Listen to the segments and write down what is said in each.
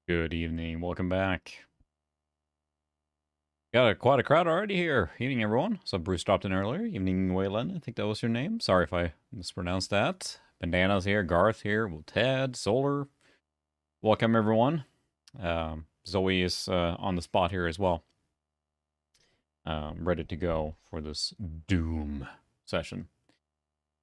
Good evening. Welcome back. Got quite a crowd already here. Evening, everyone. So Bruce dropped in earlier. Evening, Waylon. I think that was your name. Sorry if I mispronounced that. Bandana's here. Garth here. Well, Ted, Solar. Welcome, everyone. Zoe is on the spot here as well. Ready to go for this Doom session.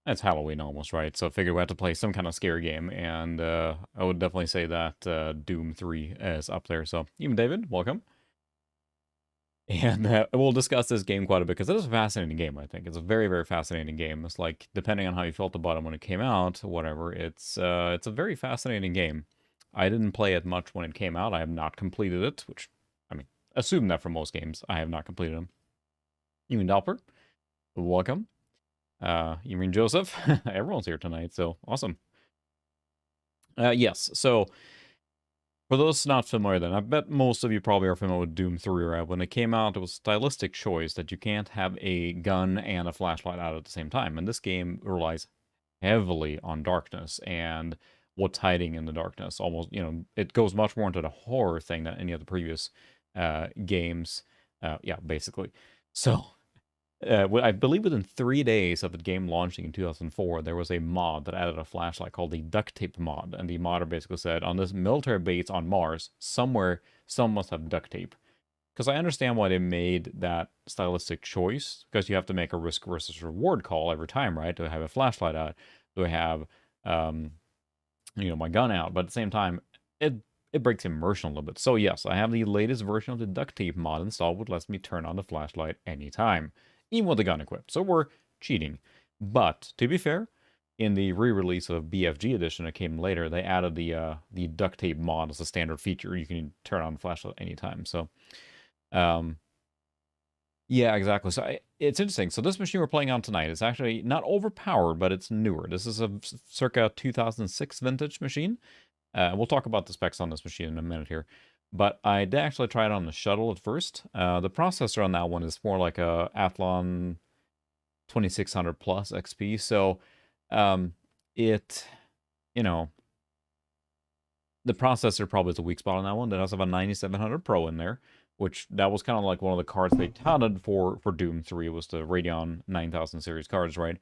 It's Halloween almost, right? So I figured we have to play some kind of scary game, and I would definitely say that Doom 3 is up there. So even David, welcome. And we'll discuss this game quite a bit because it is a fascinating game, I think. It's a very, very fascinating game. It's like, depending on how you felt about it when it came out, whatever, it's a very fascinating game. I didn't play it much when it came out. I have not completed it, which, I mean, assume that for most games. I have not completed them. You mean Dalper? Welcome. You mean Joseph? Everyone's here tonight, so awesome. Yes, so for those not familiar, then, I bet most of you probably are familiar with Doom 3, right? When it came out, it was a stylistic choice that you can't have a gun and a flashlight out at the same time. And this game relies heavily on darkness and what's hiding in the darkness. Almost, it goes much more into the horror thing than any of the previous games. Yeah, basically. So I believe within 3 days of the game launching in 2004, there was a mod that added a flashlight called the duct tape mod. And the modder basically said, on this military base on Mars, somewhere, someone must have duct tape. Because I understand why they made that stylistic choice, because you have to make a risk versus reward call every time, right? Do I have a flashlight out? Do I have, my gun out? But at the same time, it breaks immersion a little bit. So yes, I have the latest version of the duct tape mod installed, which lets me turn on the flashlight anytime, even with the gun equipped. So we're cheating. But to be fair, in the re-release of BFG edition that came later, they added the duct tape mod as a standard feature. You can turn on the flashlight anytime. So, yeah, exactly. So it's interesting. So this machine we're playing on tonight is actually not overpowered, but it's newer. This is a circa 2006 vintage machine. We'll talk about the specs on this machine in a minute here. But I did actually try it on the shuttle at first. The processor on that one is more like a Athlon 2600 plus XP. So it, the processor probably is a weak spot on that one. That does have a 9700 Pro in there, which that was kind of like one of the cards they touted for Doom 3 was the Radeon 9000 series cards, right?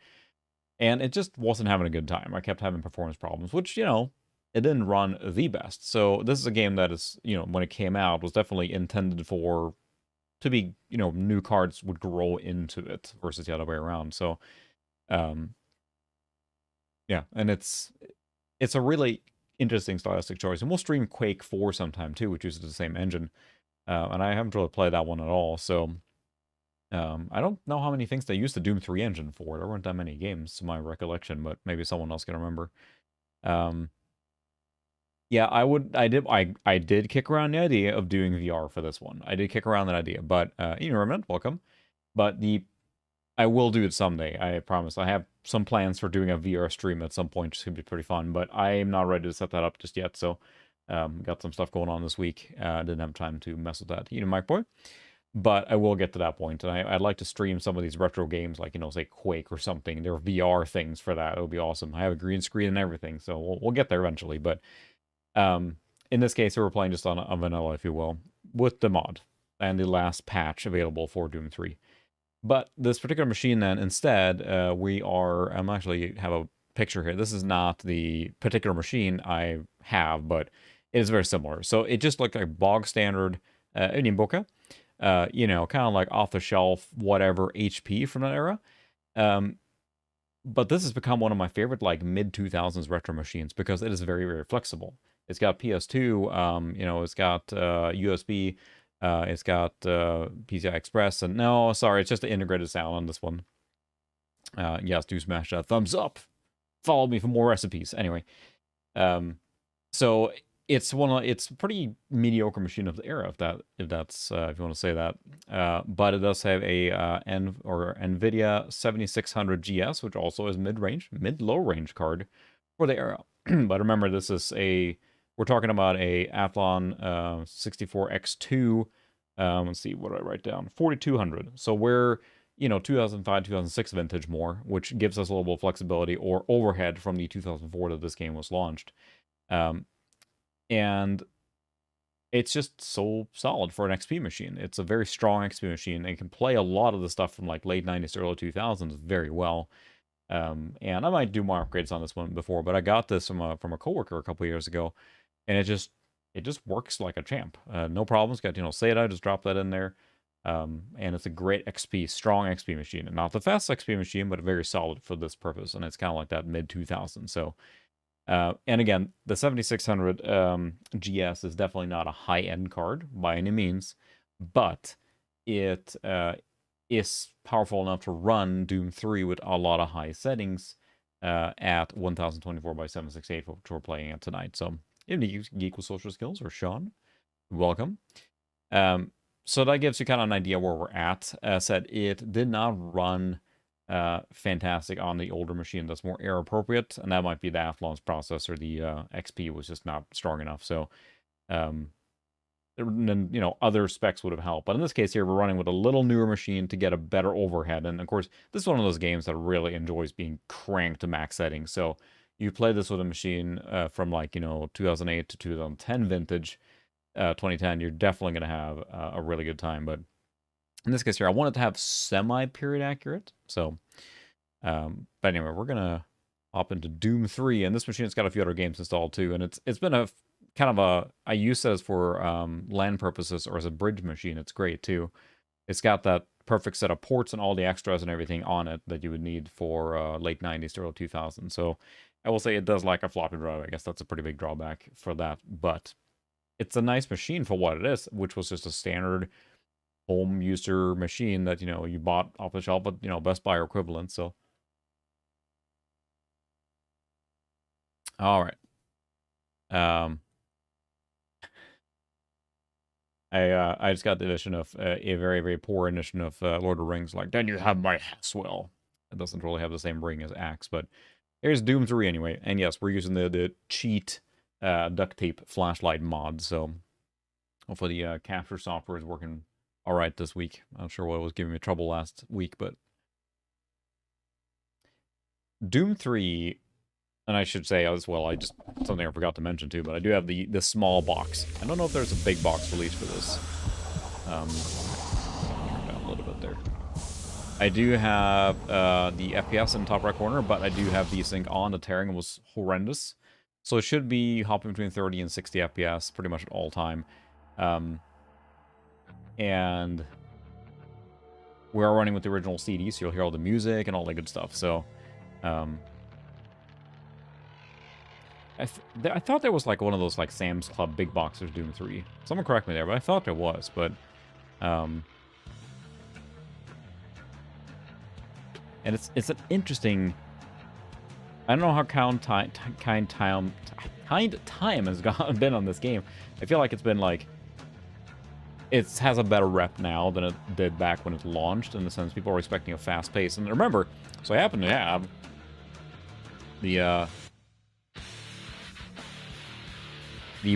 And it just wasn't having a good time. I kept having performance problems, which, it didn't run the best. So this is a game that is, when it came out, was definitely intended for to be, new cards would grow into it versus the other way around. So, yeah, and it's a really interesting stylistic choice. And we'll stream Quake 4 sometime too, which uses the same engine. And I haven't really played that one at all. So I don't know how many things they used the Doom 3 engine for. There weren't that many games to my recollection, but maybe someone else can remember. Yeah, I did kick around the idea of doing VR for this one. I did kick around that idea, but Remnant, welcome. But I will do it someday, I promise. I have some plans for doing a VR stream at some point, which could be pretty fun, but I'm not ready to set that up just yet, so got some stuff going on this week. Didn't have time to mess with that, Mike Boy. But I will get to that point, and I'd like to stream some of these retro games, like, say Quake or something. There are VR things for that. It would be awesome. I have a green screen and everything, so we'll get there eventually, but in this case, we're playing just on a vanilla, if you will, with the mod and the last patch available for Doom 3. But this particular machine, then, instead, I'm actually have a picture here. This is not the particular machine I have, but it is very similar. So it just looked like bog standard Inimboka, kind of like off the shelf, whatever HP from that era. But this has become one of my favorite, like, mid-2000s retro machines because it is very, very flexible. It's got PS2, it's got USB, it's got PCI Express, and no, sorry, it's just the integrated sound on this one. Yes, do smash that thumbs up. Follow me for more recipes. Anyway, so it's it's a pretty mediocre machine of the era, if that's if you want to say that. But it does have a NVIDIA 7600 GS, which also is mid-low range card for the era. But remember, this is we're talking about a Athlon 64X2. Let's see, what do I write down? 4200. So we're, 2005, 2006 vintage more, which gives us a little bit of flexibility or overhead from the 2004 that this game was launched. And it's just so solid for an XP machine. It's a very strong XP machine and can play a lot of the stuff from like late 90s to early 2000s very well. And I might do more upgrades on this one before, but I got this from a coworker a couple years ago, and it just works like a champ. No problems. Got SATA, just drop that in there. And it's a great XP, strong XP machine. Not the fast XP machine, but very solid for this purpose. And it's kind of like that mid 2000s. So, and again, the 7600 GS is definitely not a high end card by any means, but it is powerful enough to run Doom 3 with a lot of high settings at 1024 by 768, which we're playing at tonight. So, if you Geek with Social Skills or Sean, welcome. So that gives you kind of an idea where we're at. Said it did not run fantastic on the older machine that's more air appropriate, and that might be the Athlon's processor. The XP was just not strong enough. So, then other specs would have helped. But in this case here, we're running with a little newer machine to get a better overhead. And of course, this is one of those games that really enjoys being cranked to max settings. So you play this with a machine from like 2008 to 2010 vintage. 2010, you're definitely going to have a really good time. But in this case here, I wanted to have semi-period accurate. So, but anyway, we're going to hop into Doom 3. And this machine's got a few other games installed too. And it's been a kind of a, I use it as for LAN purposes or as a bridge machine. It's great too. It's got that perfect set of ports and all the extras and everything on it that you would need for late 90s to early 2000s. So I will say it does like a floppy drive. I guess that's a pretty big drawback for that. But it's a nice machine for what it is, which was just a standard home user machine that, you bought off the shelf at, Best Buy or equivalent. So, all right. I just got the edition of a very, very poor edition of Lord of the Rings. Like, then you have my Haswell. It doesn't really have the same ring as Axe, but here's Doom 3 anyway. And yes, we're using the cheat duct tape flashlight mod. So hopefully the capture software is working all right this week. I'm not sure what was giving me trouble last week, but Doom 3, and I should say as well, something I forgot to mention too, but I do have the small box. I don't know if there's a big box release for this. Turn down a little bit there. I do have the FPS in the top right corner, but I do have VSync on. The tearing was horrendous. So it should be hopping between 30 and 60 FPS pretty much at all time. And we are running with the original CD, so you'll hear all the music and all that good stuff. So I thought there was like one of those like Sam's Club big boxers Doom 3. Someone correct me there, but I thought there was. But and it's an interesting. I don't know how kind time has been on this game. I feel like it's been like it has a better rep now than it did back when it launched. In the sense, people are expecting a fast pace. And remember, so I happen to have the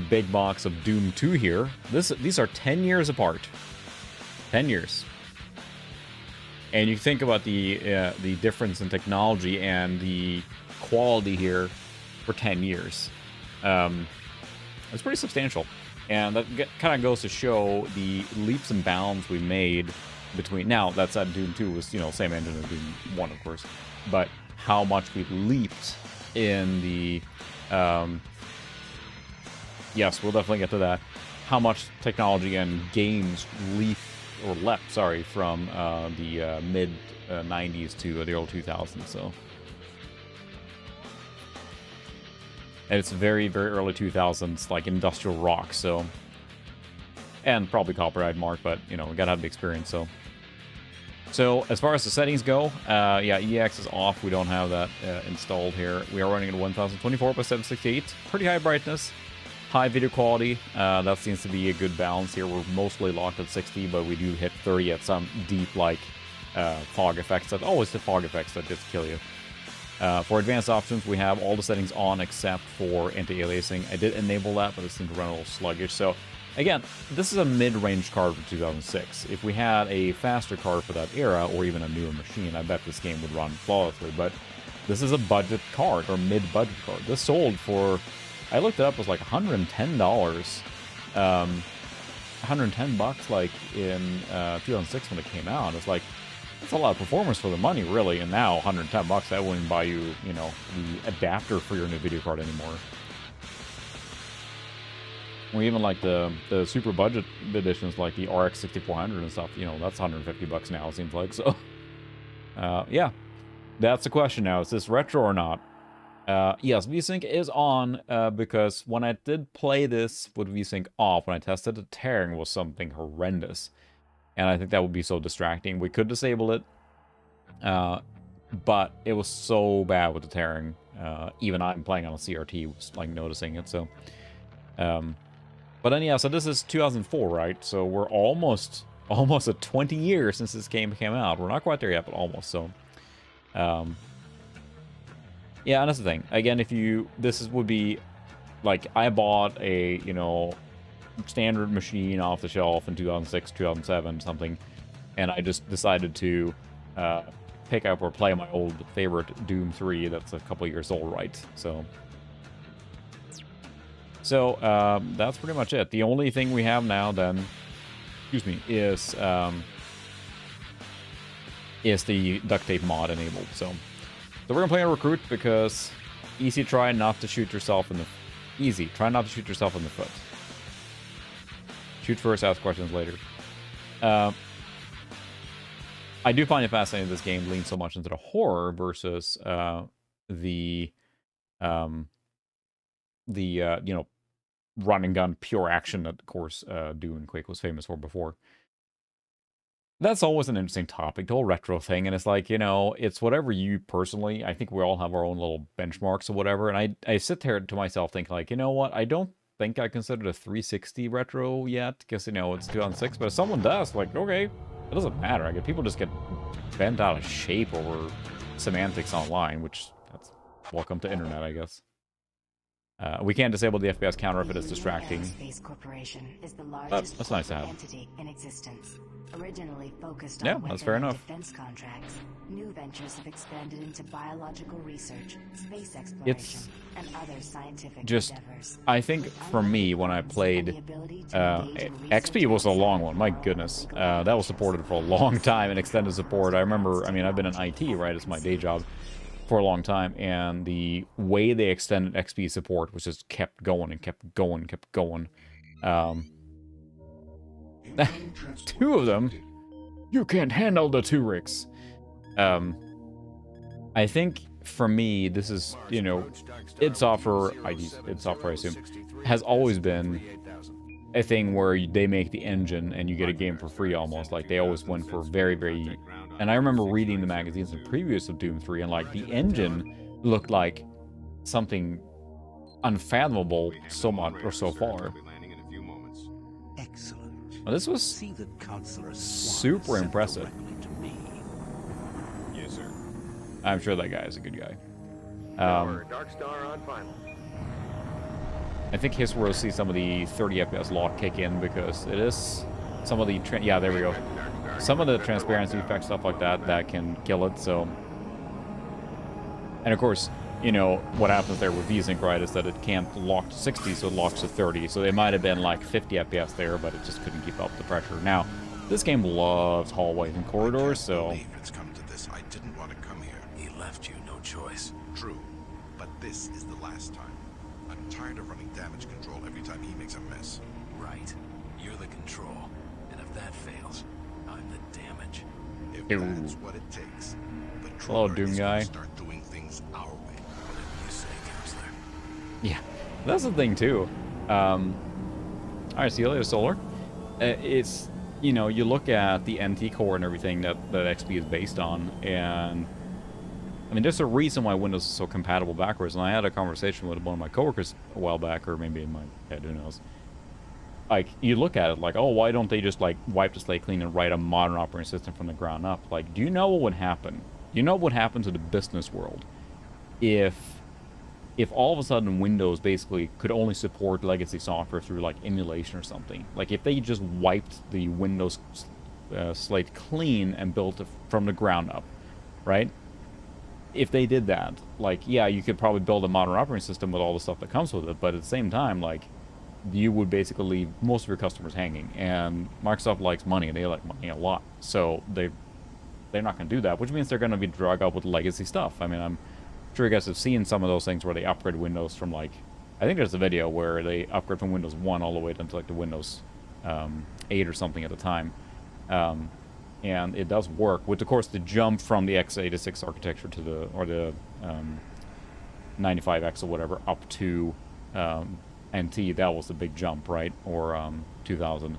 big box of Doom 2 here. These are 10 years apart. 10 years. And you think about the difference in technology and the quality here for 10 years. It's pretty substantial. And that kind of goes to show the leaps and bounds we made between... Now, that said, Doom 2 was, same engine as Doom 1, of course. But how much we leaped in the... yes, we'll definitely get to that. How much technology and games leapt from the mid-90s to the early 2000s, so... And it's very, very early 2000s, like industrial rock, so... And probably copyright mark, but, we gotta have the experience, so... So, as far as the settings go, yeah, EX is off. We don't have that installed here. We are running at 1024 by 768. Pretty high brightness. High video quality. That seems to be a good balance here. We're mostly locked at 60, but we do hit 30 at some deep, like, fog effects. That's always the fog effects that just kill you. For advanced options, we have all the settings on except for anti-aliasing. I did enable that, but it seemed to run a little sluggish. So, again, this is a mid-range card for 2006. If we had a faster card for that era, or even a newer machine, I bet this game would run flawlessly. But this is a budget card, or mid-budget card. This sold for, I looked it up, it was like $110 $110 like in 2006 when it came out. It's like, it's a lot of performance for the money, really. And now $110, that wouldn't buy you, you know, the adapter for your new video card anymore. Or even like the super budget editions, like the RX 6400 and stuff. You know, that's $150 now. It seems like. So, yeah, that's the question now. Is this retro or not? Yes, VSync is on, because when I did play this with VSync off, when I tested the tearing was something horrendous. And I think that would be so distracting. We could disable it, but it was so bad with the tearing. Even I'm playing on a CRT was like noticing it, so... but then, yeah, so this is 2004, right? So we're almost at 20 years since this game came out. We're not quite there yet, but almost, so... yeah, and that's the thing. Again, if you... would be... Like, I bought a, you know... standard machine off the shelf in 2006, 2007, something, and I just decided to pick up or play my old favorite Doom 3 that's a couple years old, right? So that's pretty much it. The only thing we have now then, excuse me, is the duct tape mod enabled. So we're gonna play a recruit because try not to shoot yourself in the try not to shoot yourself in the foot. Shoot first, ask questions later. I do find it fascinating this game leans so much into the horror versus the you know, run and gun pure action that, of course, Doom and Quake was famous for before. That's always an interesting topic, the whole retro thing, and it's like, you know, it's whatever you personally, I think we all have our own little benchmarks or whatever, and I sit there to myself thinking, like, you know what, I don't think I considered a 360 retro yet, because, you know, it's 2006, but if someone does, like, okay, it doesn't matter. I guess people just get bent out of shape over semantics online, which, that's welcome to internet, I guess. We can't disable the FPS counter if it is distracting. But that's nice to have. In existence. Originally focused yeah, on that's fair enough. Defense contracts, new ventures have expanded into biological research, space exploration, it's and other scientific just, endeavors. I think for me, when I played, XP was a long one, my goodness. That was supported for a long time, and extended support. I remember, I mean, I've been in IT, right, it's my day job, for a long time, and the way they extended XP support was just kept going and kept going and kept going. Two of them? You can't handle the two Ricks. I think for me, this is, you know, id Software, I assume, has always been a thing where they make the engine and you get a game for free almost. Like, they always went for very, very... And I remember reading the magazines and previews of Doom 3, and, like, the engine looked like something unfathomable so much, or so far. Well, this was super impressive. Yes, sir. I'm sure that guy is a good guy. Dark Star on final. I think here's where we'll see some of the 30 FPS lock kick in, because it is some of the... yeah, there we go. Some of the transparency effects, stuff like that, that can kill it, so... And of course, you know, what happens there with VSync, right, is that it can't lock to 60, so it locks to 30. So they might have been like 50 FPS there, but it just couldn't keep up the pressure. Now, this game loves hallways and corridors, so... It's come to this. I didn't want to come here. He left you no choice. True, but this is the last time. I'm tired of running damage control every time he makes a mess. Right. You're the control. And if that fails, I'm the damage. If Ew. that's what it takes. The Hello, Doom is guy. gonna start doing things our way. Whatever you say, counselor. Yeah, that's the thing, too. Alright, see you later, Solar. It's, you know, you look at the NT core and everything that XP is based on, and... I mean, there's a reason why Windows is so compatible backwards, and I had a conversation with one of my coworkers a while back, or maybe in my head, who knows. Like, you look at it like, oh, why don't they just, like, wipe the slate clean and write a modern operating system from the ground up? Like, do you know what would happen? Do you know what would happen to the business world if all of a sudden Windows basically could only support legacy software through, like, emulation or something? Like, if they just wiped the Windows slate clean and built it from the ground up, right? If they did that, like, yeah, you could probably build a modern operating system with all the stuff that comes with it, but at the same time, like, you would basically leave most of your customers hanging. And Microsoft likes money, and they like money a lot. So they're not going to do that, which means they're going to be drug up with legacy stuff. I mean, I'm sure you guys have seen some of those things where they upgrade Windows from like, I think there's a video where they upgrade from Windows 1 all the way down to like the Windows 8 or something at the time. And it does work, with of course the jump from the x86 architecture to the 95X or whatever up to NT. That was the big jump, right? Or 2000.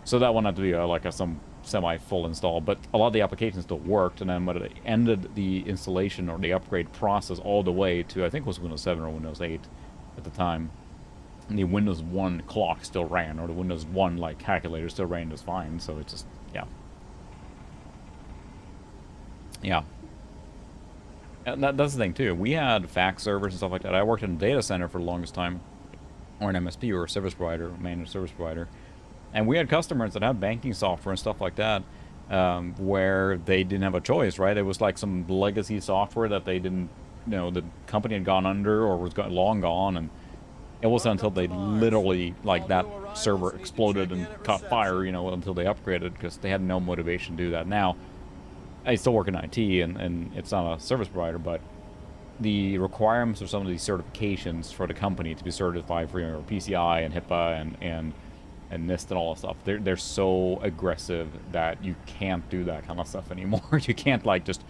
So that one had to be like some semi-full install, but a lot of the applications still worked. And then when it ended the installation or the upgrade process all the way to, I think it was Windows 7 or Windows 8 at the time, and the Windows 1 clock still ran, or the Windows 1 like calculator still ran just fine. So it's just, yeah. Yeah. And that's the thing too. We had fax servers and stuff like that. I worked in a data center for the longest time, or an MSP, or a service provider, managed service provider. And we had customers that had banking software and stuff like that, where they didn't have a choice, right? It was like some legacy software that they didn't, the company had gone under or was long gone, and it wasn't until they literally, like, that server exploded and caught fire, until they upgraded, because they had no motivation to do that. Now, I still work in IT, and it's not a service provider, but the requirements of some of these certifications for the company to be certified for PCI and HIPAA and NIST and all that stuff, they're so aggressive that you can't do that kind of stuff anymore. You can't like just,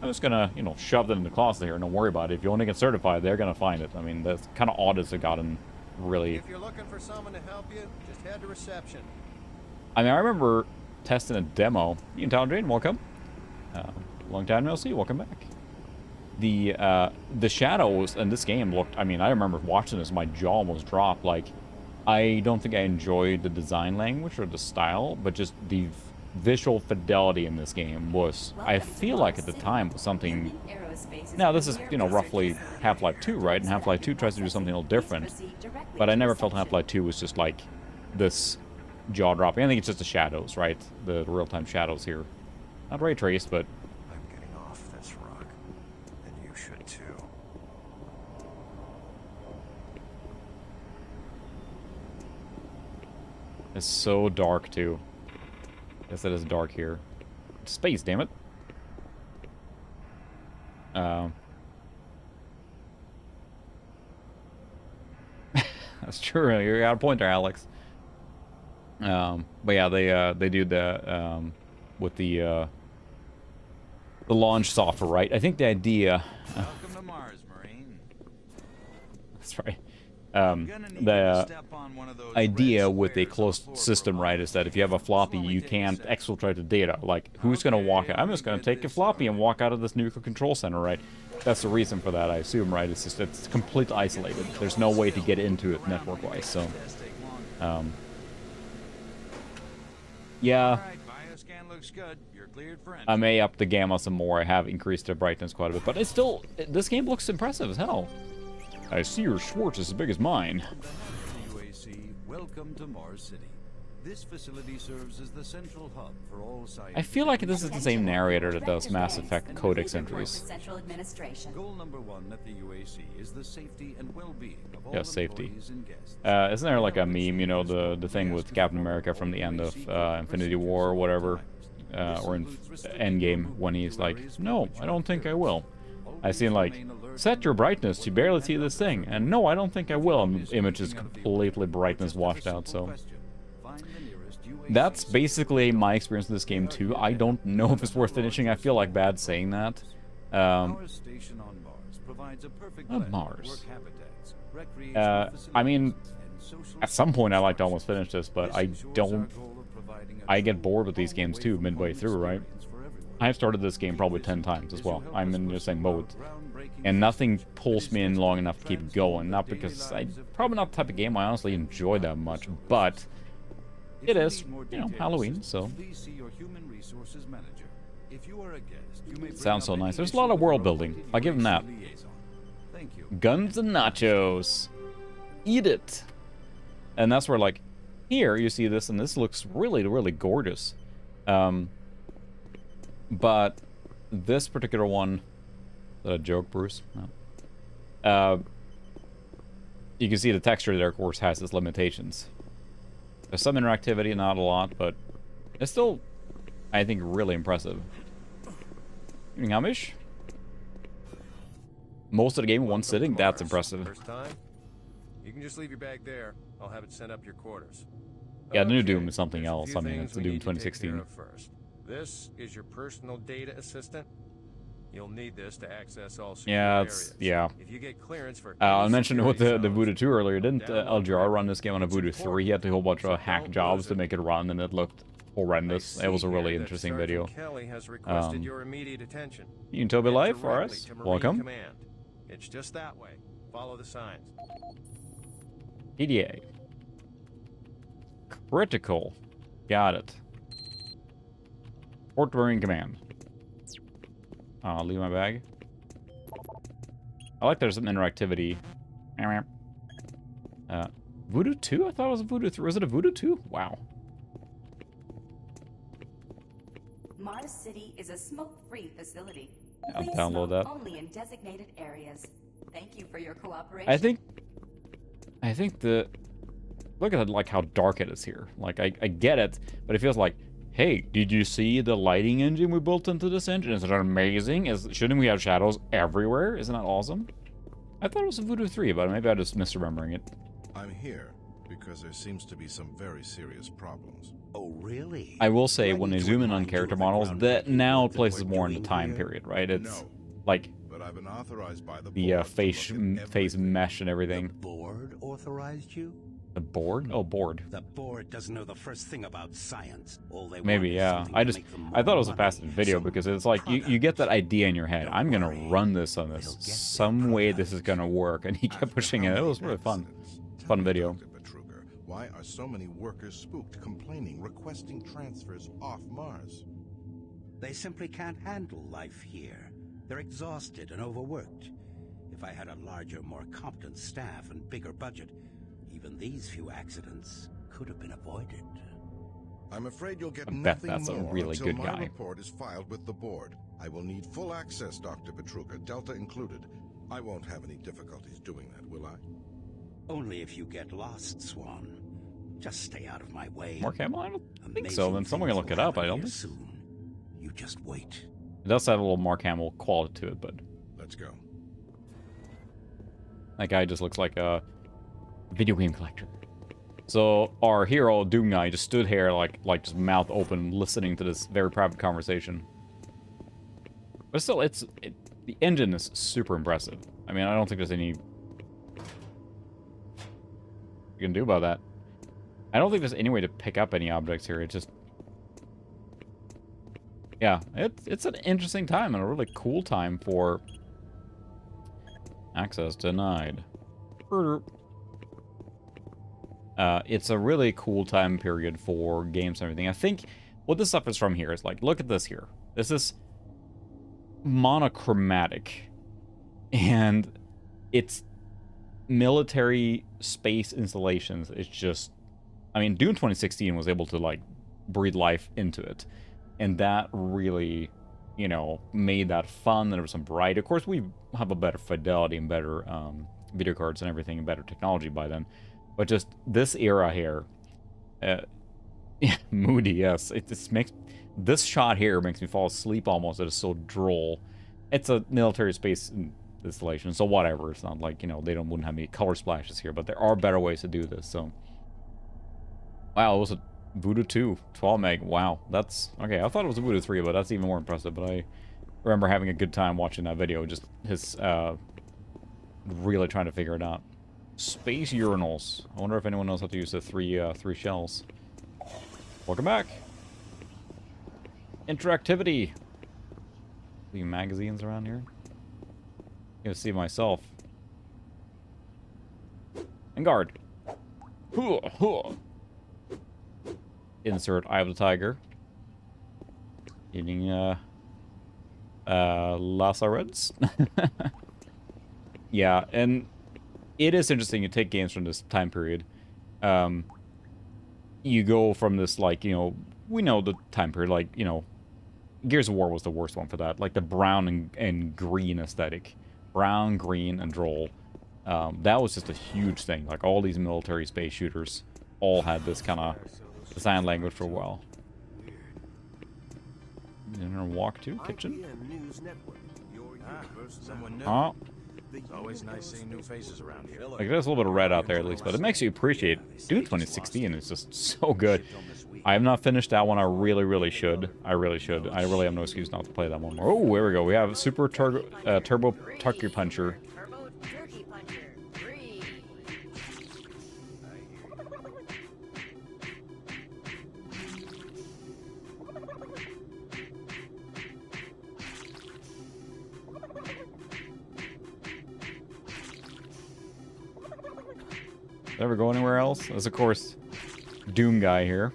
I'm just gonna shove it in the closet here and don't worry about it. If you want to get certified, they're gonna find it. I mean, the kind of audits have gotten really. If you're looking for someone to help you, just head to reception. I mean, I remember testing a demo. Ian Tyler Drain, welcome. Long time no see. Welcome back. The shadows in this game looked. I mean, I remember watching this, my jaw almost dropped. Like, I don't think I enjoyed the design language or the style, but just the visual fidelity in this game was, I feel like at the time, was something. Now this is roughly Half-Life 2, right? And Half-Life 2 tries to do something a little different, but I never felt Half-Life 2 was just like this jaw-dropping. I think it's just the shadows, right? The real-time shadows here. Not ray traced, but I'm getting off this rock, and you should too. it's so dark too. Guess it is dark here. Space, damn it. That's true. You got a point there, Alex. But yeah, they do the with the launch software, right? I think the idea. Welcome to Mars, Marine. That's right. The idea with a closed system, right, is that if you have a floppy, you can't exfiltrate the data. Like, who's going to walk out? I'm just going to take a floppy and walk out of this nuclear control center, right? That's the reason for that, I assume, right? It's just, it's completely isolated. There's no way to get into it network-wise, so. Yeah. I may up the gamma some more. I have increased the brightness quite a bit, but it's still, this game looks impressive as hell. I see your Schwartz is as big as mine. UAC, welcome to Mars City. This facility serves as the central hub for all science. I feel like this is the same narrator that does Mass Effect Codex entries. Central administration. Goal number 1 at the UAC is the safety and well-being of all safety. employees and guests. Isn't there like a meme, the thing with Captain America from the end of Infinity War or whatever, or in Endgame, when he's like, no, I don't think I will. I seen like, set your brightness to barely see this thing, and no, I don't think I will. And the image is completely brightness washed out, so. That's basically my experience in this game too. I don't know if it's worth finishing. I feel like bad saying that. Mars. I mean, at some point I'd like to almost finish this, but I don't. I get bored with these games too midway through, right? I've started this game probably 10 times as well. I'm in the same mode. And nothing pulls me in long enough to keep going. Not because probably not the type of game I honestly enjoy that much, but it is, Halloween, so. It sounds so nice. There's a lot of world building. I'll give them that. Guns and nachos. Eat it. And that's where, like, here you see this, and this looks really, really gorgeous. But this particular one, is that a joke, Bruce? No. you can see the texture there, of course, has its limitations. There's some interactivity, not a lot, but it's still, I think, really impressive. Evening, Amish. Most of the game in one sitting, that's impressive. First time? You can just leave your bag there. I'll have it sent up to your quarters. Yeah, the new Okay, Doom is something there's a else. few I mean, things it's the we Doom need to take care 2016. of first. This is your personal data assistant. You'll need this to access all secure Yeah, areas. yeah. If you get clearance for I any mentioned it with the security Voodoo zones, 2 earlier. Didn't download LGR run this game on a It's Voodoo 3? He had to do a whole bunch so of hack don't jobs lose to it. make it run, and it looked horrendous. I It was a see really here that interesting Sergeant video. Kelly has requested Um, your immediate attention. You Toby Head Life, directly Forrest. to Marine Welcome. Command. It's just that way. Follow the signs. PDA. Critical. Got it. Port Marine Command. I'll leave my bag. I like there's some interactivity. Voodoo 2? I thought it was a Voodoo 3. Was it a Voodoo 2? Wow. Mars City is a smoke-free facility. I'll Please download smoke that. only in designated areas. Thank you for your cooperation. I think the look at like how dark it is here. Like I get it, but it feels like, hey, did you see the lighting engine we built into this engine? Isn't it amazing? Shouldn't we have shadows everywhere? Isn't that awesome? I thought it was a Voodoo 3, but maybe I'm just misremembering it. I'm here because there seems to be some very serious problems. Oh, really? I will say, Do I when need they to zoom in on remind you character of the models, that groundbreaking now work that places we're more in the doing time here? period, right? It's No. like But I've been authorized by the the board to face look at face everything. mesh and The everything. board authorized you? The board? Oh, board. The board doesn't know the first thing about science. All they Maybe, want is yeah. something I to just, make them I thought it was a more money, fascinating video some because it's like, you get that idea in your head. Don't I'm gonna worry. run this on They'll this. get their Some way this is product. gonna work. And he kept After pushing how it. It many was really fun. accidents? Tell Fun me, video. Dr. Betruger, why are so many workers spooked, complaining, requesting transfers off Mars? They simply can't handle life here. They're exhausted and overworked. If I had a larger, more competent staff and bigger budget, even these few accidents could have been avoided. I'm afraid you'll get I bet nothing that's a more really until good my guy. report is filed with the board. I will need full access, Dr. Betruger, Delta included. I won't have any difficulties doing that, will I? Only if you get lost, Swan. Just stay out of my way. Mark Hamill? I don't think Amazing so. Then someone can things look it will up. I happen don't here think. soon. You just wait. It does have a little Mark Hamill quality to it, but Let's go. that guy just looks like a video game collector. So our hero, Doom Guy, just stood here like just mouth open, listening to this very private conversation. But still, the engine is super impressive. I mean, I don't think there's any you can do about that. I don't think there's any way to pick up any objects here. It's just, yeah, it's an interesting time and a really cool time for access denied. It's a really cool time period for games and everything. I think what this suffers from here is like, look at this here. This is monochromatic, and it's military space installations. It's just, I mean, Dune 2016 was able to like breathe life into it, and that really, you know, made that fun. There was some variety. Of course, we have a better fidelity and better video cards and everything, and better technology by then. But just this era here, moody, yes. It just makes, this shot here makes me fall asleep almost. It is so droll. It's a military space installation, so whatever. It's not like, you know, wouldn't have any color splashes here, but there are better ways to do this. So, wow, it was a Voodoo 2, 12 meg. Wow, that's okay. I thought it was a Voodoo 3, but that's even more impressive. But I remember having a good time watching that video. Just his really trying to figure it out. Space urinals. I wonder if anyone knows how to use the three shells. Welcome back. Interactivity. Any magazines around here? I'm gonna see myself. And guard. Insert Eye of the Tiger. Eating Lazarets. Yeah, and it is interesting. You take games from this time period. You go from this, like, you know, we know the time period, like, you know, Gears of War was the worst one for that. Like the brown and green aesthetic. Brown, green, and droll. That was just a huge thing. Like, all these military space shooters all had this kind of design language for a while. Dinner walk to kitchen. Someone new. Oh, It's always nice seeing new faces around here. like there's a little bit of red out there at least, but it makes you appreciate Dune 2016 is just so good. I have not finished that one. I really should. I really should. I really have no excuse not to play that one more. Oh, here we go. We have Super Turbo Turkey Puncher. Turbo Turkey Puncher 3. Ever go anywhere else? There's of course Doom guy here.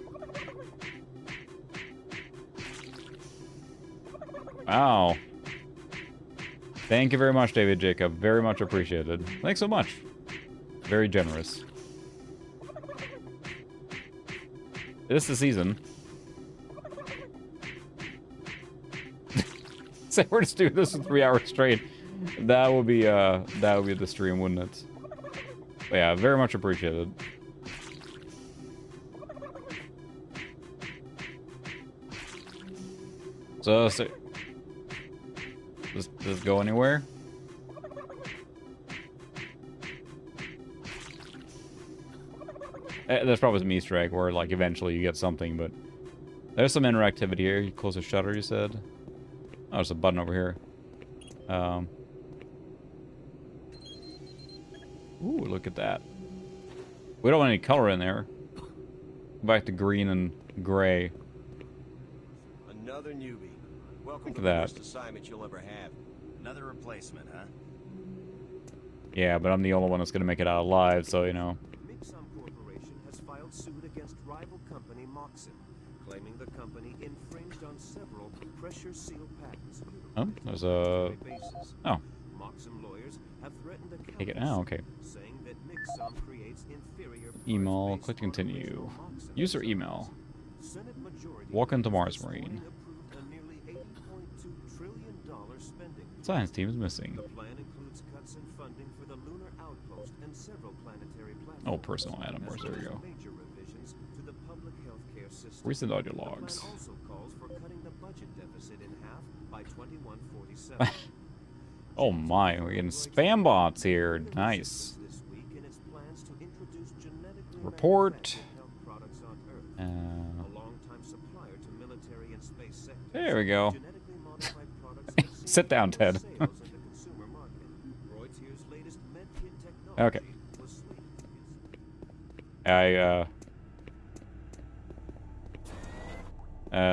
Wow. Thank you very much, David Jacob. Very much appreciated. Thanks so much. Very generous. It is the season. Say we're just doing this for 3 hours straight. That would be the stream, wouldn't it? But yeah, very much appreciated. So does this go anywhere? There's probably some Easter egg where, like, eventually you get something, but there's some interactivity here. You close the shutter, you said. Oh, there's a button over here. Ooh, look at that. We don't want any color in there. Go back to green and gray. Another newbie. Welcome Look to at the that. worst assignment you'll ever have. Another replacement, huh? Yeah, but I'm the only one that's gonna make it out alive, so, you know. Mixum Corporation has filed suit against rival company Moxim, claiming the company infringed on several pressure seal patents. Oh, there's a... Oh. Moxim lawyers have threatened a Take it now, okay. saying that Mixum creates inferior Email, click to continue. User email. Welcome to Mars Marine. Science team is missing. The plan includes cuts in funding for the lunar outpost and several planetary platforms. Oh, personal item. There we go. Major revisions to the public healthcare system. Recent audio The plan logs. also calls for cutting the budget deficit in half by 2147. Oh my, we're getting spam bots here. Nice. This week in its plans to introduce genetically Report. manufactured health products on Earth. A long-time supplier to military and space sectors. There we go. Genetically modified products have seen Sit down, Ted. sales in the consumer market. Reuters' latest medkit technology Okay. was slated to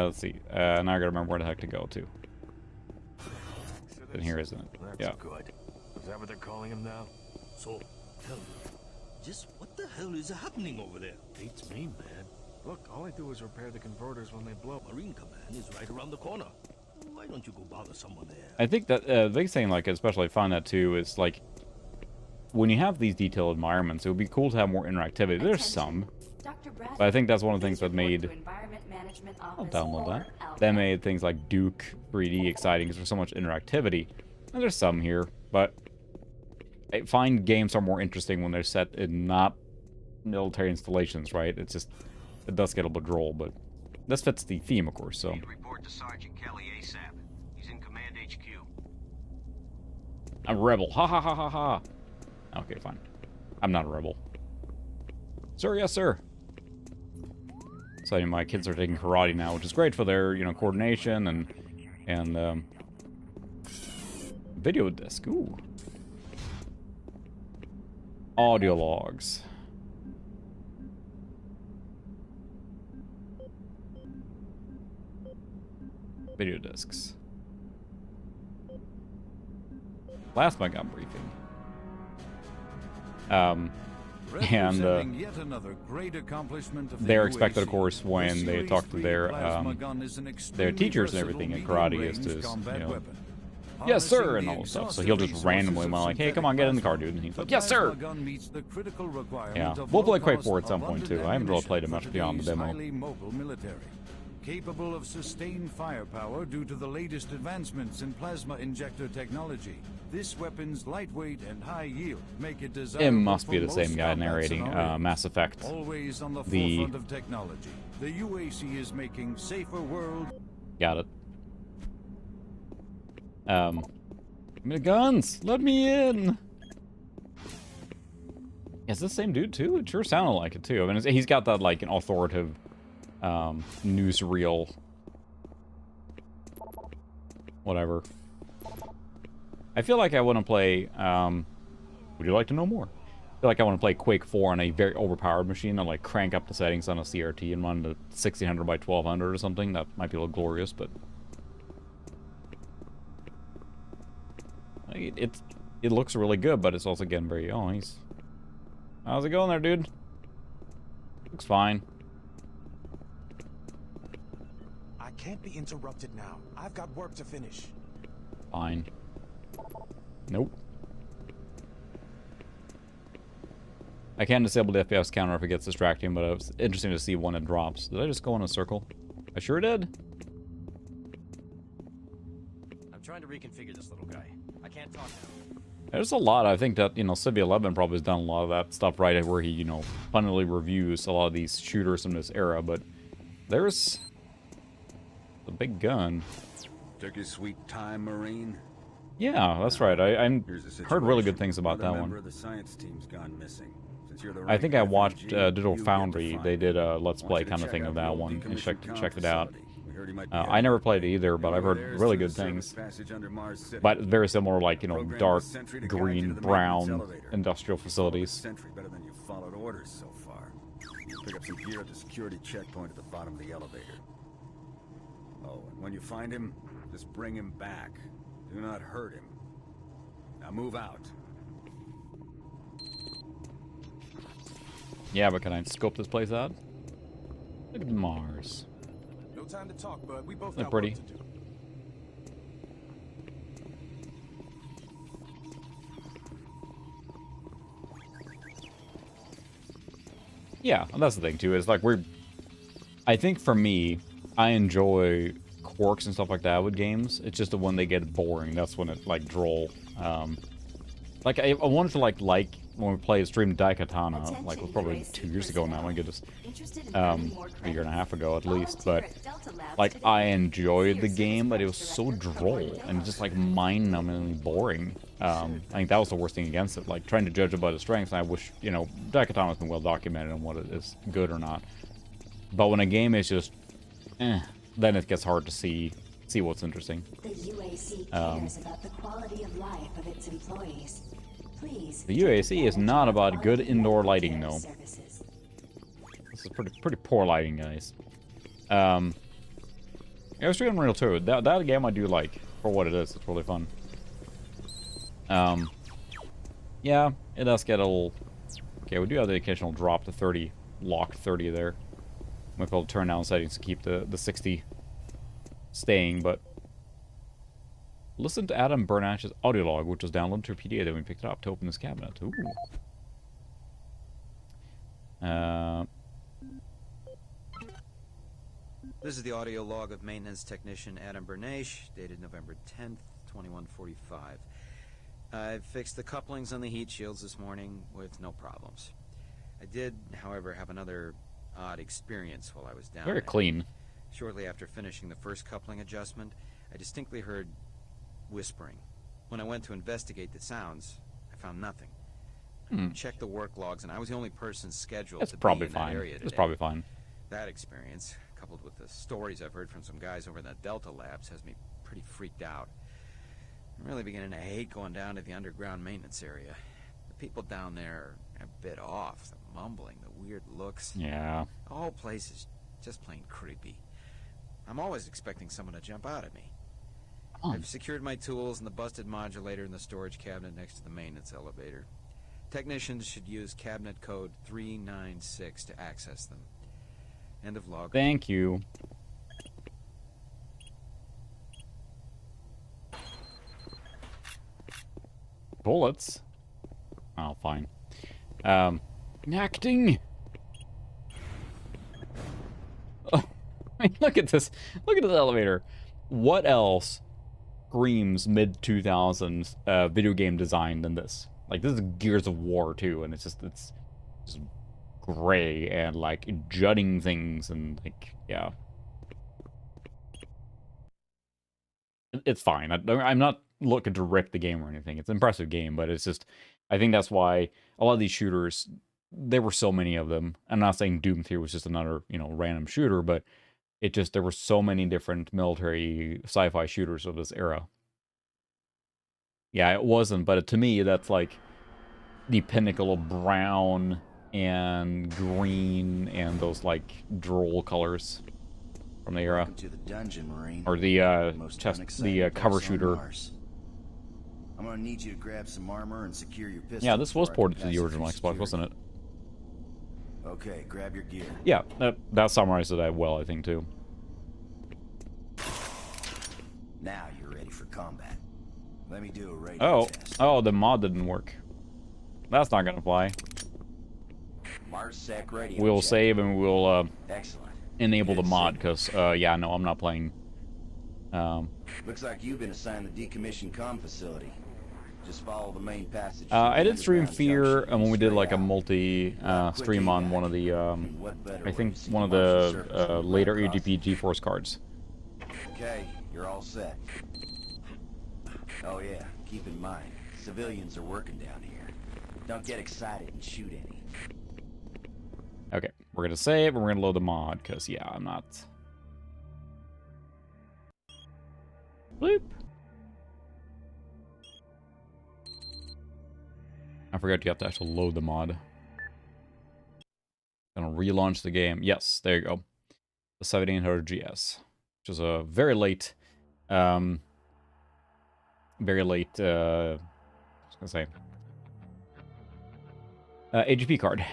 let's see. Now I gotta remember where the heck to go to. In here, isn't it? That's Yeah. good. Is that what they're calling him now? So, tell me, just what the hell is happening over there? Beats me, man. Look, all I do is repair the converters when they blow. Marine Command is right around the corner. Why don't you go bother someone there? I think that the big thing, like, especially I find that too, is like when you have these detailed environments, it would be cool to have more interactivity. There's some, but I think that's one of the things that made. I'll download that. That made things like Duke 3D exciting because there's so much interactivity. And there's some here, but I find games are more interesting when they're set in not military installations, right? It's just it does get a little bit droll, but this fits the theme, of course. So. Report to Sergeant Kelly ASAP. He's in Command HQ. I'm a rebel. Ha ha ha ha ha. Okay, fine. I'm not a rebel. Sir, yes, sir. So my kids are taking karate now, which is great for their, you know, coordination and video disc. Ooh. Audio logs. Video discs. Last my gun briefing. And Representing yet another great accomplishment of the they're expected, UAC, of course, when the they talk to Series their 3 plasma gun is an extremely teachers and versatile everything in karate is to, medium-range combat you know, weapon. yes, sir, Harnessing and the all this stuff. So exhaustive he'll just resources randomly of want like, hey, synthetic come on, get in the car, plasma. dude. And he's The like, yes, sir. plasma gun meets the critical requirement Yeah, of we'll low play Quake cost, 4 at some point, too. I haven't really abundant played it much ammunition beyond the for demo. today's highly mobile military. capable of sustained firepower due to the latest advancements in plasma injector technology. This weapon's lightweight and high yield make it desirable. It must be for the same most guy combat narrating scenarios. Mass Effect. Always on the forefront of technology. The UAC is making safer world. Got it. Give me the guns! Let me in! Is this the same dude too? It sure sounded like it too. I mean, he's got that like an authoritative newsreel. Whatever. I feel like I want to play. Would you like to know more? I feel like I want to play Quake 4 on a very overpowered machine and like crank up the settings on a CRT and run to 1600 by 1200 or something. That might be a little glorious, but it looks really good. But it's also getting very how's it going there, dude? Looks fine. I can't be interrupted now. I've got work to finish. Fine. Nope. I can disable the FPS counter if it gets distracting, but it's interesting to see when it drops. Did I just go in a circle? I sure did. I'm trying to reconfigure this little guy. I can't talk now. There's a lot. I think that, Civ 11 probably has done a lot of that stuff right where he, funnily reviews a lot of these shooters from this era, but there's the big gun. Took your sweet time, Marine. Yeah, that's right. I heard really good things about that Member one. of the science team's gone missing. Since you're the I think rank I watched FNG, Digital you get Foundry. to find They did a him. Let's Want Play you to kind of check thing out of the that old one and decommissioned town checked it out. facility. We heard he might be I heading never for played it either, but I've heard there is really through good the service things. passage under Mars City. But very similar, like, Programmed dark, the sentry to guide you green, to the brown maintenance elevator. industrial Followed the facilities. sentry better than you followed orders so far. Pick up some gear at the security checkpoint at the bottom of the elevator. Oh, and when you find him, just bring him back. Do not hurt him. Now move out. Yeah, but can I scope this place out? Look at Mars. No time to talk, bud. We both They're got pretty. work to do. Yeah, and that's the thing too. Is like I think for me, I enjoy quirks and stuff like that with games. It's just that when they get boring, that's when it like droll. Like I wanted to like when we played stream Daikatana, like it was probably 2 years ago now. My goodness, a year and a half ago at least. But like I enjoyed the game, but it was so droll and just like mind-numbingly boring. I think that was the worst thing against it. Like trying to judge it by the strengths. And I wish Daikatana's been well documented on what it is good or not. But when a game is just, then it gets hard to see what's interesting. The UAC cares about the quality of life of its employees. Please. The UAC is not about good indoor lighting, though. Services. This is pretty poor lighting, guys. Yeah, it's doing Unreal 2. That game I do like for what it is. It's really fun. Yeah, it does get a little. Okay, we do have the occasional drop to 30, locked 30 there. Might be able to turn down settings to keep the 60 staying, but listen to Adam Bernash's audio log, which was downloaded to PDA. Then we picked it up to open this cabinet. Ooh. This is the audio log of maintenance technician Adam Bernache, dated November 10th, 2145. I fixed the couplings on the heat shields this morning with no problems. I did, however, have another odd experience while I was down Very there. clean. Shortly after finishing the first coupling adjustment, I distinctly heard whispering. When I went to investigate the sounds, I found nothing. I checked the work logs, and I was the only person scheduled That's to probably be in that fine. area today. It's probably fine. That experience, coupled with the stories I've heard from some guys over in the Delta labs, has me pretty freaked out. I'm really beginning to hate going down to the underground maintenance area. The people down there are a bit off. The mumbling, the weird looks. Yeah. The whole place is just plain creepy. I'm always expecting someone to jump out at me. I've secured my tools and the busted modulator in the storage cabinet next to the maintenance elevator. Technicians should use cabinet code 396 to access them. End of log. Thank you. Bullets. Oh, fine. Acting. mean, look at this. Look at this elevator. What else screams mid-2000s video game design than this? Like, this is Gears of War, too, and it's just gray and, like, jutting things and, like, yeah. It's fine. I'm not looking to rip the game or anything. It's an impressive game, but it's just, I think that's why a lot of these shooters, there were so many of them. I'm not saying Doom 3 was just another, you know, random shooter, but it just, there were so many different military sci-fi shooters of this era. Yeah, it wasn't, but to me, that's like the pinnacle of brown and green and those like droll colors from the era. Welcome to the dungeon, Marine. Or the cover shooter. I'm gonna need you to grab some armor and secure your pistol. Yeah, this was ported to the original Xbox, wasn't it? Okay, grab your gear. Yeah, that summarizes that well, I think, too. Now you're ready for combat. Let me do a radio test. Oh, the mod didn't work. That's not gonna fly. MarsSec radio We'll check. save and we'll Excellent. enable the mod, because, yeah, no, I'm not playing. Looks like you've been assigned the decommissioned comm facility. Just follow the main passage. I did stream Fear when we did like a multi stream on one of the, I think one of the later AGP GeForce cards. Okay, you're all set. Oh yeah, keep in mind, civilians are working down here. Don't get excited and shoot any. Okay, we're gonna save and we're gonna load the mod, because, yeah, I'm not... Bloop. I forgot you have to actually load the mod. Gonna relaunch the game. Yes, there you go. The 7800 GS, which is a very late, I was gonna say, AGP card.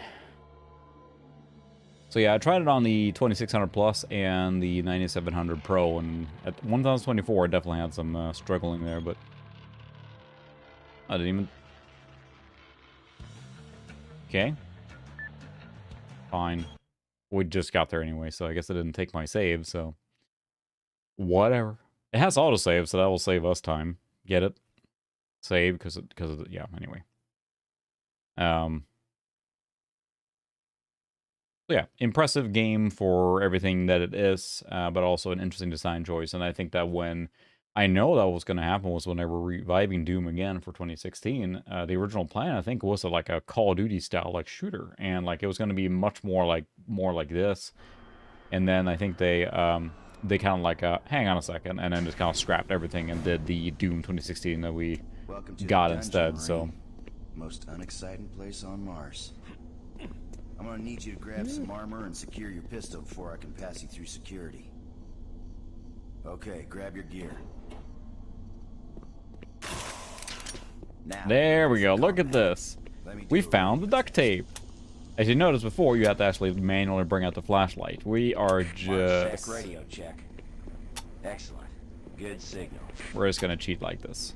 So yeah, I tried it on the 2600 Plus and the 9700 Pro, and at 1024 I definitely had some struggling there, but I didn't even... Okay. Fine. We just got there anyway, so I guess it didn't take my save, so... Whatever. It has autosave, so that will save us time. Get it? Save, because of the... Yeah, anyway. So yeah, impressive game for everything that it is, but also an interesting design choice. And I think that when I know that was going to happen was when they were reviving Doom again for 2016. The original plan, I think, was like a Call of Duty style like shooter, and like it was going to be much more like this. And then I think they kind of like hang on a second, and then just kind of scrapped everything and did the Doom 2016 that we got instead. Marine. So most unexciting place on Mars. I'm gonna need you to grab some armor and secure your pistol before I can pass you through security. Okay, grab your gear. Now, there we go. Look at this. We found the duct tape. As you noticed before, you have to actually manually bring out the flashlight. We are just... radio check. Excellent. Good signal. We're just gonna cheat like this.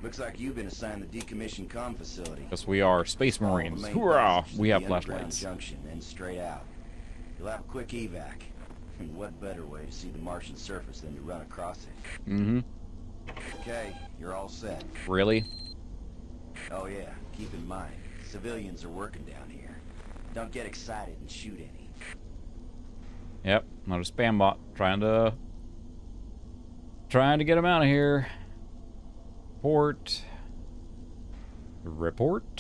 Looks like you've been assigned the decommissioned comm facility. Because we are Space Marines. Hoorah! We have flashlights. Junction, and straight out. You'll have a quick evac. And what better way to see the Martian surface than to run across it? Mm-hmm. Okay, you're all set. Really? Oh yeah, keep in mind, civilians are working down here. Don't get excited and shoot any. Yep, another spam bot trying to get him out of here. Report.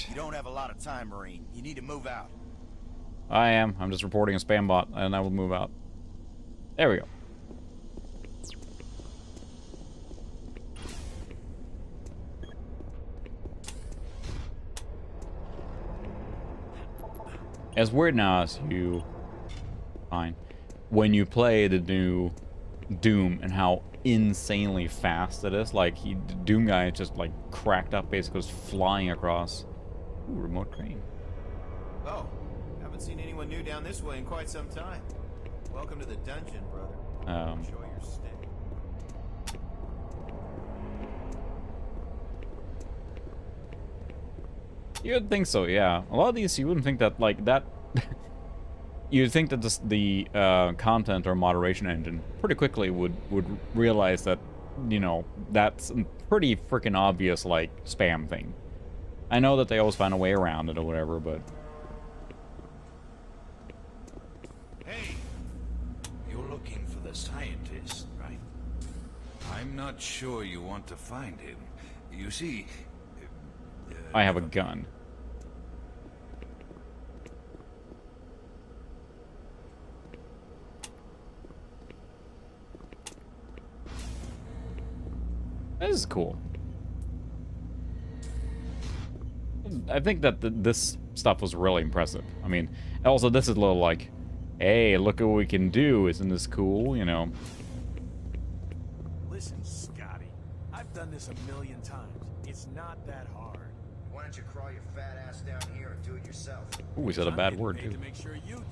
You don't have a lot of time, Marine. You need to move out. I am. I'm just reporting a spam bot, and I will move out. There we go. As weird now as you... Fine. When you play the new Doom and how insanely fast it is, like, Doom guy just, like, cracked up, basically, was flying across. Ooh, remote crane. Oh, haven't seen anyone new down this way in quite some time. Welcome to the dungeon, brother. Enjoy your stay. You would think so, yeah. A lot of these, you wouldn't think that, like, that... you'd think that the content or moderation engine pretty quickly would realize that, you know, that's a pretty freaking obvious, like, spam thing. I know that they always find a way around it or whatever, but... Hey! You're looking for the scientist, right? I'm not sure you want to find him. You see... I have a gun. This is cool. I think that this stuff was really impressive. I mean, also this is a little like, hey, look at what we can do. Isn't this cool? You know. Listen, Scotty. I've done this a million times. It's not that hard. Why don't you crawl your fat ass down here and do it yourself? Ooh, we said a bad word too. To make sure you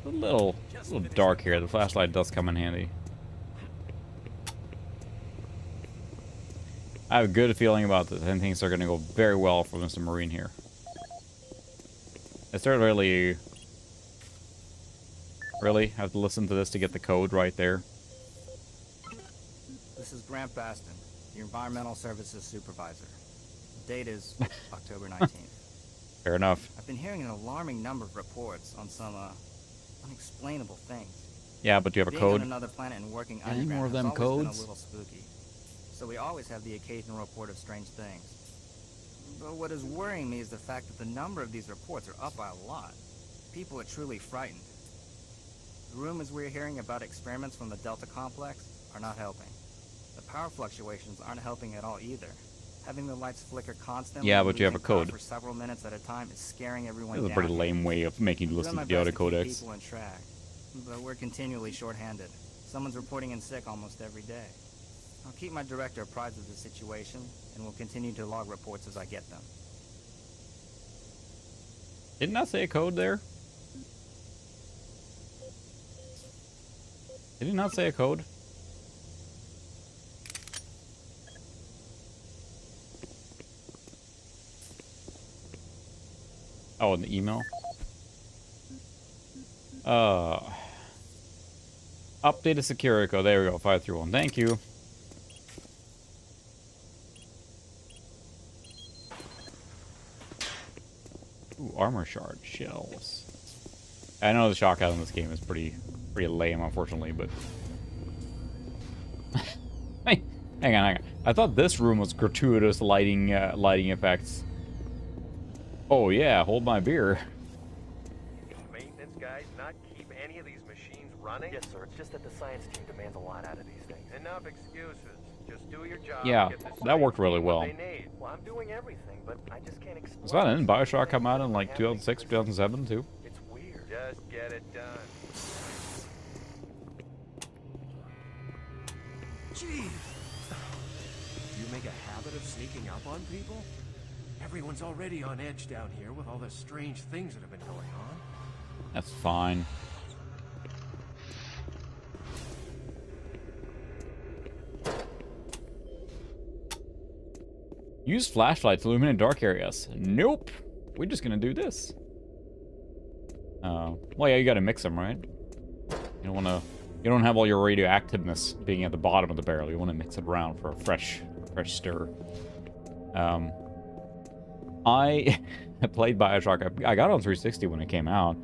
do. A little dark here. The flashlight does come in handy. I have a good feeling about this. I think things are going to go very well for Mr. Marine here. I started really have to listen to this to get the code right there. This is Grant Baston, your Environmental Services Supervisor. The date is October 19th. Fair enough. I've been hearing an alarming number of reports on some unexplainable things. Yeah, but do you have a code? Being on another planet and working Any more of them has always been codes? a little spooky. So we always have the occasional report of strange things. But what is worrying me is the fact that the number of these reports are up by a lot. People are truly frightened. The rumors we're hearing about experiments from the Delta Complex are not helping. The power fluctuations aren't helping at all either. Having the lights flicker constantly, Yeah, but you have a losing power code. for several minutes at a time is scaring everyone This is a down. pretty lame way of making you listen to the audio codecs. People in track, but we're continually short-handed. Someone's reporting in sick almost every day. I'll keep my director apprised of the situation, and will continue to log reports as I get them. Didn't I say a code there? Did he not say a code? Oh, in the email? Updated security code. There we go. 531. Thank you. Ooh, armor shard shells. I know the shotgun in this game is pretty lame, unfortunately, but hey, hang on. I thought this room was gratuitous lighting effects. Oh yeah, hold my beer. Maintenance guys not keep any of these machines running? Yes, sir. It's just that the science team demands a lot out of these things. Enough excuses. Just do your job. Yeah, and get this that worked thing really what well. they need. Well, I'm doing everything, but I just can't explain. Was that in Bioshock come out in like 2006, 2007 too? It's weird. Just get it done. Jeez. You make a habit of sneaking up on people? Everyone's already on edge down here with all the strange things that have been going on. That's fine. Use flashlight to illuminate dark areas. Nope. We're just gonna do this. Well, yeah, you gotta mix them, right? You don't have all your radioactiveness being at the bottom of the barrel. You want to mix it around for a fresh stir. I played Bioshock. I got it on 360 when it came out.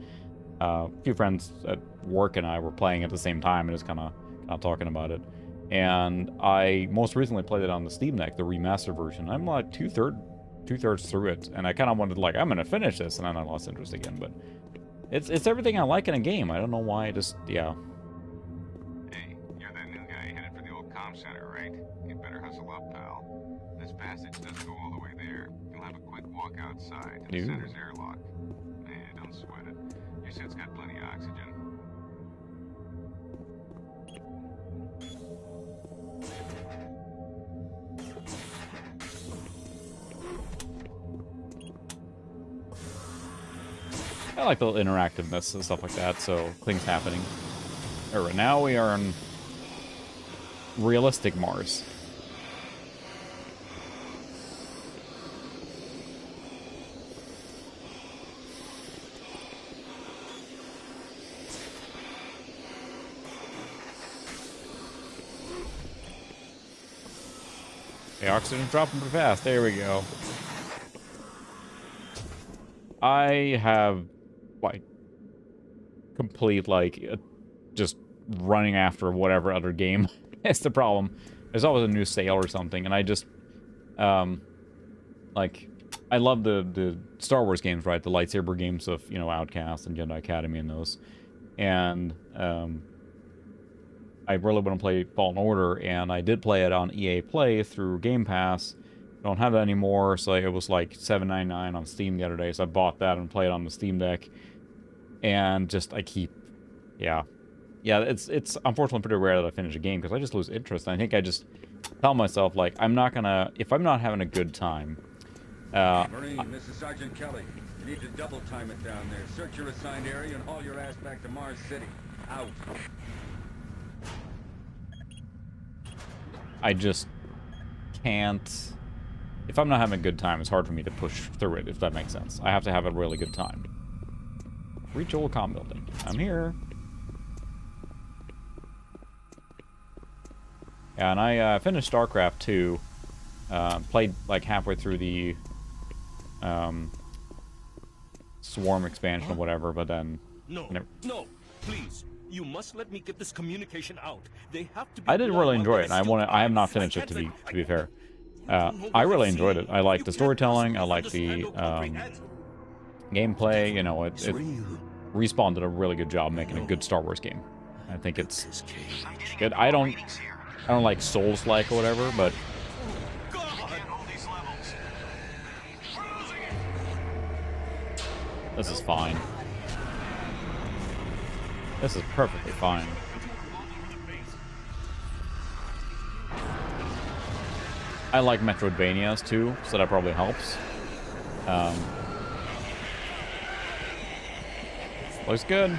A few friends at work and I were playing at the same time and just kind of talking about it. And I most recently played it on the Steam Deck, the remastered version. I'm like two-thirds through it, and I kind of wanted like, I'm gonna finish this, and then I lost interest again. But it's everything I like in a game. I don't know why. Yeah. Hey, you're that new guy headed for the old comm center, right? You better hustle up, pal. This passage doesn't go all the way there. You'll have a quick walk outside to the center's airlock. Don't sweat it. Your suit's got plenty of oxygen. I like the interactiveness and stuff like that, so things happening. Alright, now we are on realistic Mars. The oxygen's dropping pretty fast. There we go. I have, like, complete, like, just running after whatever other game. That's the problem. There's always a new sale or something, and I just, like, I love the Star Wars games, right? The lightsaber games of, you know, Outcast and Jedi Academy and those. And, I really want to play Fallen Order, and I did play it on EA Play through Game Pass. Don't have that anymore, so it was like $7.99 on Steam the other day, so I bought that and played it on the Steam Deck. And just, I keep, yeah, it's unfortunately pretty rare that I finish a game, because I just lose interest. And I think I just tell myself, like, I'm not gonna, if I'm not having a good time, Marine, this is Sergeant Kelly. You need to double time it down there. Search your assigned area and haul your ass back to Mars City. Out. I just can't, if I'm not having a good time, it's hard for me to push through it, if that makes sense. I have to have a really good time. Reach old comm building. I'm here. Yeah, and I finished StarCraft 2. Played like halfway through the Swarm expansion or whatever, but then... No, please. You must let me get this communication out. They have to be. I did really enjoy it, and I have not finished it, to be fair. I really enjoyed it. I liked the storytelling, I liked the gameplay, you know, it Respawn did a really good job making a good Star Wars game. I think it's good. I don't like Souls-like or whatever, but this is fine. This is perfectly fine. I like Metroidvanias too, so that probably helps. Looks good.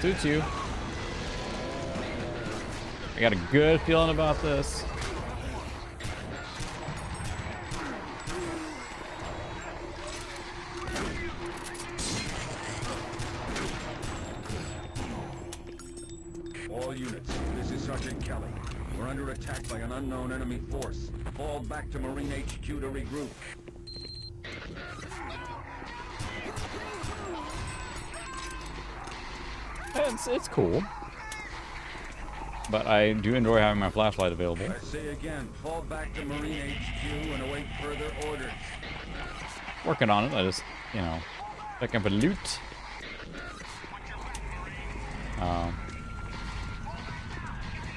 Suits you. I got a good feeling about this. All units, this is Sergeant Kelly. We're under attack by an unknown enemy force. Fall back to Marine HQ to regroup. It's cool. But I do enjoy having my flashlight available. I say again, fall back to Marine HQ and await further orders. Working on it, I just, you know, looking for loot.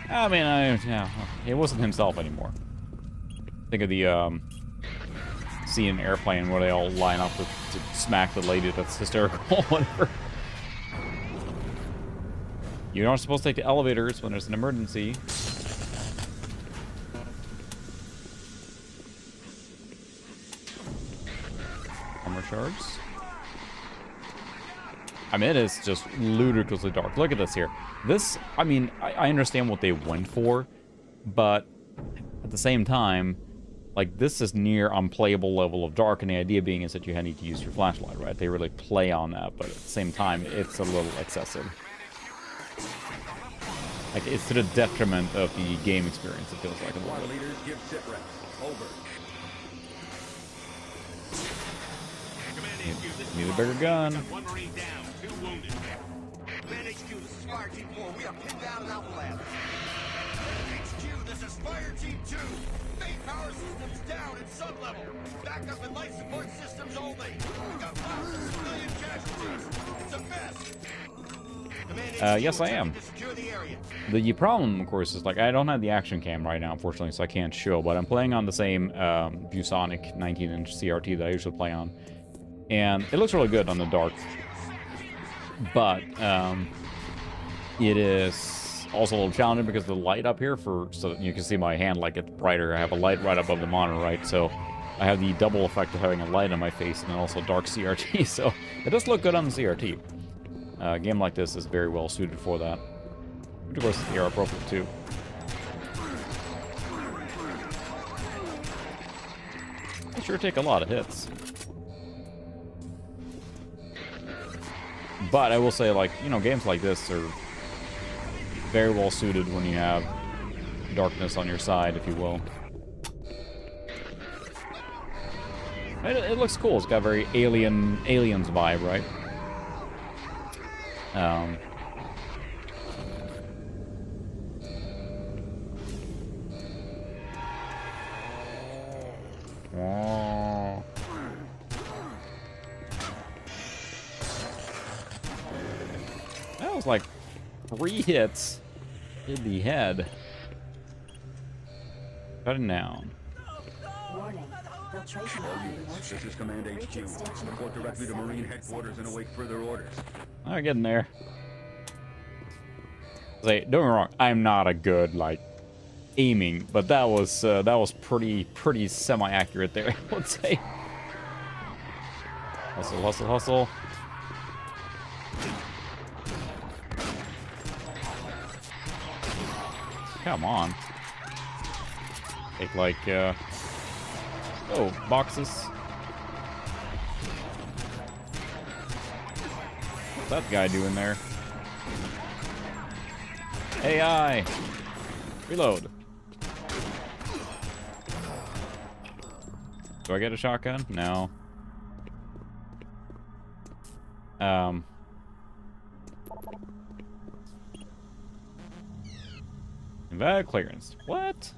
I mean, yeah, it wasn't himself anymore. Think of the scene in Airplane where they all line up to smack the lady that's hysterical, whatever. You're not supposed to take the elevators when there's an emergency. Armor shards. I mean, it is just ludicrously dark. Look at this here. This, I mean, I understand what they went for, but at the same time, like, this is near unplayable level of dark, and the idea being is that you need to use your flashlight, right? They really play on that, but at the same time, it's a little excessive. Like, it's to the detriment of the game experience, it feels like a little bit. Leaders give sit reps. Over. Need a bigger gun. One Marine down, 2 wounded. Man HQ, this is Fire Team 4. We are pinned down in Alpha Lab. HQ, this is Fire Team 2. Main power systems down at sub-level. Backup and life support systems only. We got lots of civilian casualties. It's a mess. Yes, I am. The problem, of course, is, like, I don't have the action cam right now, unfortunately, so I can't show, but I'm playing on the same ViewSonic 19-inch CRT that I usually play on. And it looks really good on the dark. But it is also a little challenging because of the light up here, so that you can see my hand, like, it's brighter. I have a light right above the monitor, right? So I have the double effect of having a light on my face and then also dark CRT, so it does look good on the CRT. A game like this is very well suited for that. Which, of course, is era appropriate, too. They sure take a lot of hits. But I will say, like, you know, games like this are very well suited when you have darkness on your side, if you will. It looks cool. It's got a very aliens vibe, right? That was like 3 hits in the head. Cutting down. Warning. Filtration This is Command HQ. Report directly to Marine Headquarters and await further orders. I'm getting there. Say, don't get me wrong, I'm not a good, like, aiming, but that was pretty semi-accurate there, I would say. Hustle, hustle, hustle. Come on. Take, like, oh, boxes. What's that guy doing there? AI! Reload. Do I get a shotgun? No. Invalid clearance. What?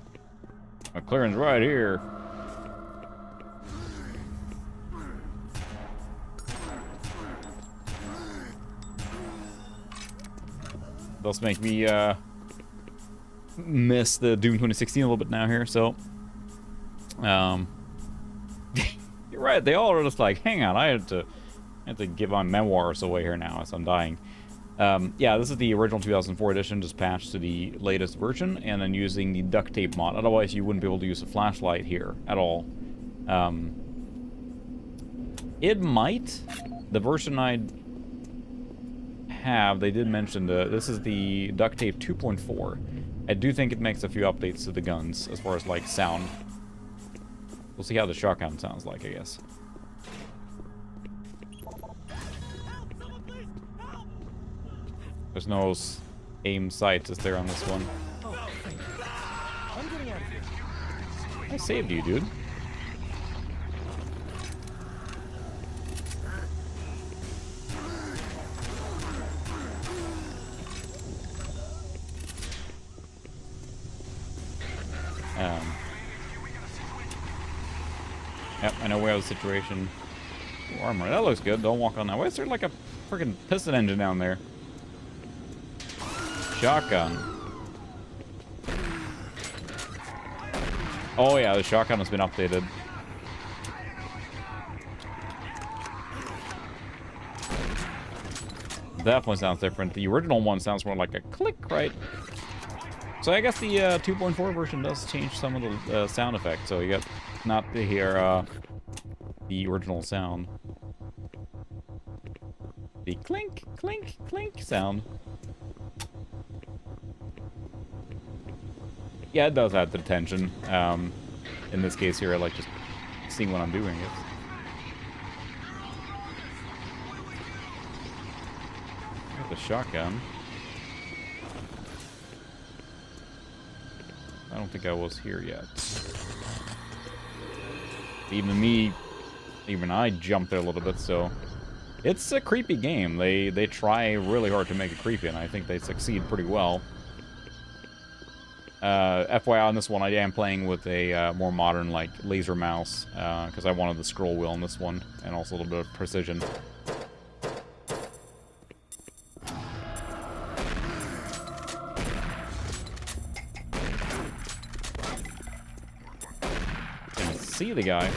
A clearance right here. Those make me miss the Doom 2016 a little bit now here, so you're right, they all are just like, hang on, I have to give my memoirs away here now as I'm dying. Yeah, this is the original 2004 edition, just patched to the latest version, and then using the duct tape mod. Otherwise, you wouldn't be able to use a flashlight here at all. It might. The version I have, they did mention this is the duct tape 2.4. I do think it makes a few updates to the guns as far as like sound. We'll see how the shotgun sounds like, I guess. There's no aim sights, is there, on this one? I'm getting out of here. I saved you, dude. Yep, I know we have a situation. Ooh, armor, that looks good. Don't walk on that. Why is there like a freaking piston engine down there? Shotgun. Oh yeah, the shotgun has been updated. Definitely sounds different. The original one sounds more like a click, right? So I guess the 2.4 version does change some of the sound effects, so you get not to hear the original sound. The clink, clink, clink sound. Yeah, it does add the tension. In this case here, I like just seeing what I'm doing. The shotgun. I don't think I was here yet. Even I jumped there a little bit, so it's a creepy game. They try really hard to make it creepy, and I think they succeed pretty well. FYI on this one, I am playing with a more modern, like, laser mouse, because I wanted the scroll wheel on this one, and also a little bit of precision. Didn't see the guy.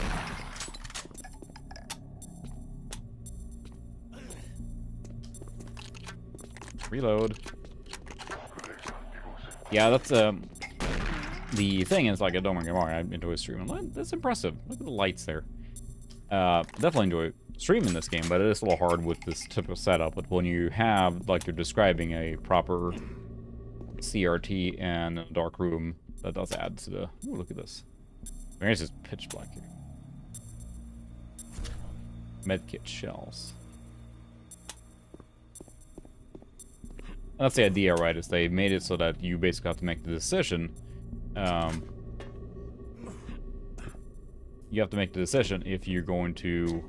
Reload. Yeah, that's the thing is, like, I don't get me wrong, I enjoy streaming. That's impressive. Look at the lights there. Definitely enjoy streaming this game, but it is a little hard with this type of setup. But when you have, like you're describing, a proper CRT and a dark room, that does add to the... Ooh, look at this. I mean, it's just pitch black here. Medkit shells. That's the idea, right? Is they made it so that you basically have to make the decision. You have to make the decision if you're going to...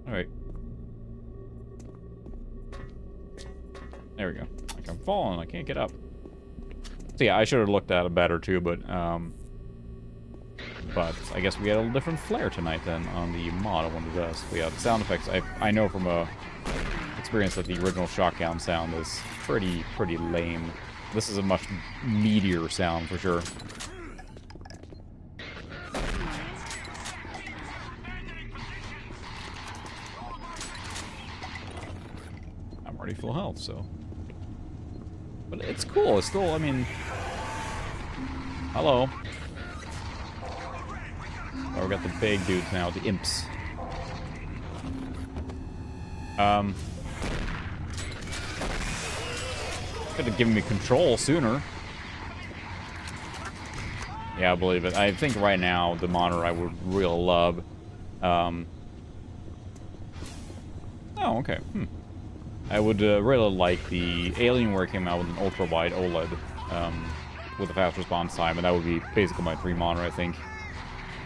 Alright. There we go. Like, I'm falling. I can't get up. So yeah, I should have looked at it better too, but I guess we got a little different flair tonight than on the mod I wanted to do. But yeah, the sound effects, I know from experience that the original shotgun sound is pretty lame. This is a much meatier sound for sure. I'm already full health, so. But it's cool. It's still, I mean... Hello. Oh, we got the big dudes now, the imps. Could have given me control sooner. Yeah, I believe it. I think right now, the monitor I would really love. Oh, okay. I would really like the Alienware came out with an ultra-wide OLED with a fast response time, and that would be basically my dream monitor, I think,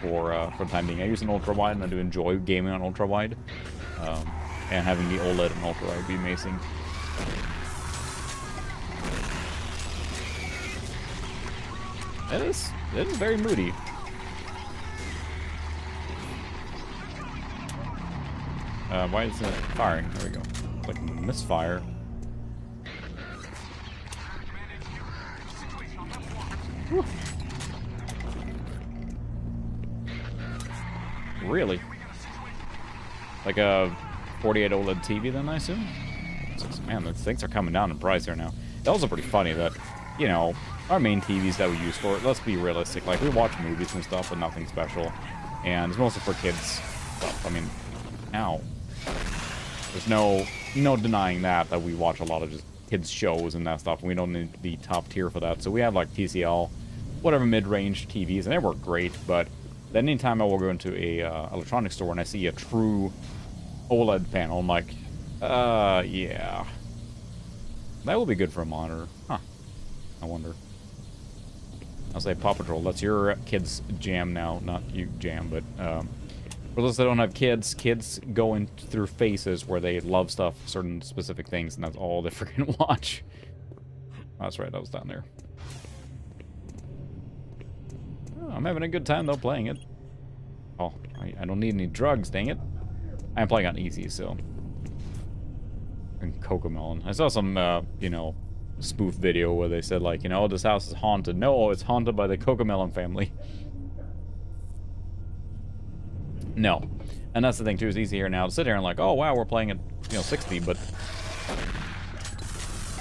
for the time being. I use an ultra-wide, and I do enjoy gaming on ultra-wide, and having the OLED and ultra-wide would be amazing. It is very moody. Why is it firing? There we go. It's like misfire. Whew. Really? Like a 48 OLED TV then, I assume? Man, those things are coming down in price here now. That was pretty funny that, you know, our main TVs that we use for it, let's be realistic, like we watch movies and stuff, but nothing special. And it's mostly for kids stuff. I mean, ow. There's no denying that we watch a lot of just kids shows and that stuff, and we don't need to be top tier for that. So we have like TCL, whatever mid-range TVs, and they work great, but then anytime I will go into a electronics store and I see a true OLED panel, I'm like, yeah. That will be good for a monitor. Huh. I wonder. I'll say Paw Patrol, that's your kids' jam now. Not you jam, but for those that don't have kids, kids go in through phases where they love stuff, certain specific things, and that's all they freaking watch. Oh, that's right, that was down there. Oh, I'm having a good time, though, playing it. Oh, I don't need any drugs, dang it. I'm playing on easy, so. And Cocomelon. I saw some, you know, spoof video where they said, like, you know, this house is haunted. No, it's haunted by the Cocomelon family. No. And that's the thing, too. It's easy here now to sit here and like, oh, wow, we're playing at, you know, 60, but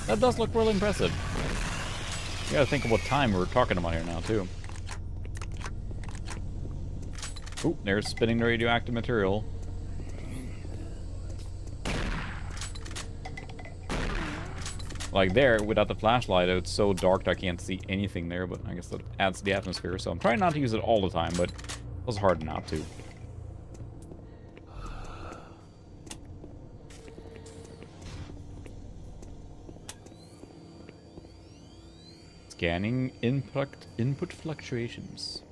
that does look really impressive. You gotta think of what time we're talking about here now, too. Oop, there's spinning the radioactive material. Like there, without the flashlight, it's so dark that I can't see anything there, but I guess that adds to the atmosphere, so I'm trying not to use it all the time, but it was hard not to. Scanning input fluctuations.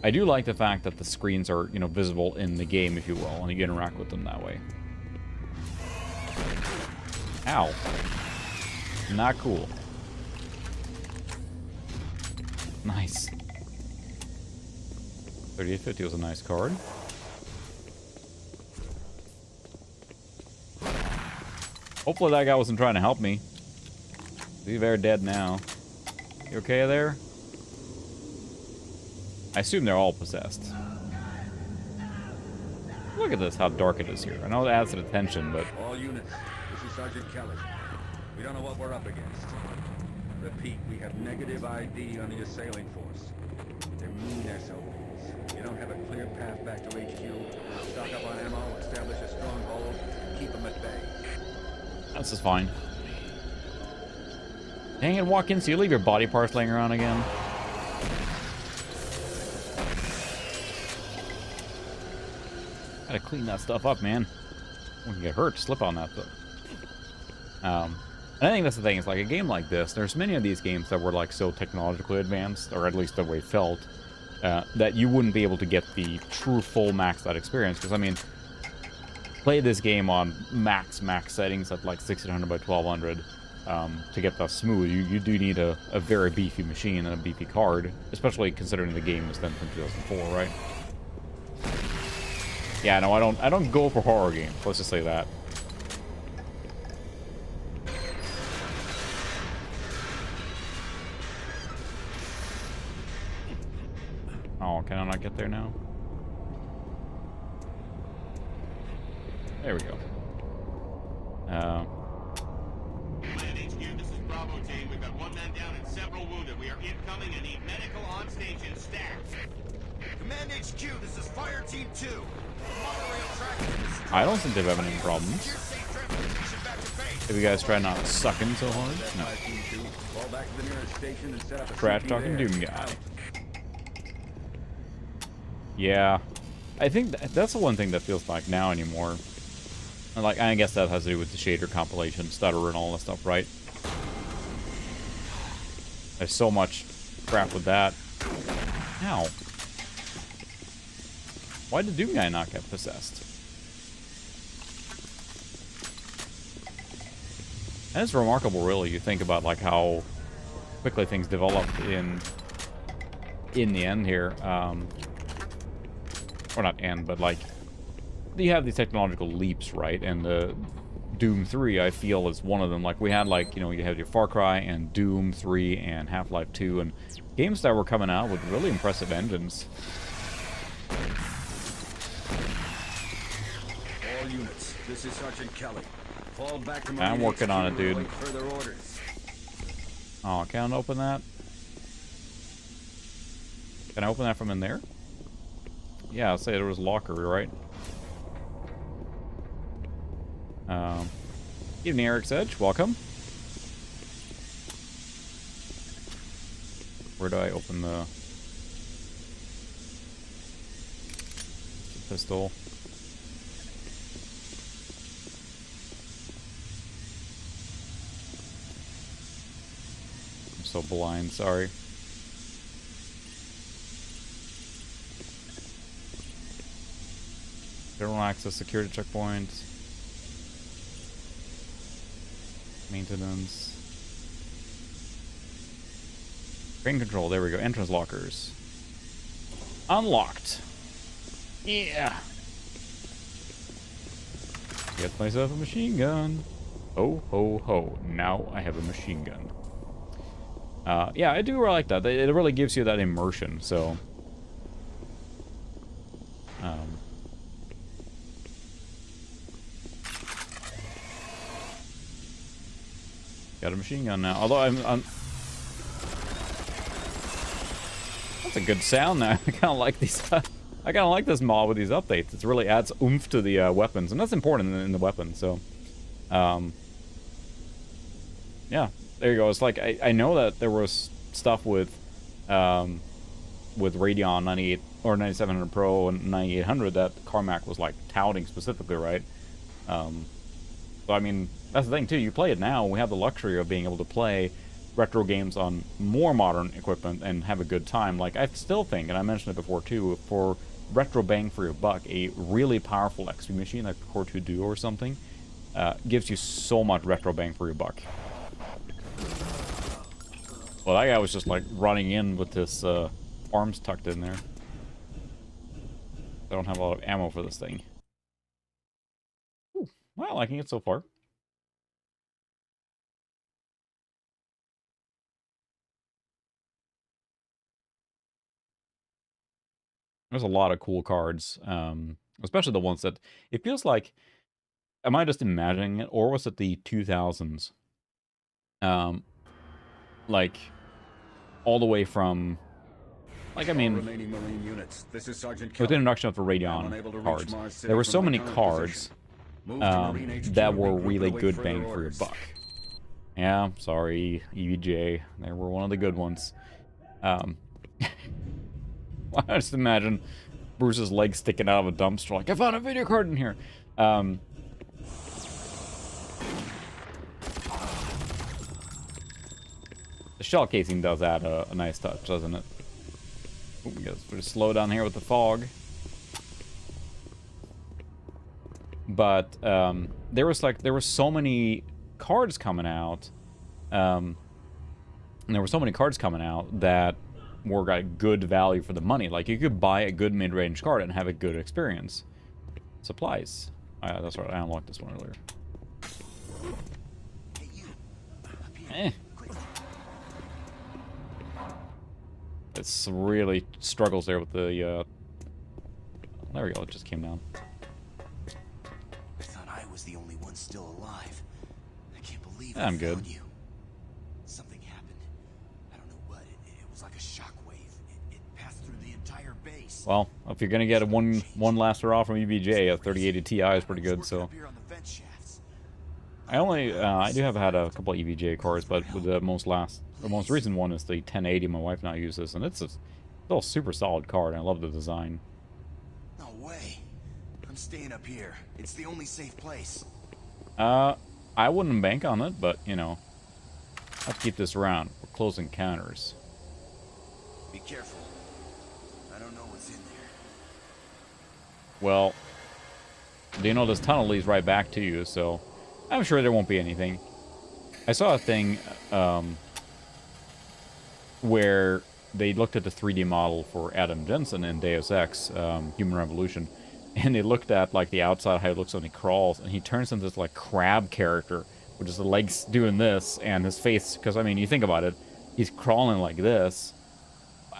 I do like the fact that the screens are, you know, visible in the game, if you will, and you can interact with them that way. Ow. Not cool. Nice. 3850 was a nice card. Hopefully that guy wasn't trying to help me. They're dead now. You okay there? I assume they're all possessed. Look at this, how dark it is here. I know it adds to the tension, but... All units, this is Sergeant Kelly. We don't know what we're up against. Repeat, we have negative ID on the assailing force. They're mean SOBs. You don't have a clear path back to HQ. Stock up on ammo, establish a stronghold, and keep them at bay. This is fine. Dang it, walk in so you leave your body parts laying around again. Gotta clean that stuff up, man. When you get hurt, slip on that though. And I think that's the thing. It's like a game like this. There's many of these games that were like so technologically advanced, or at least the way it felt, that you wouldn't be able to get the true full maxed out experience. Because I mean, play this game on max settings at like 1600 by 1200 to get that smooth. You do need a very beefy machine and a beefy card, especially considering the game was then from 2004, right? Yeah, no, I don't go for horror games. Let's just say that. Oh, can I not get there now? There we go. Command HQ, this is Bravo team. We've got one man down and several wounded. We are incoming and need medical on stage and staff. Command HQ, this is Fire Team 2. Monorail track is destroyed. I don't think they've having any problems. If you guys try not sucking so hard. No. Trash talking Doom guy. Yeah. I think that's the one thing that feels like now anymore. And like, I guess that has to do with the shader compilation, stutter and all that stuff, right? There's so much crap with that. Ow. Why did Doom guy not get possessed? And it's remarkable, really. You think about like how quickly things developed in the end here. Or not end, but like you have these technological leaps, right? And the Doom 3, I feel, is one of them. Like we had, like, you know, you had your Far Cry and Doom 3 and Half-Life 2, and games that were coming out with really impressive engines. All units, this is Sergeant Kelly. Fall back to I'm working on it, dude. Further orders. Oh, can I open that? Can I open that from in there? Yeah, I'll say there was a locker, right? Evening, Eric's Edge. Welcome. Where do I open the pistol? I'm so blind, sorry. General access, security checkpoints. Maintenance. Train control, there we go. Entrance lockers. Unlocked. Yeah. Get myself a machine gun. Ho, ho, ho. Now I have a machine gun. Yeah, I do really like that. It really gives you that immersion, so... Got a machine gun now. Although I'm that's a good sound now. I kind of like these. I kind of like this mod with these updates. It really adds oomph to the weapons, and that's important in the weapons. So, yeah, there you go. It's like I know that there was stuff with Radeon 98 or 9700 Pro and 9800 that Carmack was like touting specifically, right? So I mean. That's the thing, too. You play it now, we have the luxury of being able to play retro games on more modern equipment and have a good time. Like, I still think, and I mentioned it before, too, for retro bang for your buck, a really powerful XP machine, like the Core 2 Duo or something, gives you so much retro bang for your buck. Well, that guy was just, like, running in with his arms tucked in there. I don't have a lot of ammo for this thing. Ooh, well, liking it so far. There's a lot of cool cards, especially the ones that it feels like. Am I just imagining it, or was it the 2000s? Like all the way from, like I mean, with the introduction of the Radeon cards, there were so many cards that were really good bang for your buck. Yeah, sorry, EVJ, they were one of the good ones. I just imagine Bruce's leg sticking out of a dumpster like, I found a video card in here. The shell casing does add a nice touch, doesn't it? Ooh, we gotta sort of slow down here with the fog. But there were so many cards coming out, and there were so many cards coming out that were got good value for the money. Like, you could buy a good mid-range card and have a good experience. Supplies. That's right, I unlocked this one earlier. It's really struggles there with the, there we go, it just came down. I thought I was the only one still alive. I can't believe I'm I good. found you. Something happened. I don't know what. It was like a shockwave. It passed through the entire base. Well, if you're gonna get a one laster off from EVJ, a 3080 Ti is pretty good, so. I do have had a couple of EVGA cards, but with the most recent one is the 1080 my wife now uses, and it's still a super solid card, and I love the design. No way. I'm staying up here. It's the only safe place. I wouldn't bank on it, but, you know, I'll keep this around for close encounters. Be careful. I don't know what's in there. Well, you know, this tunnel leads right back to you, so I'm sure there won't be anything. I saw a thing where they looked at the 3D model for Adam Jensen in Deus Ex, Human Revolution, and they looked at, like, the outside, how he looks when he crawls, and he turns into this, like, crab character, with just the legs doing this, and his face, because, I mean, you think about it, he's crawling like this.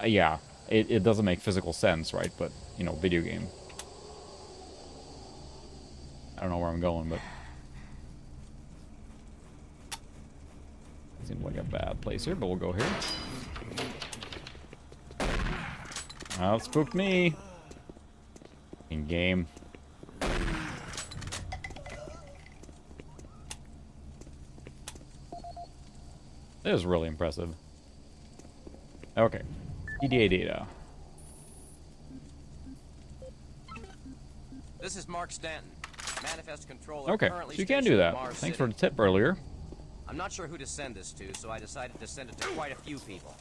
Yeah, it doesn't make physical sense, right? But, you know, video game. I don't know where I'm going, but seems like a bad place here, but we'll go here. Oh, it spooked me. In game. This is really impressive. Okay. EDA data. This is Mark Stanton, Manifest Controller. Okay, so you can do that. Thanks for the tip earlier. I'm not sure who to send this to, so I decided to send it to quite a few people.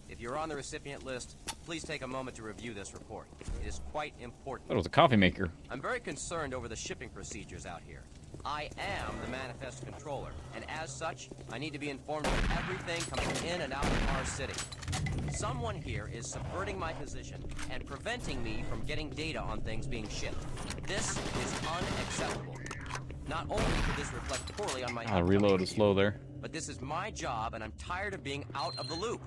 If you're on the recipient list, please take a moment to review this report. It is quite important. That was a coffee maker. I'm very concerned over the shipping procedures out here. I am the Manifest Controller, and as such, I need to be informed of everything coming in and out of Mars City. Someone here is subverting my position and preventing me from getting data on things being shipped. This is unacceptable. Not only could this reflect poorly on my Reload is slow there. but this is my job, and I'm tired of being out of the loop.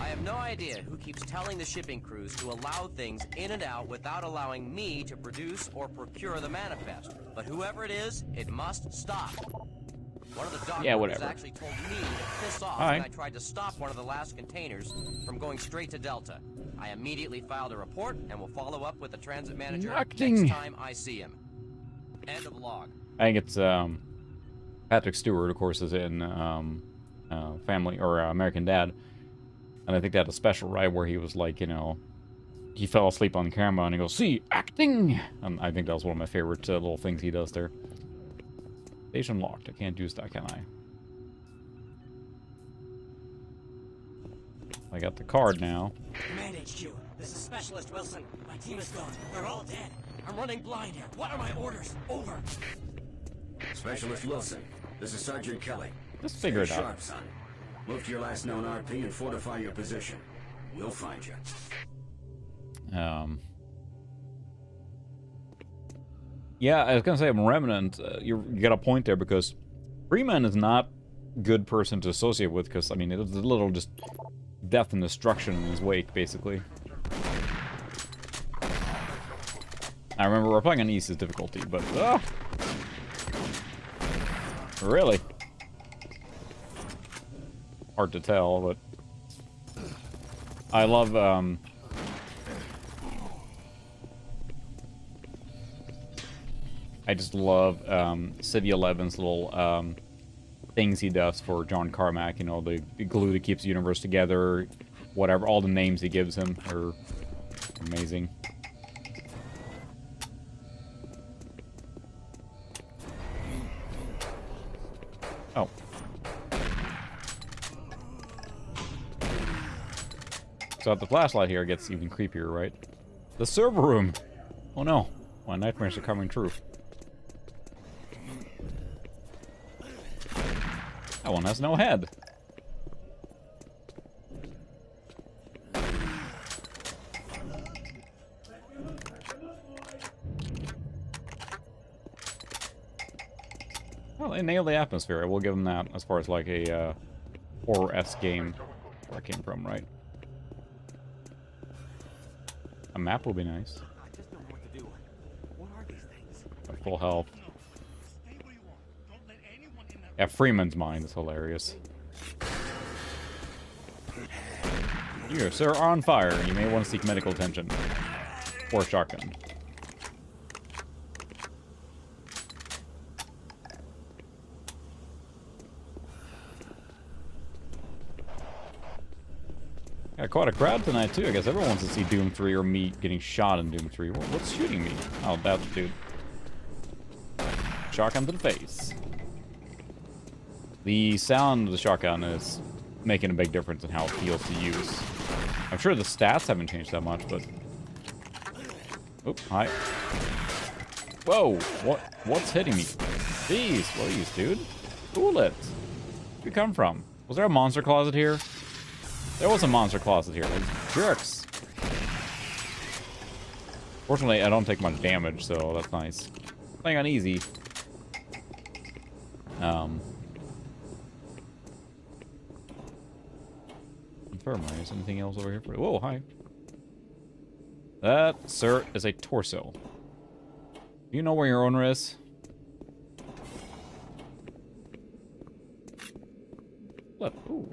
I have no idea who keeps telling the shipping crews to allow things in and out without allowing me to produce or procure the manifest. But whoever it is, it must stop. One of the doctors actually told me to piss off when I tried to stop one of the last containers from going straight to Delta. I immediately filed a report and will follow up with the transit manager next time I see him. End of log. I think it's Patrick Stewart, of course, is in Family or American Dad. And I think they had a special, right, where he was like, you know, he fell asleep on camera and he goes, "See, acting!" And I think that was one of my favorite little things he does there. Station locked. I can't use that, can I? I got the card now. Command HQ, this is Specialist Wilson. My team is gone. They're all dead. I'm running blind here. What are my orders? Over. Specialist Wilson, this is Sergeant Kelly. Just figure it out. Sharp, son. Move to your last known RP and fortify your position. We'll find you. Yeah, I was gonna say, Remnant, you got a point there, because Freeman is not a good person to associate with, because, I mean, it's a little just death and destruction in his wake, basically. I remember we're playing on easiest difficulty, but, really? Hard to tell, but I love, I just love Civvy 11's little things he does for John Carmack. You know, the glue that keeps the universe together, whatever. All the names he gives him are amazing. Oh. So the flashlight here gets even creepier, right? The server room! Oh no, my nightmares are coming true. That one has no head. Well, they nailed the atmosphere. I will give them that as far as like a horror-esque game where I came from, right? A map will be nice. I just don't know what to do. What are these things? At full health. Yeah, Freeman's mind is hilarious. You, sir, are on fire. You may want to seek medical attention. Or shotgun. Got quite a crowd tonight, too. I guess everyone wants to see Doom 3 or me getting shot in Doom 3. What's shooting me? Oh, that dude. Shotgun to the face. The sound of the shotgun is making a big difference in how it feels to use. I'm sure the stats haven't changed that much, but... Oop, hi. Whoa, what's hitting me? Jeez, please, dude. Cool it. Where'd you come from? Was there a monster closet here? There was a monster closet here. Those jerks. Fortunately, I don't take much damage, so that's nice. Playing on easy. Infirmary. Is anything else over here? Whoa, hi. That, sir, is a torso. Do you know where your owner is? What? Ooh.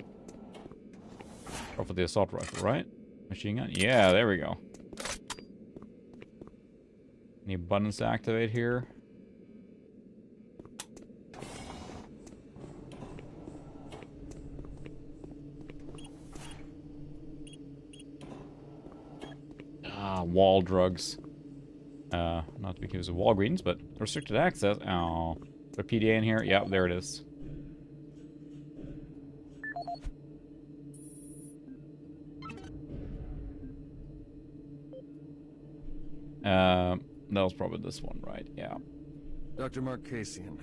Go for the assault rifle, right? Machine gun? Yeah, there we go. Any buttons to activate here? Ah, wall drugs. Not to be confused with Walgreens, but restricted access. Oh, the PDA in here? Yep, there it is. That was probably this one, right? Yeah. Dr. Mark Casian,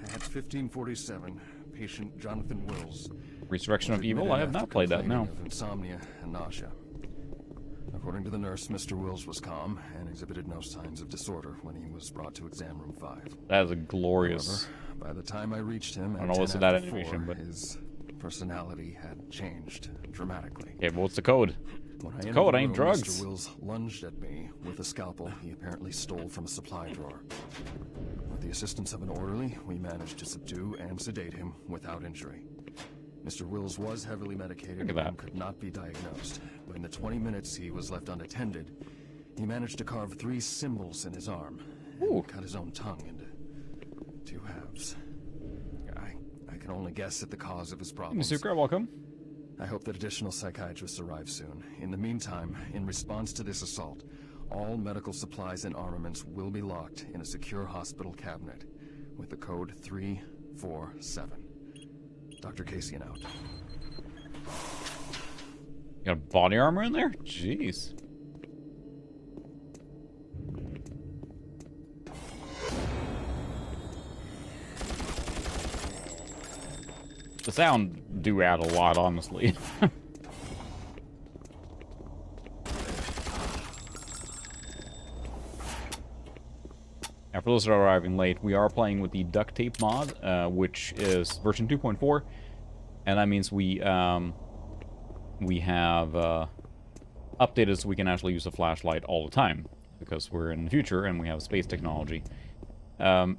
at 1547, patient Jonathan Wills. Resurrection of Evil? I have not played that, no. Of insomnia and nausea. According to the nurse, Mr. Wills was calm and exhibited no signs of disorder when he was brought to exam room 5. That is a glorious... However, by the time I reached him, I don't know what's that animation, but... his personality had changed dramatically. Okay, but what's the code? When the code ain't drugs. Mr. Wills lunged at me with a scalpel he apparently stole from a supply drawer. With the assistance of an orderly, we managed to subdue and sedate him without injury. Mr. Wills was heavily medicated and could not be diagnosed, but in the 20 minutes he was left unattended, he managed to carve 3 symbols in his arm and cut his own tongue into 2 halves. I can only guess at the cause of his problems. Mr. Zucker, welcome. I hope that additional psychiatrists arrive soon. In the meantime, in response to this assault, all medical supplies and armaments will be locked in a secure hospital cabinet with the code 347. Dr. Casian out. You got body armor in there? Jeez. The sound do add a lot, honestly. Now, for those that are arriving late, we are playing with the duct tape mod, which is version 2.4, and that means we have updated so we can actually use a flashlight all the time, because we're in the future and we have space technology. That's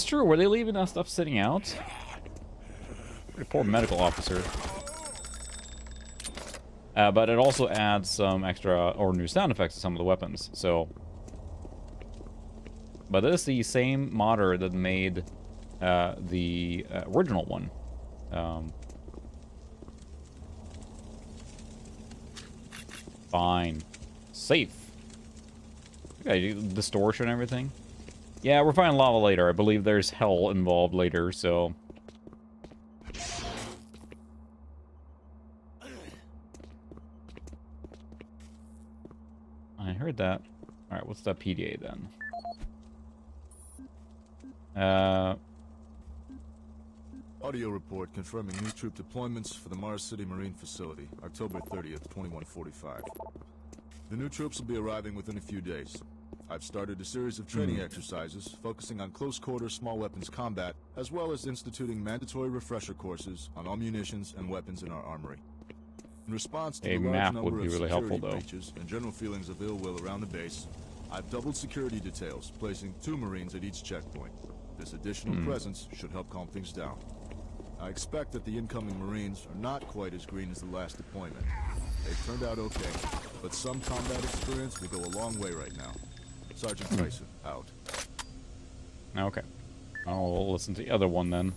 true. Were they leaving that stuff sitting out? Pretty poor medical officer. But it also adds some extra or new sound effects to some of the weapons. So, but this is the same modder that made the original one. Fine. Safe. Okay, distortion and everything. Yeah, we're finding lava later. I believe there's hell involved later, so... heard that. Alright, what's the PDA then? Audio report confirming new troop deployments for the Mars City Marine Facility, October 30th, 2145. The new troops will be arriving within a few days. I've started a series of training exercises focusing on close-quarter small weapons combat, as well as instituting mandatory refresher courses on all munitions and weapons in our armory. In response to A the large map number would be of really security helpful, though. breaches and general feelings of ill will around the base, I've doubled security details, placing 2 Marines at each checkpoint. This additional presence should help calm things down. I expect that the incoming Marines are not quite as green as the last deployment. They've turned out okay, but some combat experience will go a long way right now. Sergeant Tyson, out. Okay. I'll listen to the other one then.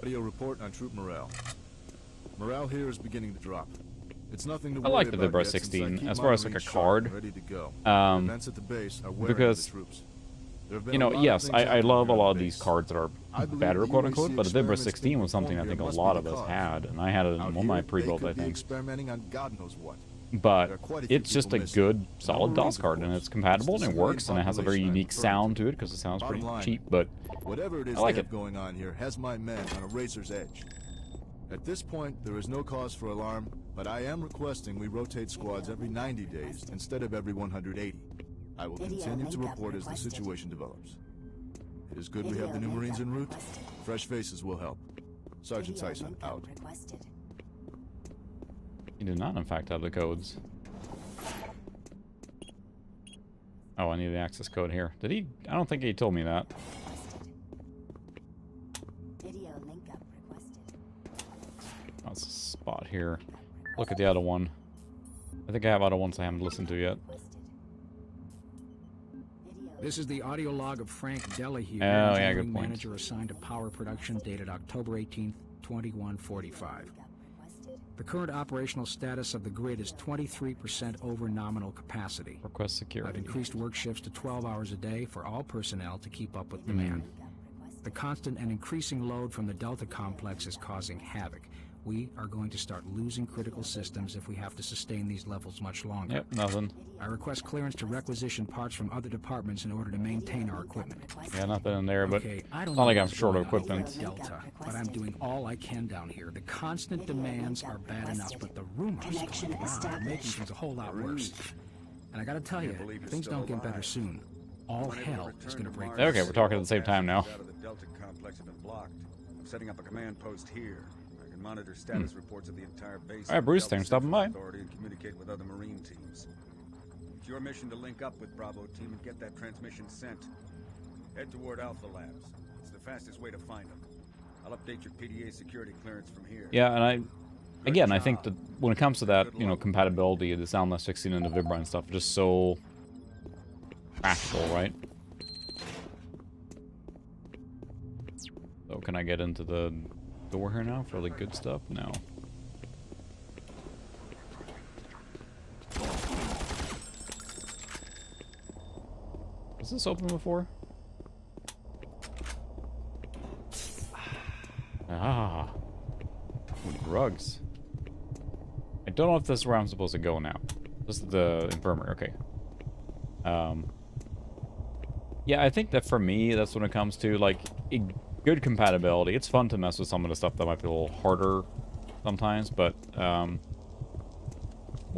Audio report on troop morale. Morale here is beginning to drop. It's nothing to I worry like the about Vibra yet, since I 16 keep as my far as like a Marines sharp card. and ready to go. Events at the base are wearing Because the troops. There have been you a know, lot of yes, things I happening love a here lot on of the these base. cards that are I believe better, the quote unquote, UAC but the Vibra experiments 16 being was something I performed think a here must lot be of the us cause. had, and I had it in Out one of my here, pre-builds, they I could be think. experimenting on God knows what. But There are quite a few it's just a people missing. good, solid No DOS Marines, of card, and course. it's compatible, It's and the it works, and it has a very civilian unique population I'm sound to it, because it sounds Bottom pretty line, cheap, but whatever it is I like they it. have going on here has my men on a razor's edge. At this point, there is no cause for alarm, but I am requesting we rotate squads every 90 days instead of every 180. I will continue to report as the situation develops. It is good we have the new Marines en route. Fresh faces will help. Sergeant Tyson, out. you do not, in fact, have the codes. Oh, I need the access code here. Did he? I don't think he told me that. That's a spot here. Look at the other one. I think I have other ones I haven't listened to yet. This is the audio log of Frank Delahue, Oh, yeah, good engineering point. manager assigned to power production, dated October 18th, 2145. The current operational status of the grid is 23% over nominal capacity. Request security. I've increased work shifts to 12 hours a day for all personnel to keep up with demand. The constant and increasing load from the Delta complex is causing havoc. We are going to start losing critical systems if we have to sustain these levels much longer. Yep, nothing. I request clearance to requisition parts from other departments in order to maintain our equipment. Yeah, nothing in there, but Okay, I don't it's not like know I'm what's short of going on equipment. with Delta, but I'm doing all I can down here. The constant demands are bad enough, but the rumors going around are making things a whole lot worse. And I gotta tell you, if things don't get better soon, all hell is gonna break loose. Okay, we're talking at the same time now. Out of the Delta complex have been blocked. I'm setting up a command post here. I can monitor status reports of the entire base. All right, Bruce, thanks for stopping by. Authority and communicate with other Marine teams. It's your mission to link up with Bravo team and get that transmission sent. Head toward Alpha Labs. It's the fastest way to find them. I'll update your PDA security clearance from here. Yeah, and I think that when it comes to that, you know, compatibility, the Soundless 16 and the Vibra and stuff, just so practical, right? So can I get into the door here now for the good stuff? No. Was this open before? Ah. Rugs. I don't know if this is where I'm supposed to go now. This is the infirmary, okay. Yeah, I think that for me, that's when it comes to, like, good compatibility. It's fun to mess with some of the stuff that might be a little harder sometimes, but, boy,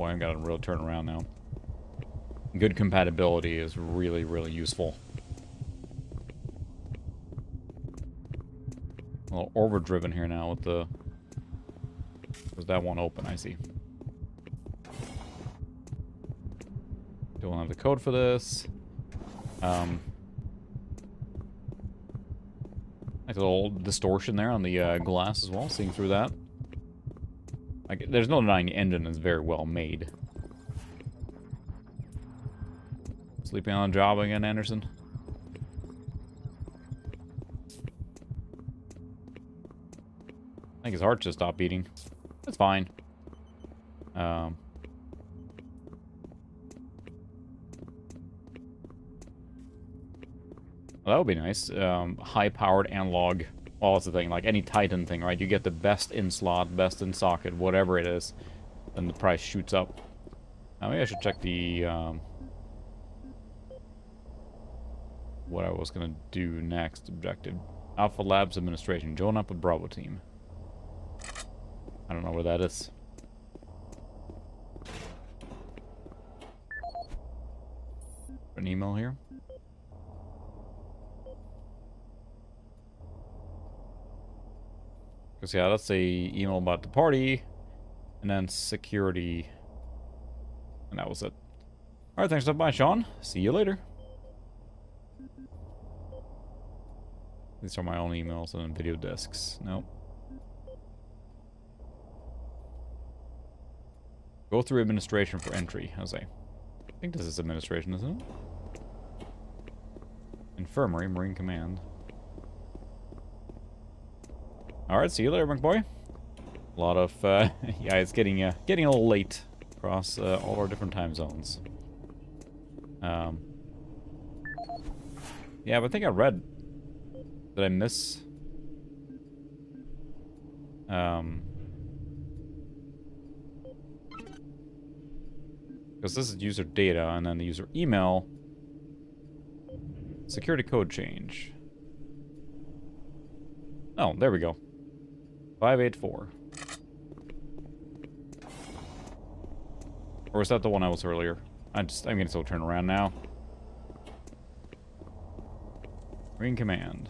I've got to really turn around now. Good compatibility is really, really useful. A little overdriven here now with the... Was that one open? I see. Don't have the code for this. Like a little distortion there on the glass as well, seeing through that. Like, there's no denying the engine is very well made. Sleeping on the job again, Anderson? I think his heart just stopped beating. That's fine. Well, that would be nice. High-powered analog. Well, that's the thing. Like any Titan thing, right? You get the best in slot, best in socket, whatever it is, then the price shoots up. Maybe I should check the, what I was gonna do next. Objective. Alpha Labs Administration. Join up with Bravo Team. I don't know where that is. An email here. Because, yeah, that's a email about the party. And then security. And that was it. Alright, thanks for stopping by, Sean. See you later. These are my own emails and then video discs. Nope. Go through administration for entry. I think this is administration, isn't it? Infirmary, Marine Command. Alright, see you later, McBoy. A lot of, yeah, it's getting a little late across all our different time zones. Yeah, but I think I read... Did I miss... Because this is user data, and then the user email. Security code change. Oh, there we go. 584. Or was that the one I was earlier? I'm gonna still turn around now. Marine Command.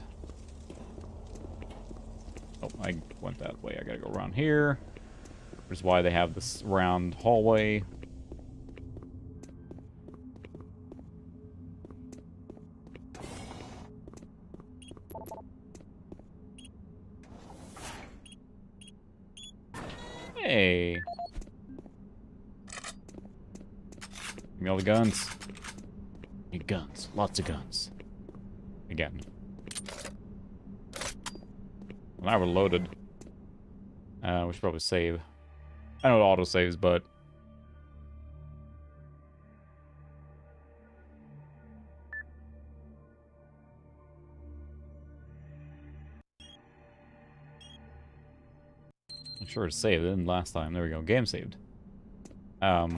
Oh, I went that way. I gotta go around here. Which is why they have this round hallway. Hey. Give me all the guns. Need guns. Lots of guns. Again. Well, now we're loaded. We should probably save. I know it auto saves, but I'm sure it's saved. It didn't last time. There we go. Game saved. That's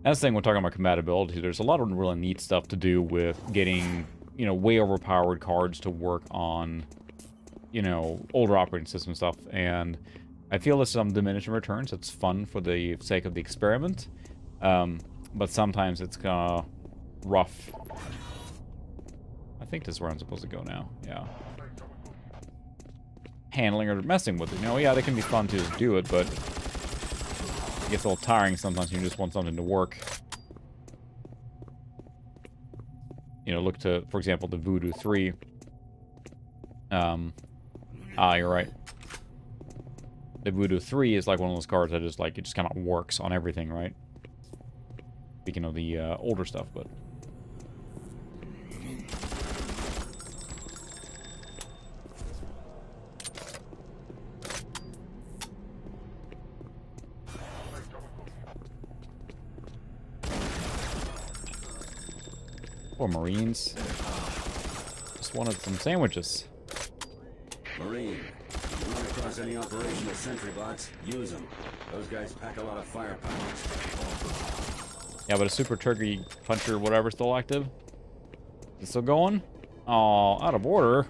the thing we're talking about compatibility. There's a lot of really neat stuff to do with getting, you know, way overpowered cards to work on, you know, older operating system stuff. And I feel there's some diminishing returns. It's fun for the sake of the experiment. But sometimes it's kind of rough. I think this is where I'm supposed to go now. Yeah. Handling or messing with it. You know, yeah, they can be fun to just do it, but it gets a little tiring sometimes. You just want something to work. You know, look to, for example, the Voodoo 3. You're right. The Voodoo 3 is like one of those cards that is like, it just kind of works on everything, right? Speaking of the older stuff, but... Poor Marines. Just wanted some sandwiches. Marine, if you run across any operational sentry bots, use them. Those guys pack a lot of firepower. Yeah, but a Super Turkey Puncher, whatever, still active? Is it still going? Oh, out of order.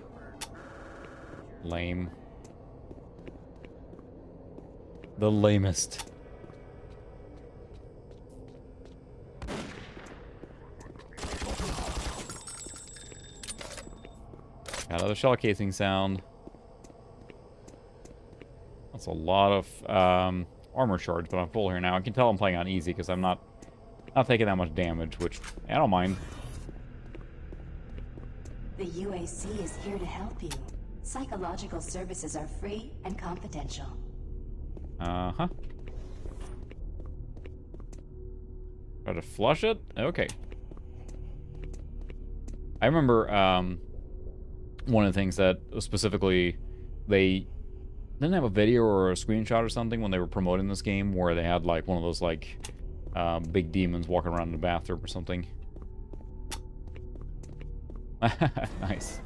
Lame. The lamest. Got another shell casing sound. That's a lot of armor shards, but I'm full here now. I can tell I'm playing on easy because I'm not taking that much damage, which I don't mind. The UAC is here to help you. Psychological services are free and confidential. Uh-huh. Try to flush it? Okay. I remember one of the things that specifically they didn't have a video or a screenshot or something when they were promoting this game where they had like one of those like big demons walking around in the bathroom or something. Nice.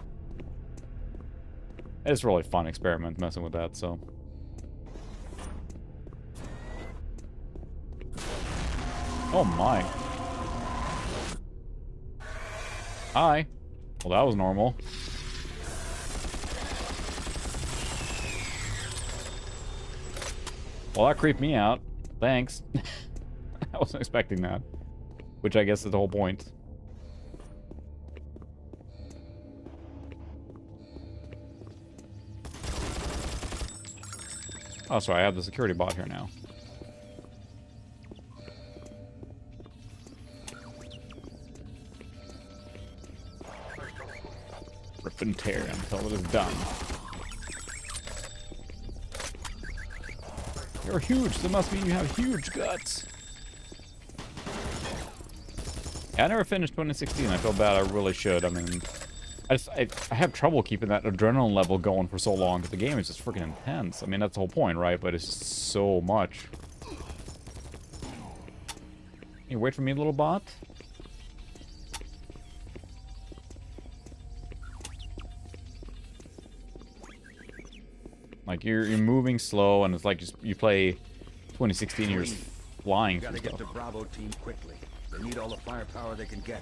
It's a really fun experiment messing with that, so. Oh my. Hi. Well, that was normal. Well, that creeped me out. Thanks. I wasn't expecting that. Which I guess is the whole point. Oh, sorry, I have the security bot here now. Rip and tear until it is done. You're huge, so that must mean you have huge guts. Yeah, I never finished 2016. I feel bad. I really should. I mean, I have trouble keeping that adrenaline level going for so long because the game is just freaking intense. I mean, that's the whole point, right? But it's just so much. You wait for me, little bot? Like, you're moving slow, and it's like just you play 2016, you're just flying through Gotta get stuff. to Bravo team quickly. They need all the firepower they can get.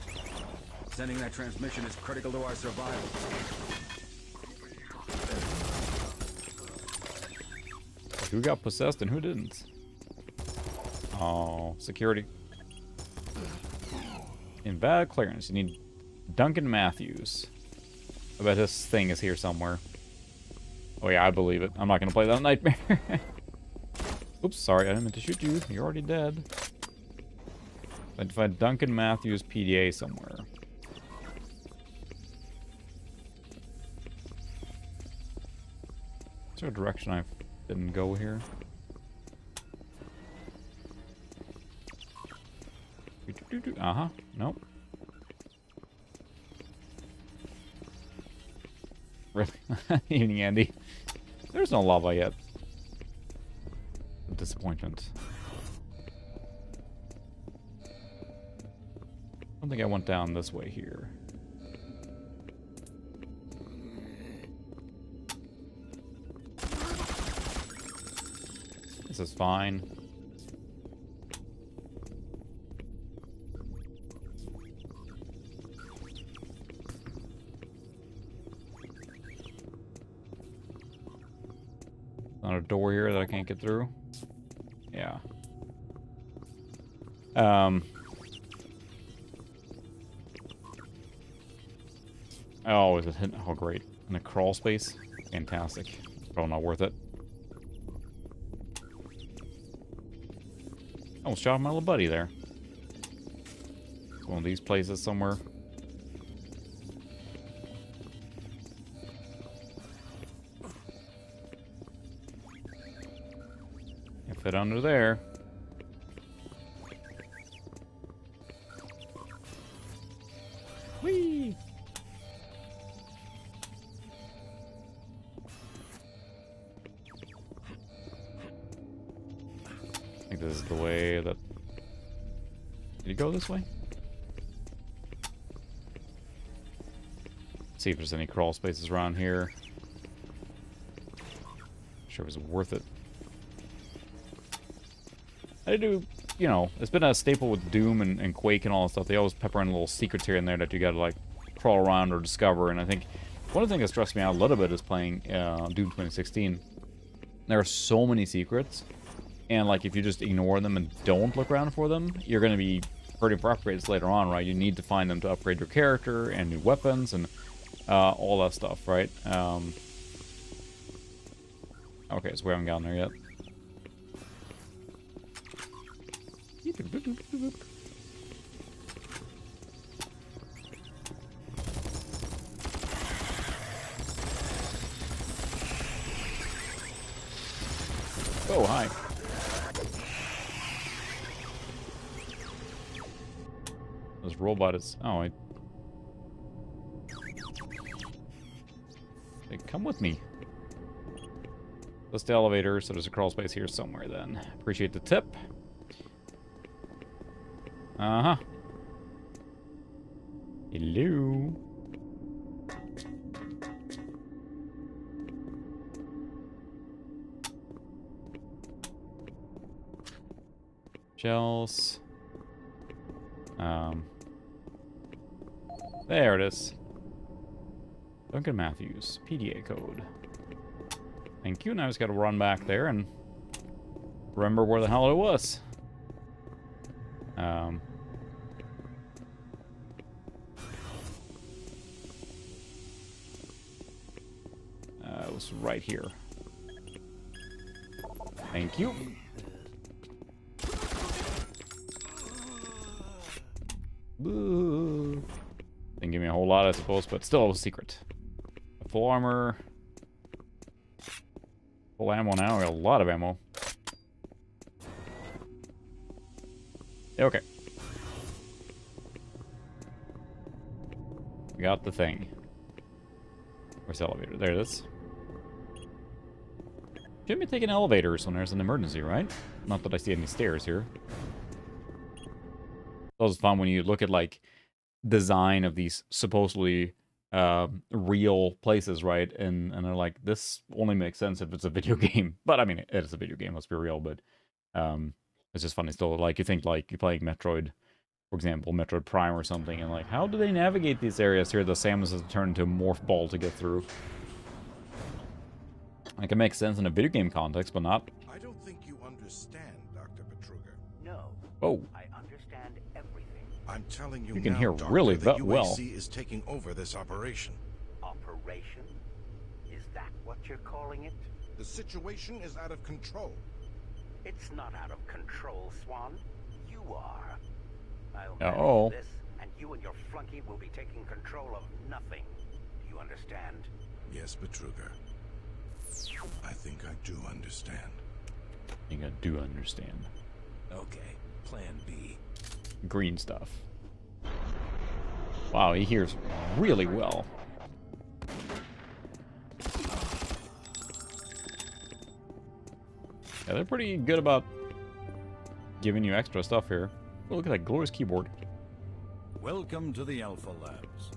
Sending that transmission is critical to our survival. Who got possessed and who didn't? Oh, security. Invalid clearance. You need Duncan Matthews. I bet this thing is here somewhere. Oh yeah, I believe it. I'm not gonna play that nightmare. Oops, sorry, I didn't mean to shoot you. You're already dead. I'd find Duncan Matthews PDA somewhere. Is there a direction I didn't go here? Uh-huh. Nope. Really? Evening, Andy. There's no lava yet. Disappointment. I don't think I went down this way here. This is fine. Not a door here that I can't get through. Yeah. Oh, is it hit? Oh, great. In a crawl space? Fantastic. Probably not worth it. I almost shot my little buddy there. It's one of these places somewhere. Fit under there. Whee! I think this is the way that... Did he go this way? See if there's any crawl spaces around here. Not sure if it's worth it. I do, you know, it's been a staple with Doom and Quake and all that stuff. They always pepper in little secrets here and there that you gotta, like, crawl around or discover. And I think one of the things that stressed me out a little bit is playing Doom 2016. There are so many secrets. And, like, if you just ignore them and don't look around for them, you're gonna be hurting for upgrades later on, right? You need to find them to upgrade your character and new weapons and all that stuff, right? Okay, so we haven't gotten there yet. Oh, hi. This robot is... Oh, hey, come with me. Let's the elevator, so there's a crawl space here somewhere then. Appreciate the tip. Uh-huh. Hello. Shells. There it is. Duncan Matthews, PDA code. Thank you. Now I just got to run back there and remember where the hell it was. It was right here. Thank you. Boo. Didn't give me a whole lot, I suppose, but still it was a secret. Full armor. Full ammo now. We got a lot of ammo. Okay. We got the thing. Where's the elevator? There it is. Shouldn't be taking elevators when there's an emergency, right? Not that I see any stairs here. It's always fun when you look at, like, design of these supposedly real places, right? And they're like, this only makes sense if it's a video game. But, I mean, it is a video game, let's be real. But it's just funny still. Like, you think, like, you're playing Metroid, for example, Metroid Prime or something, and, like, how do they navigate these areas here? The Samus has turned into a morph ball to get through. Like, it makes sense in a video game context, but not. I don't think you understand, Dr. Petruga. No. Oh. I understand everything. I'm telling you, You can now, hear Doctor, really the well. UAC is taking over this operation. Operation? Is that what you're calling it? The situation is out of control. It's not out of control, Swan. You are. I'll Uh-oh. manage this, and you and your flunky will be taking control of nothing. Do you understand? Yes, Petruga. I think I do understand. I think I do understand. Okay, plan B. Green stuff. Wow, he hears really well. Yeah, they're pretty good about giving you extra stuff here. Oh, look at that glorious keyboard. Welcome to the Alpha Labs.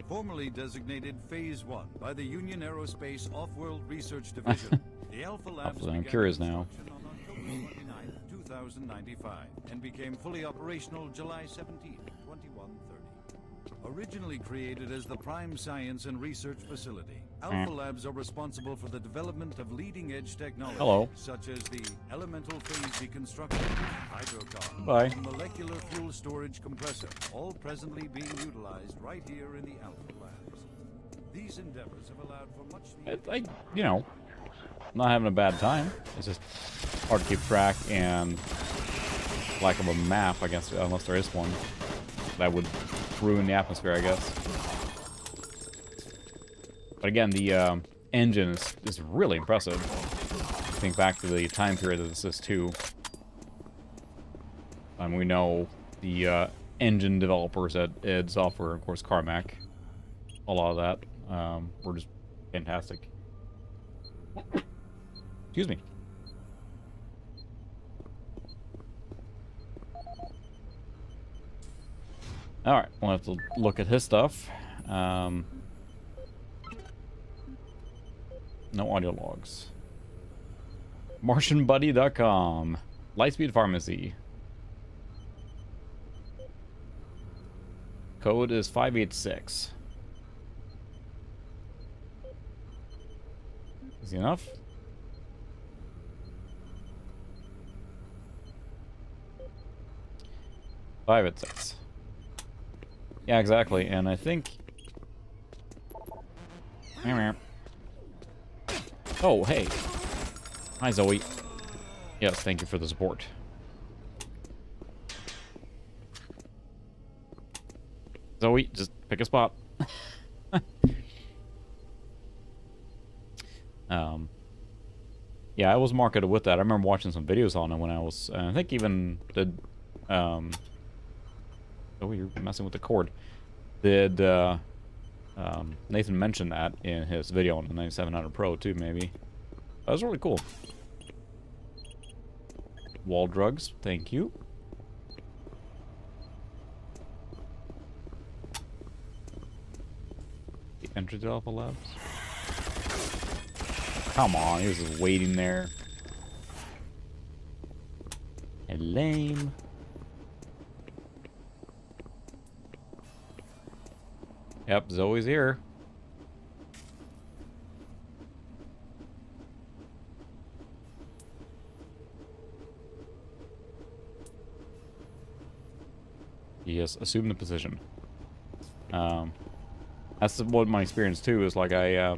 Formerly designated Phase 1 by the Union Aerospace Off-World Research Division. The Alpha Labs I'm began curious now. construction on October 29, 2095, and became fully operational July 17, 2130. Originally created as the Prime Science and Research Facility, Alpha Labs are responsible for the development of leading-edge technology, such as the elemental phase deconstruction, hydrocarbon, Bye. and molecular fuel storage compressor, all presently being utilized right here in the Alpha Labs. These endeavors have allowed for much... You know, not having a bad time. It's just hard to keep track and lack of a map, I guess, unless there is one. That would ruin the atmosphere, I guess. But again, the engine is really impressive. Think back to the time period that this is too. And we know the engine developers at id Software, of course, Carmack. A lot of that were just fantastic. Excuse me. Alright, we'll have to look at his stuff. No audio logs. MartianBuddy.com. Lightspeed Pharmacy. Code is 586. Easy enough. Five at 6. Yeah, exactly. And I think. Oh, hey. Hi, Zoe. Yes, thank you for the support. Zoe, just pick a spot. Yeah, I was marketed with that. I remember watching some videos on it when I was, I think even did, oh, you're messing with the cord. Did, Nathan mention that in his video on the 9700 Pro too, maybe. That was really cool. Wall drugs, thank you. The entry to Alpha Labs. Come on, he was just waiting there. And lame. Yep, Zoe's here. Yes, assume the position. That's what my experience too is. Like I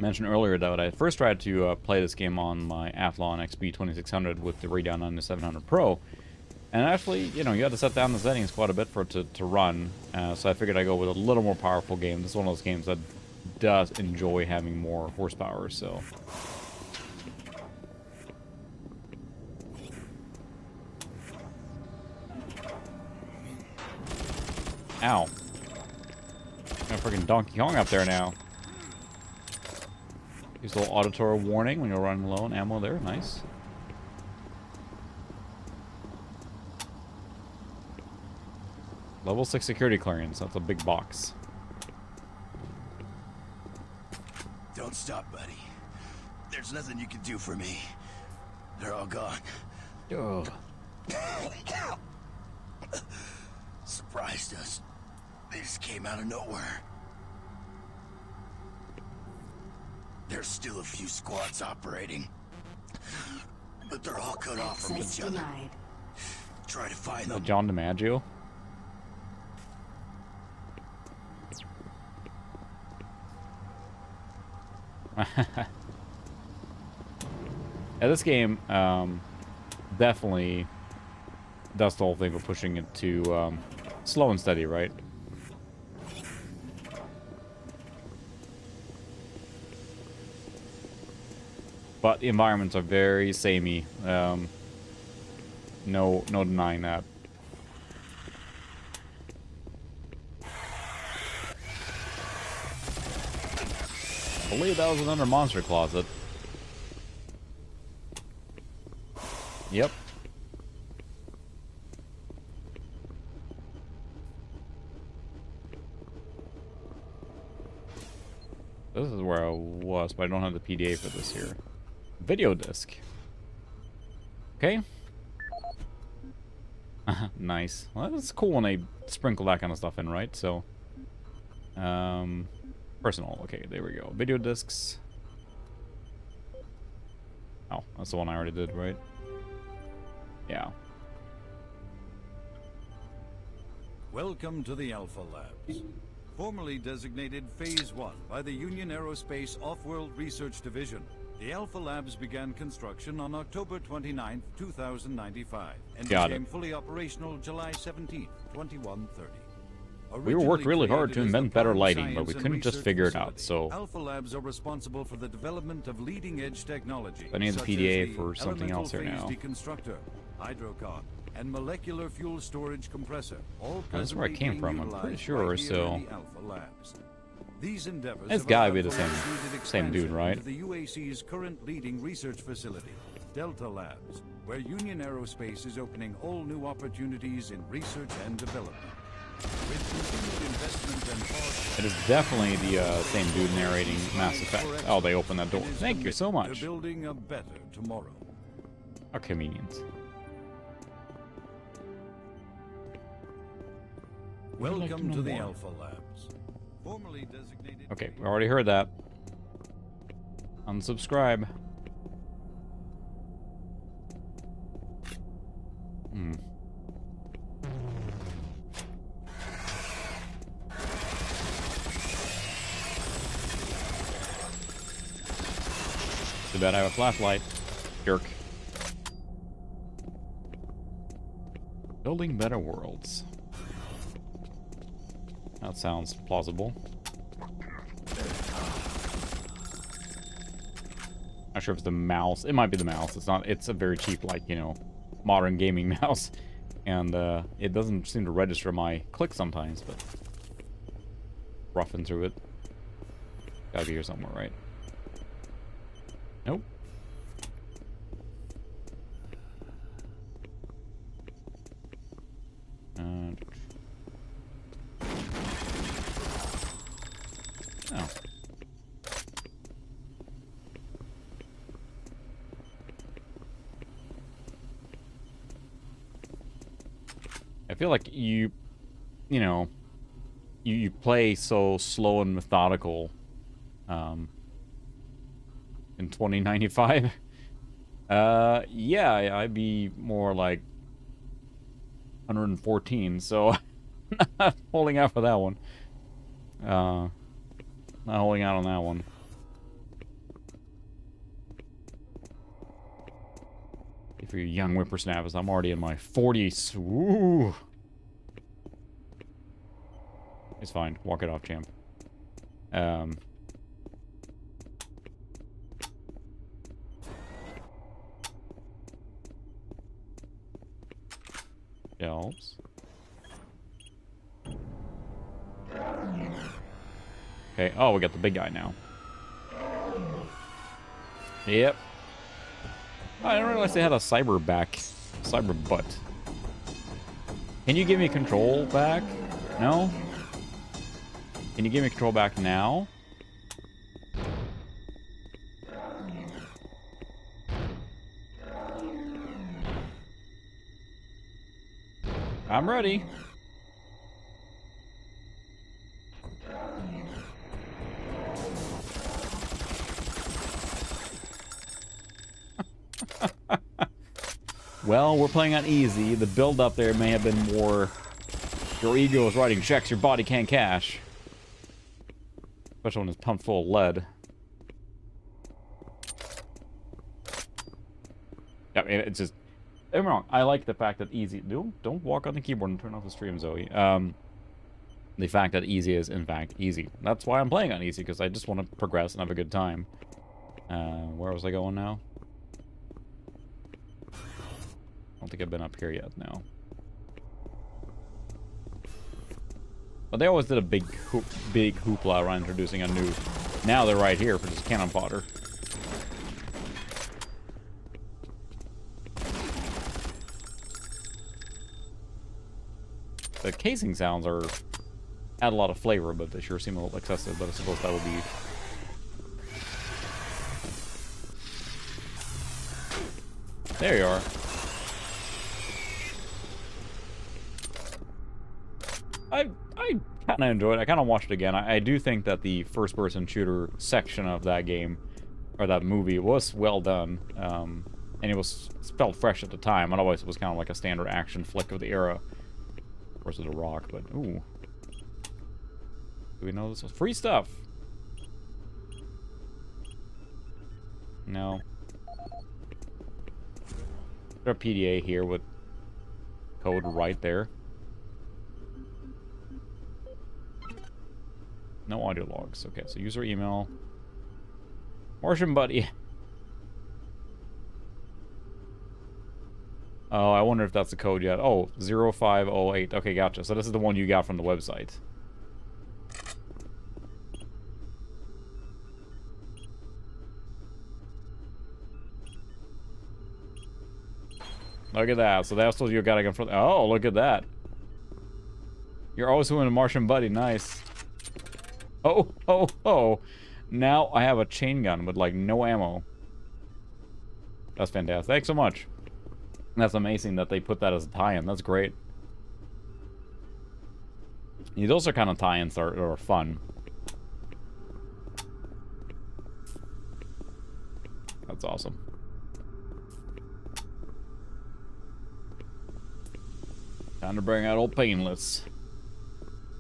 mentioned earlier that I first tried to play this game on my Athlon XP 2600 with the Radeon 9700 Pro, and actually, you know, you had to set down the settings quite a bit for it to run. So I figured I'd go with a little more powerful game. This is one of those games that does enjoy having more horsepower. So. Ow. Got freaking Donkey Kong up there now. Use a little auditory warning when you're running low on ammo there. Nice. Level 6 security clearance. That's a big box. Don't stop, buddy. There's nothing you can do for me. They're all gone. Ugh. Surprised us. They just came out of nowhere. There's still a few squads operating, but they're all cut off from each other. Try to find them. John DiMaggio. Yeah, this game definitely does the whole thing of pushing it to slow and steady, right? But the environments are very samey. No denying that. I believe that was another monster closet. Yep. This is where I was, but I don't have the PDA for this here. Video disc. Okay. Nice. Well, that's cool when they sprinkle that kind of stuff in, right? So, personal. Okay, there we go. Video discs. Oh, that's the one I already did, right? Yeah. Welcome to the Alpha Labs. Formerly designated Phase 1 by the Union Aerospace Off-World Research Division. The Alpha Labs began construction on October 29, 2095, and became fully operational July 17, 2130. We worked really hard to invent better lighting, but we couldn't just figure it out, so... Alpha Labs are responsible for the development of leading-edge technology. I need the PDA for something else here now. Deconstructor, hydrocon, and molecular fuel storage compressor. All that's where I came from, I'm pretty sure, so... These endeavors it's gotta be the same dude, right? The UAC's current leading research facility, Delta Labs, where Union Aerospace is opening all new opportunities in research and development. With continued investment and hard it is definitely the same dude narrating Mass Effect. Oh, they opened that door. Thank you so much. Building a better tomorrow. How convenient. Welcome to the Alpha Labs. Formerly designated. Okay, we already heard that. Unsubscribe. Too bad I have a flashlight. Jerk. Building better worlds. That sounds plausible. Not sure if it's the mouse. It might be the mouse. It's not. It's a very cheap, like, you know, modern gaming mouse, and it doesn't seem to register my click sometimes. But roughing through it. Gotta be here somewhere, right? Nope. Oh. I feel like you you play so slow and methodical in 2095. Yeah, I'd be more like 114, so not holding out for that one. Not holding out on that one. If you're young whippersnappers, I'm already in my 40s. Ooh. It's fine. Walk it off, champ. Shelves. Okay. Oh, we got the big guy now. Yep. I didn't realize they had a cyber butt. Can you give me control back? No? Can you give me control back now? I'm ready. Well, we're playing on easy. The build up there may have been more... Your ego is writing checks your body can't cash. Especially when it's pumped full of lead. Yeah, it's just... Don't get me wrong. I like the fact that easy... Don't walk on the keyboard and turn off the stream, Zoe. The fact that easy is, in fact, easy. That's why I'm playing on easy, because I just want to progress and have a good time. Where was I going now? I don't think I've been up here yet, no. But they always did a big hoopla around introducing a new... Now they're right here for just cannon fodder. The casing sounds are... add a lot of flavor, but they sure seem a little excessive, but I suppose that will be... There you are. I kind of enjoyed it. I kind of watched it again. I do think that the first-person shooter section of that game, or that movie, was well done. And it felt fresh at the time. Otherwise, it was kind of like a standard action flick of the era. Of course, it's a rock, but ooh. Do we know this was free stuff? No. There's a PDA here with code right there. No audio logs. Okay, so user email. Martian buddy. Oh, I wonder if that's the code yet. Oh, 0508. Okay, gotcha. So this is the one you got from the website. Look at that. So that's what you got to get from... Oh, look at that. You're always doing a Martian buddy. Nice. Oh, oh, oh. Now I have a chain gun with, like, no ammo. That's fantastic. Thanks so much. That's amazing that they put that as a tie-in. That's great. Yeah, those are kind of tie-ins that are fun. That's awesome. Time to bring out old Painless.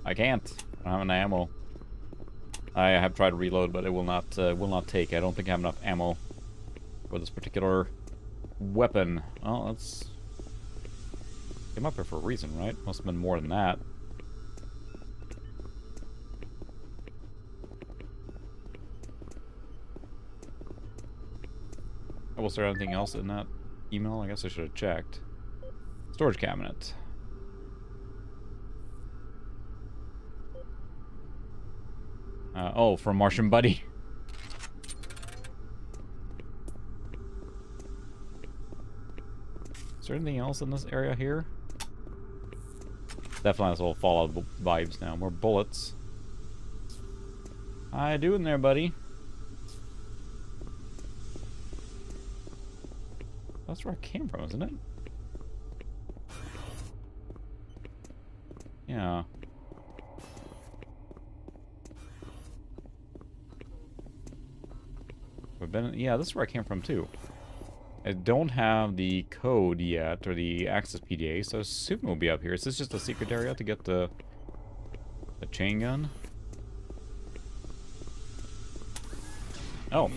I can't. I don't have enough ammo. I have tried to reload, but it will not take. I don't think I have enough ammo for this particular weapon. Well, that's... Came up here for a reason, right? Must have been more than that. Oh, was there anything else in that email? I guess I should have checked. Storage cabinet. Oh, from Martian Buddy. Is there anything else in this area here? Definitely has little Fallout vibes now. More bullets. How you doing there, buddy? That's where I came from, isn't it? Yeah, this is where I came from too. I don't have the code yet, or the access PDA, so I assume it will be up here. Is this just a secret area to get the chain gun? Oh.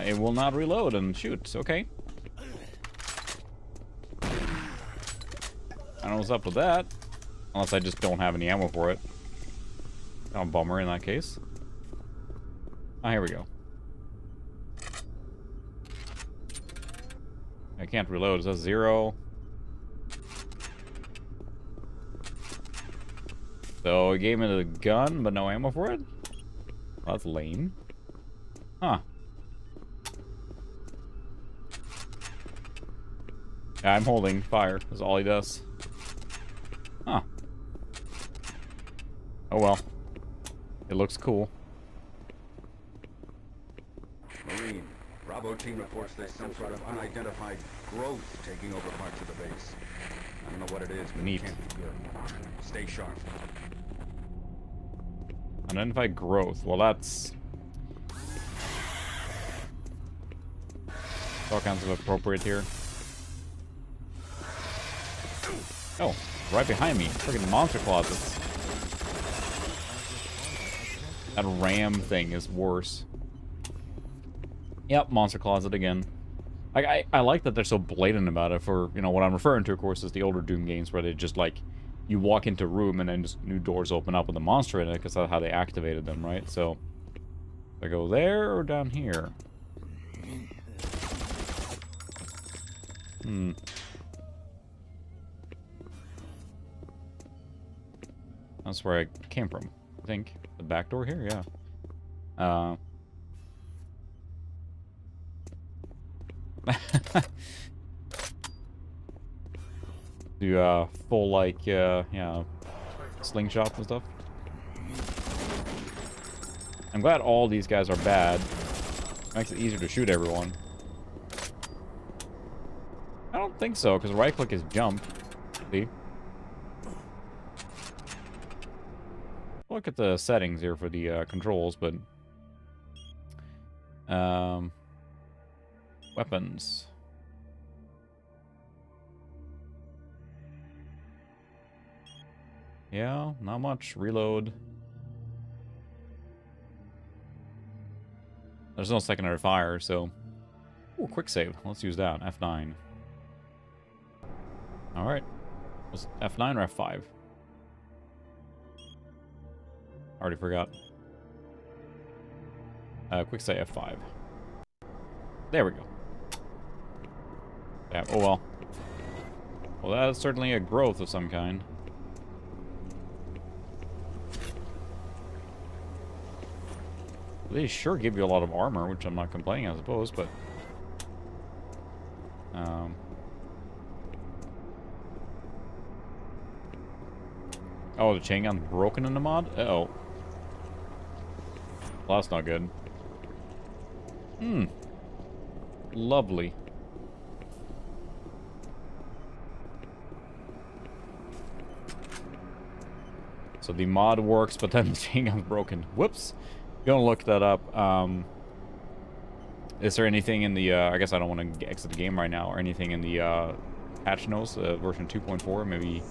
It will not reload and shoot. Okay. I don't know what's up with that. Unless I just don't have any ammo for it. Oh, bummer in that case. Ah, here we go. I can't reload. It says 0. So it gave me the gun, but no ammo for it? Well, that's lame. Huh. Yeah, I'm holding fire. That's all he does. Huh. Oh well. It looks cool. Marine, Bravo team reports there's some sort of unidentified growth taking over parts of the base. I don't know what it is, but Neat. it can't be good. Stay sharp. Unidentified growth. Well, that's all kinds of appropriate here. Oh, right behind me. Freaking monster closets. That ram thing is worse. Yep, monster closet again. I like that they're so blatant about it. For, you know, what I'm referring to, of course, is the older Doom games where they just, like, you walk into a room and then just new doors open up with a monster in it, because that's how they activated them, right? So, do I go there or down here? Hmm. That's where I came from, I think. The back door here, yeah. Do full, like, yeah, slingshots and stuff. I'm glad all these guys are bad. Makes it easier to shoot everyone. I don't think so, because right click is jump. See? Look at the settings here for the controls, but weapons. Yeah, not much. Reload. There's no secondary fire, so... Ooh, quick save. Let's use that. F9. Alright. Was it F9 or F5? Already forgot. Quick save F5. There we go. Yeah, oh well. Well, that is certainly a growth of some kind. They sure give you a lot of armor, which I'm not complaining, I suppose, but... Oh, the chain gun's broken in the mod? Uh-oh. Well, that's not good. Hmm. Lovely. So the mod works, but then the chain gun's broken. Whoops. Gonna look that up. Is there anything in the, I guess I don't want to exit the game right now, or anything in the patch notes, version 2.4, maybe...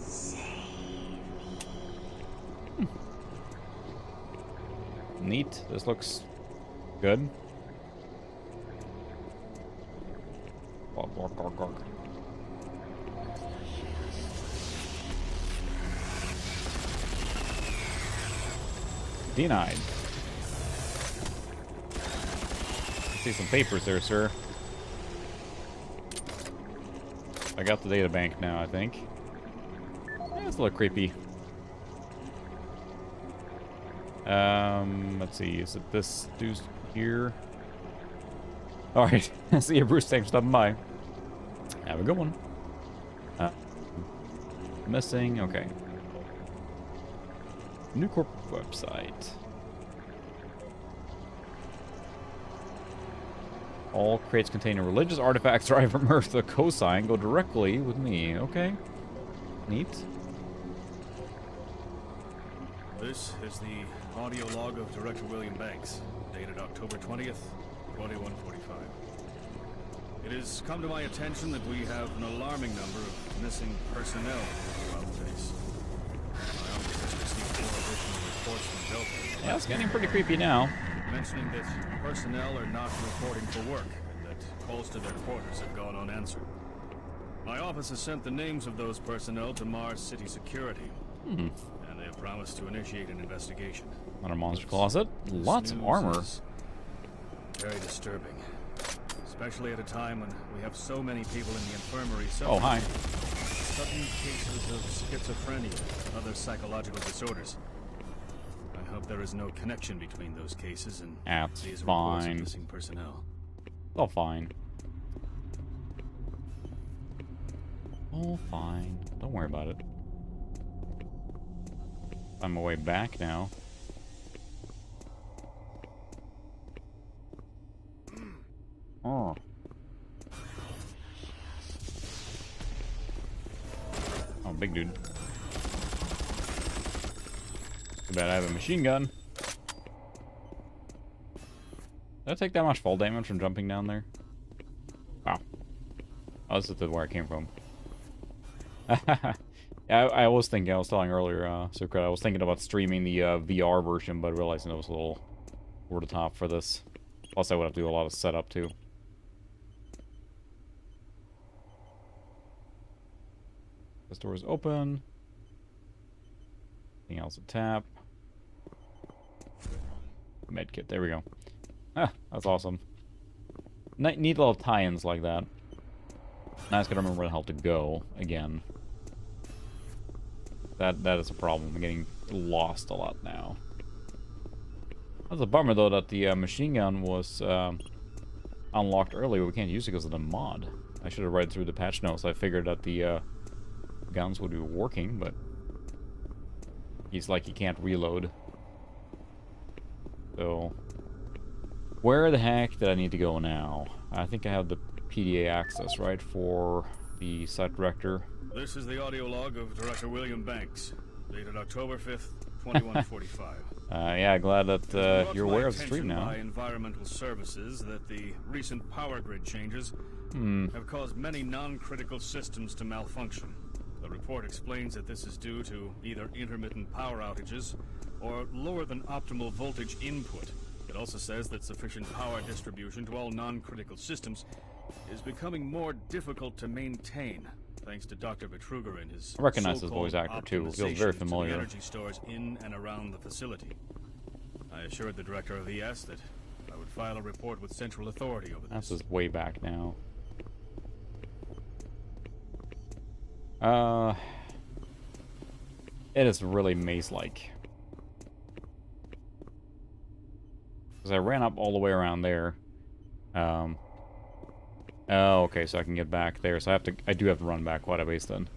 Neat. This looks good. Denied. See some papers there, sir. I got the data bank now, I think. Yeah, it's a little creepy. Let's see. Is it this dude here? Alright. See you, Bruce. Thanks for stopping by. Have a good one. Missing. Okay. New Corp website. All crates containing religious artifacts derived from Earth, the cosign, go directly with me. Okay. Neat. This is the audio log of Director William Banks, dated October 20th, 2145. It has come to my attention that we have an alarming number of missing personnel throughout the base. My office has received 4 additional reports from Delta. Yeah, it's getting pretty creepy now. Mentioning that personnel are not reporting for work, and that calls to their quarters have gone unanswered. My office has sent the names of those personnel to Mars City Security, and they have promised to initiate an investigation. Not a monster closet. Lots of armor. Very disturbing. Especially at a time when we have so many people in the infirmary Oh, hi. sudden cases of schizophrenia and other psychological disorders. I hope there is no connection between those cases and these reports of missing personnel. All fine. All fine. Don't worry about it. I'm my way back now. Oh. Oh, big dude. Too bad I have a machine gun. Did I take that much fall damage from jumping down there? Wow. Oh, this is where I came from. Yeah, I was thinking, I was telling earlier, Secret, I was thinking about streaming the VR version, but realizing it was a little over the top for this. Plus, I would have to do a lot of setup, too. This door is open. Anything else to tap? Medkit, there we go. Ah, that's awesome. Neat little tie-ins like that. Now I just gotta remember where the hell to go again. That is a problem. I'm getting lost a lot now. That's a bummer though that the machine gun was unlocked earlier. We can't use it because of the mod. I should have read through the patch notes. I figured that the guns would be working, but he's like he can't reload. So where the heck did I need to go now? I think I have the PDA access, right, for the site director. This is the audio log of Director William Banks, dated October 5th, 2145. Yeah, glad that you're aware of the stream now. By environmental services that the recent power grid changes have caused many non-critical systems to malfunction. The report explains that this is due to either intermittent power outages or lower than optimal voltage input. It also says that sufficient power distribution to all non-critical systems is becoming more difficult to maintain, thanks to Dr. Vitruger and his I recognize his voice actor too. It feels very familiar. Energy stores in and around the facility. I assured the director of ES that I would file a report with central authority over this. This is way back now. It is really maze-like. Because I ran up all the way around there. Oh, okay, so I can get back there. So I do have to run back quite a ways then.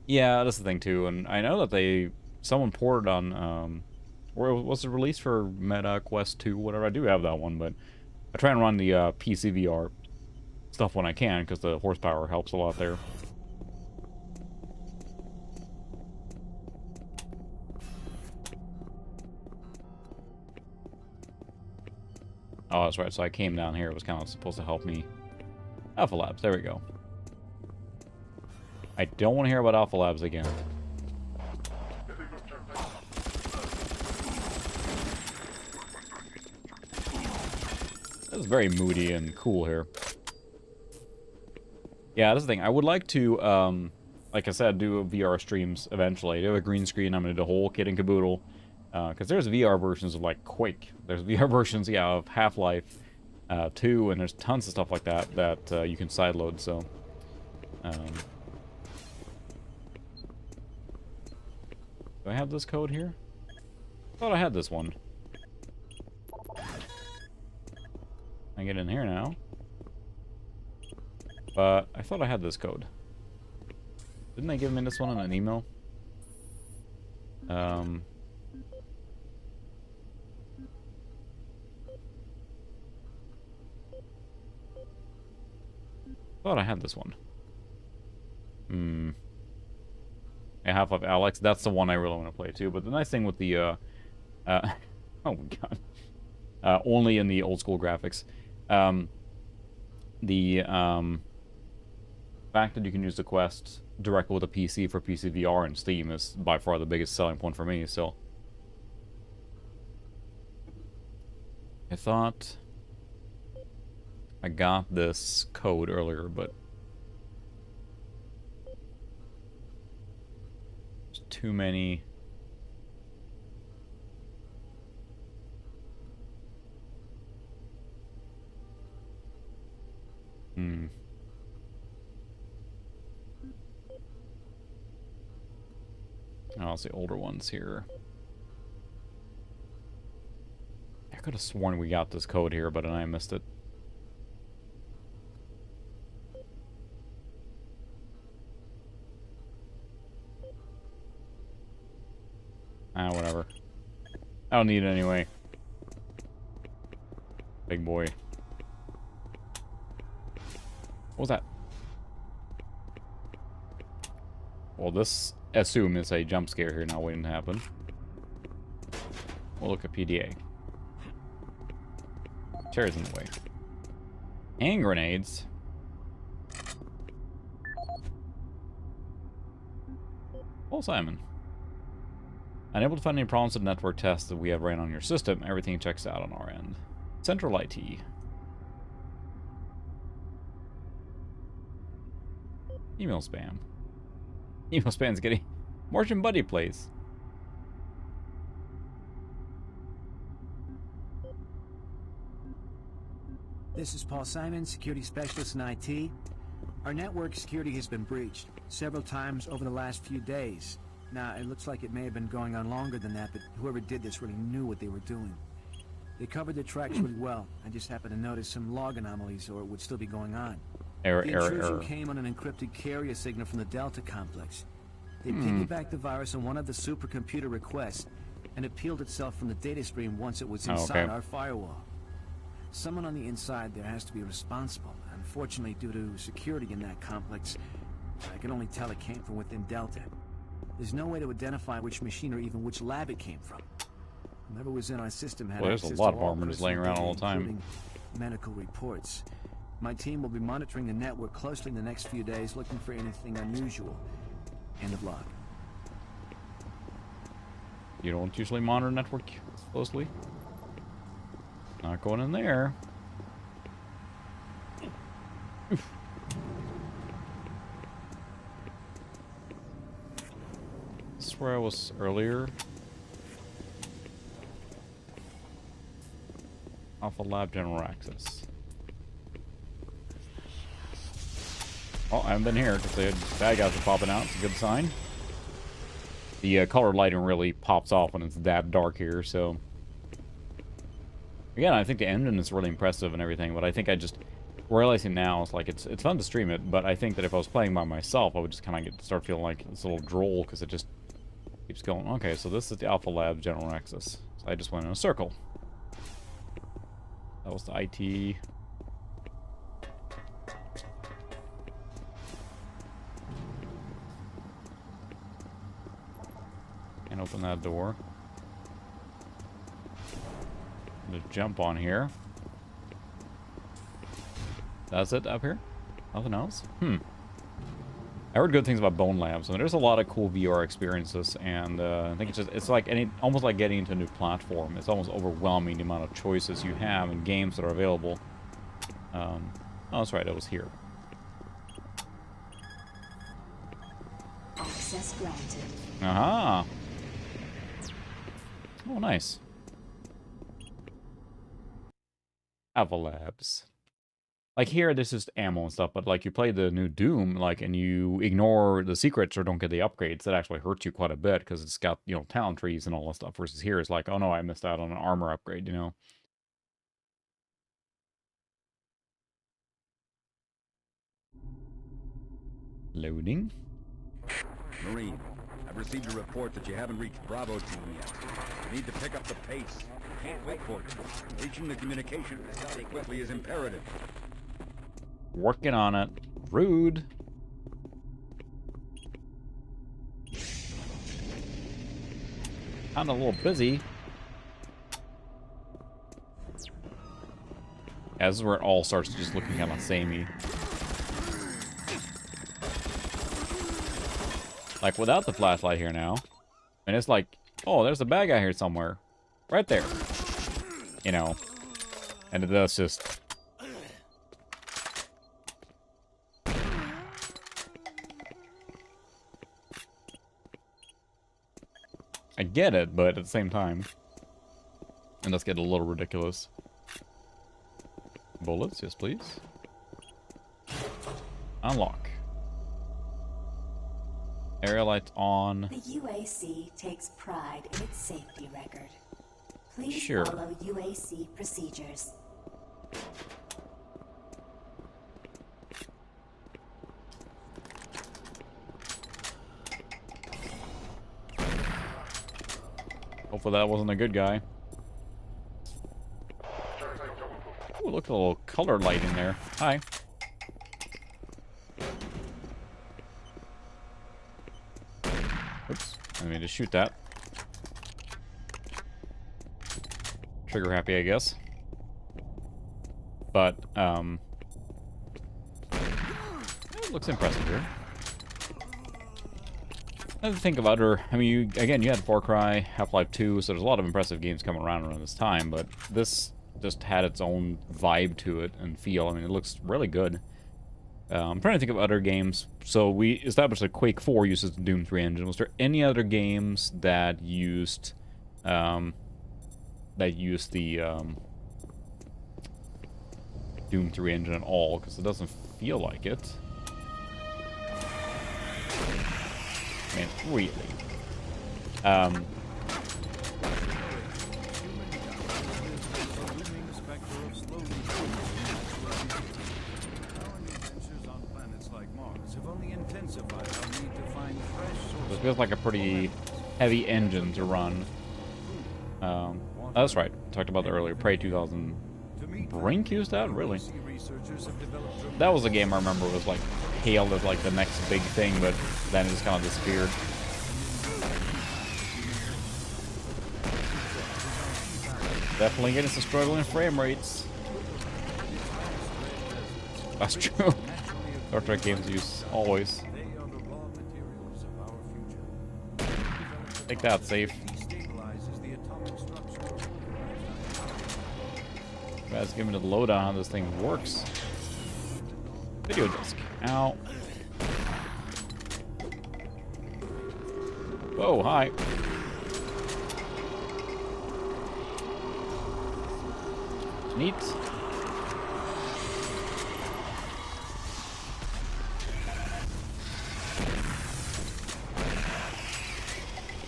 Yeah, that's the thing too. And I know that someone ported on, or was it released for Meta Quest 2, whatever. I do have that one, but I try and run the PC VR stuff when I can, because the horsepower helps a lot there. Oh, that's right. So I came down here. It was kind of supposed to help me. Alpha Labs. There we go. I don't want to hear about Alpha Labs again. This is very moody and cool here. Yeah, that's the thing. I would like to, like I said, do VR streams eventually. I do have a green screen. I'm going to do the whole kit and caboodle. Because there's VR versions of, like, Quake. There's VR versions, yeah, of Half-Life 2, and there's tons of stuff like that that you can sideload, so... do I have this code here? I thought I had this one. I get in here now. But I thought I had this code. Didn't they give me this one in an email? Thought I had this one. Half-Life Alyx. That's the one I really want to play too. But the nice thing with the oh my god, only in the old school graphics. The fact that you can use the Quest directly with a PC for PC VR and Steam is by far the biggest selling point for me. So I thought I got this code earlier, but there's too many. I'll see older ones here. I could have sworn we got this code here, but I missed it. Whatever. I don't need it anyway. Big boy. What was that? Well, this assume is a jump scare here now waiting to happen. We'll look at PDA. Chair's in the way. Hand grenades. Paul Simon. Unable to find any problems with the network tests that we have ran on your system. Everything checks out on our end. Central IT. Email spam. Email spam's getting Martian Buddy plays. This is Paul Simon, security specialist in IT. Our network security has been breached several times over the last few days. Now, it looks like it may have been going on longer than that, but whoever did this really knew what they were doing. They covered their tracks really well. I just happened to notice some log anomalies, or it would still be going on. The intrusion came on an encrypted carrier signal from the Delta complex. They piggybacked the virus on one of the supercomputer requests, and it peeled itself from the data stream once it was inside our firewall. Someone on the inside there has to be responsible. Unfortunately, due to security in that complex, I can only tell it came from within Delta. There's no way to identify which machine or even which lab it came from. Whoever was in our system had there's a lot of armor just laying around all the time. Medical reports. My team will be monitoring the network closely in the next few days, looking for anything unusual. End of log. You don't usually monitor network closely. Not going in there. Oof. This is where I was earlier. Alpha Lab General Access. Oh, I haven't been here because the bad guys are popping out. It's a good sign. The color lighting really pops off when it's that dark here, so... Again, I think the engine is really impressive and everything, but I think I just... Realizing now, it's like, it's fun to stream it, but I think that if I was playing by myself, I would just kind of start feeling like it's a little droll, because it just keeps going. Okay, so this is the Alpha Lab General Access. So I just went in a circle. That was the IT... And open that door. Just jump on here. That's it up here? Nothing else? I heard good things about Bone Labs. I mean, there's a lot of cool VR experiences, and I think it's like almost like getting into a new platform. It's almost overwhelming the amount of choices you have and games that are available. Oh, that's right, it was here. Access granted. Aha! Oh, nice. Alpha Labs. Like here, this is ammo and stuff, but like you play the new Doom, like, and you ignore the secrets or don't get the upgrades, that actually hurts you quite a bit because it's got, you know, talent trees and all that stuff. Versus here, it's like, oh no, I missed out on an armor upgrade, you know. Loading. Marine, I've received a report that you haven't reached Bravo team yet. You need to pick up the pace. You can't wait for it. Reaching the communication facility quickly is imperative. Working on it. Rude. Kinda a little busy. Yeah, this is where it all starts just looking kind of samey. Like, without the flashlight here now, and it's like, oh, there's a bad guy here somewhere. Right there. You know. And that's just... I get it, but at the same time, and let's get a little ridiculous. Bullets, yes please. Unlock. Area lights on. The UAC takes pride in its safety record. Please Sure. follow UAC procedures. Hopefully that wasn't a good guy. Ooh, look at the little color light in there. Hi. Oops. I didn't mean to shoot that. Trigger happy, I guess. But, it looks impressive here. I think of other, I mean, you had Far Cry, Half-Life 2, so there's a lot of impressive games coming around this time, but this just had its own vibe to it and feel. I mean, it looks really good. I'm trying to think of other games. So we established that Quake 4 uses the Doom 3 engine. Was there any other games that used the Doom 3 engine at all? Because it doesn't feel like it. I mean, really. It feels like a pretty heavy engine to run. That's right. Talked about that earlier. Prey 2000. Brink used that? Really? That was a game I remember was like hailed as like the next big thing, but then it just kind of disappeared. Definitely getting some struggling frame rates. That's true. Star Trek games use always. Take that, safe. Guys, give me the lowdown on how this thing works. Video disc. Ow. Whoa, hi. Neat.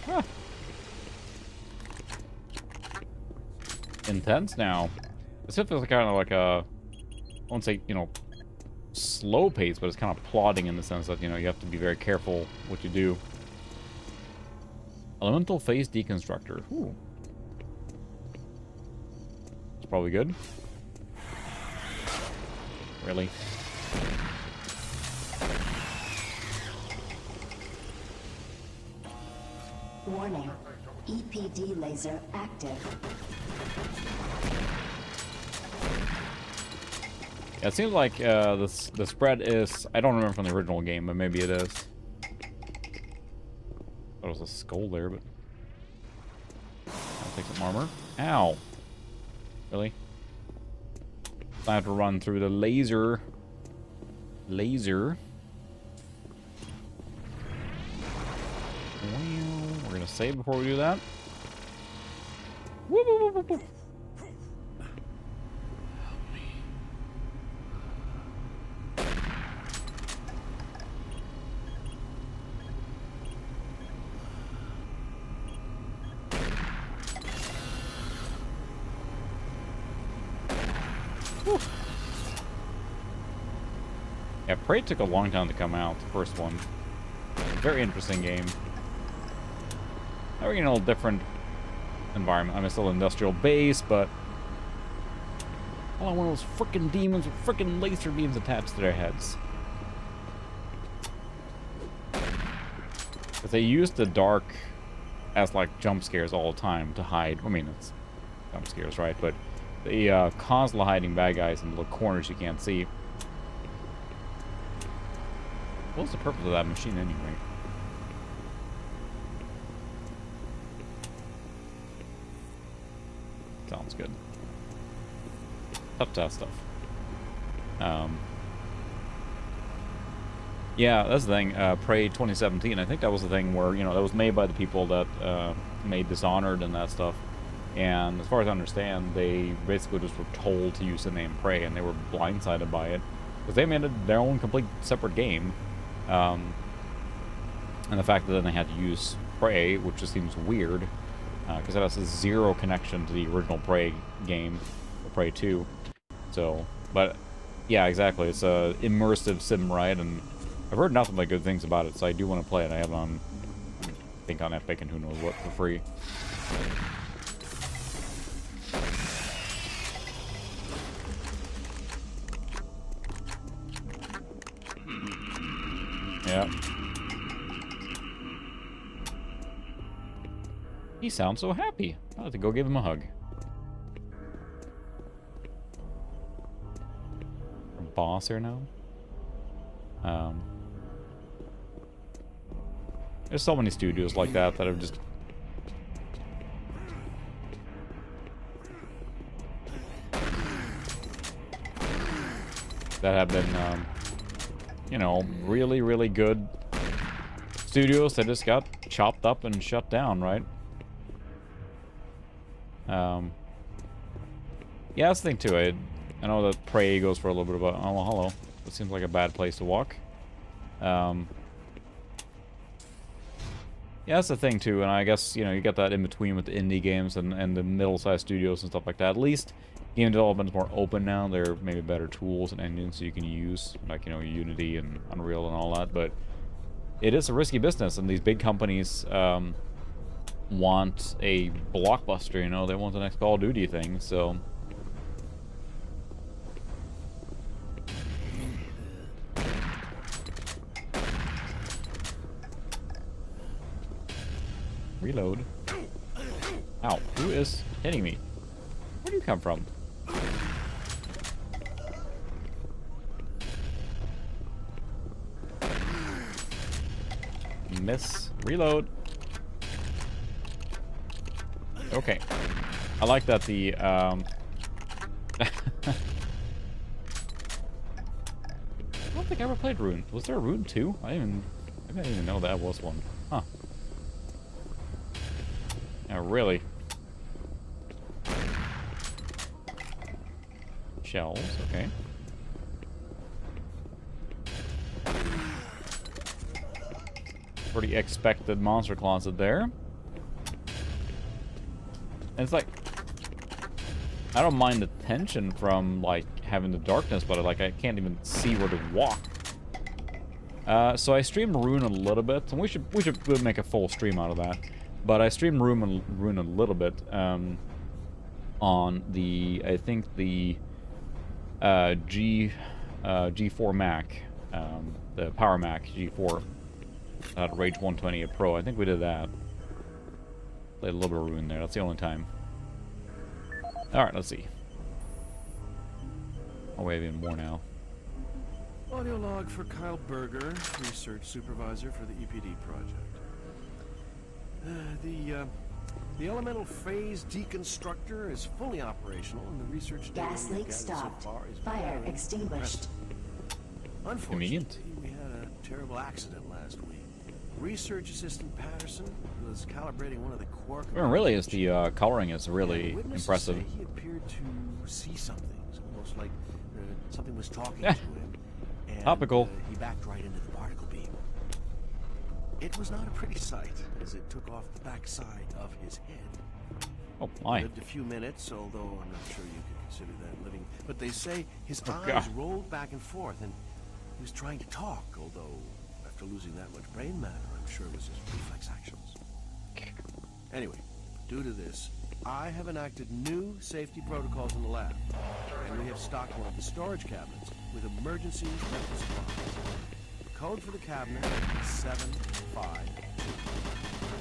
Huh. Intense now. This feels kind of like a, I won't say, you know, slow pace, but it's kind of plodding in the sense that, you know, you have to be very careful what you do. Elemental phase deconstructor. Ooh. It's probably good. Really? Warning. EPD laser active. Yeah, it seems like the spread is, I don't remember from the original game, but maybe it is. Thought it was a skull there, but I'll take some armor. Ow. Really? I have to run through the laser. We're gonna save before we do that. Whoop, whoop, whoop, whoop. Yeah, Prey took a long time to come out, the first one. Very interesting game. Now we're getting a little different environment. I mean, still industrial base, but I want one of those frickin' demons with frickin' laser beams attached to their heads. Because they used the dark as like jump scares all the time to hide. I mean, it's jump scares, right? But they constantly hiding bad guys in the corners you can't see. What's the purpose of that machine anyway? Sounds good. Tough test stuff. Yeah, that's the thing. Prey 2017. I think that was the thing where, you know, that was made by the people that made Dishonored and that stuff. And as far as I understand, they basically just were told to use the name Prey, and they were blindsided by it because they made their own complete separate game. And the fact that then they had to use Prey, which just seems weird, because it has zero connection to the original Prey game, or Prey 2. So, but yeah, exactly. It's a immersive sim, right? And I've heard nothing but good things about it, so I do want to play it. I have it on, I think, on Epic and who knows what for free. Yeah. He sounds so happy. I'll have to go give him a hug. Our boss here now. There's so many studios like that that have just... that have been, you know, really, really good studios that just got chopped up and shut down, right? Yeah, that's the thing too. I know that Prey goes for a little bit of a... oh, well, hello. It seems like a bad place to walk. Yeah, that's the thing too, and I guess, you know, you get that in between with the indie games and the middle-sized studios and stuff like that. At least game development is more open now. There are maybe better tools and engines you can use, like, you know, Unity and Unreal and all that, but it is a risky business, and these big companies want a blockbuster, you know, they want the next Call of Duty thing, so... Reload. Ow, who is hitting me? Where do you come from? Miss. Reload. Okay. I like that the, I don't think I ever played Rune. Was there a Rune 2? I didn't even know that was one. Huh. Oh, really? Shells, okay. Pretty expected monster closet there. And it's like... I don't mind the tension from, like, having the darkness, but, like, I can't even see where to walk. So I stream Rune a little bit, and we should make a full stream out of that. But I streamed Rune a little bit on the, I think the G4 Mac, the Power Mac G4, Rage 120 Pro. I think we did that. Played a little bit of Rune there. That's the only time. All right, let's see. Oh, we have even more now. Audio log for Kyle Berger, research supervisor for the EPD project. The elemental phase deconstructor is fully operational, and the research gas leak stopped. Fire extinguished. Unfortunately, we had a terrible accident last week. Research assistant Patterson was calibrating one of the quark. Well, really, is the coloring is really impressive. He appeared to see something, almost like something was talking to him. And, topical. He backed right into the particle beam. It was not a pretty sight, as it took off the backside of his head. Oh my! He lived a few minutes, although I'm not sure you could consider that living. But they say his eyes rolled back and forth, and he was trying to talk. Although, after losing that much brain matter, I'm sure it was just reflex actions. Anyway, due to this, I have enacted new safety protocols in the lab, and we have stocked one of the storage cabinets with emergency medical supplies. The code for the cabinet is 752.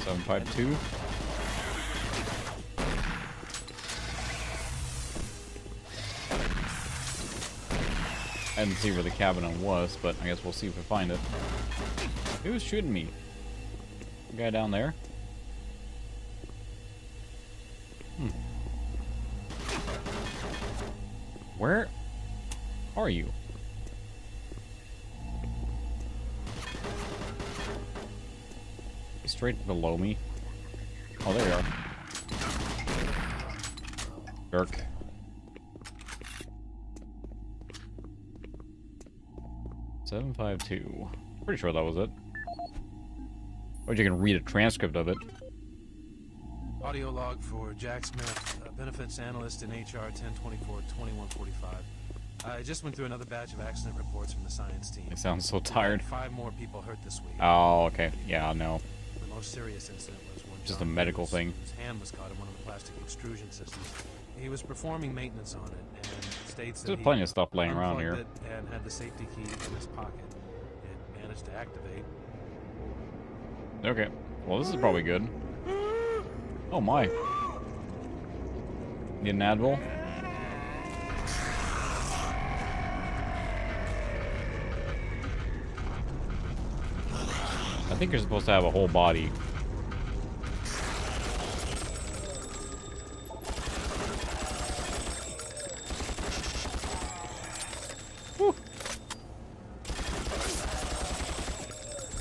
752. I didn't see where the cabin was, but I guess we'll see if we find it. Who's shooting me? The guy down there? Where are you? Straight below me. Oh, there you are. Jerk. $752. Pretty sure that was it. Or you can read a transcript of it. Audio log for Jack Smith, benefits analyst in HR 1024-2145. I just went through another batch of accident reports from the science team. I sound so tired. 5 more people hurt this week. Oh, okay. Yeah, no. The most serious incident was one Just John a medical Hughes, thing. His hand was caught in one of the plastic extrusion systems. He was performing maintenance on it and states that There's he plenty of stuff laying around unplugged here. it and had the safety key in his pocket. It managed to activate. Okay. Well, this is probably good. Oh my. Need an Advil? I think you're supposed to have a whole body. Whew.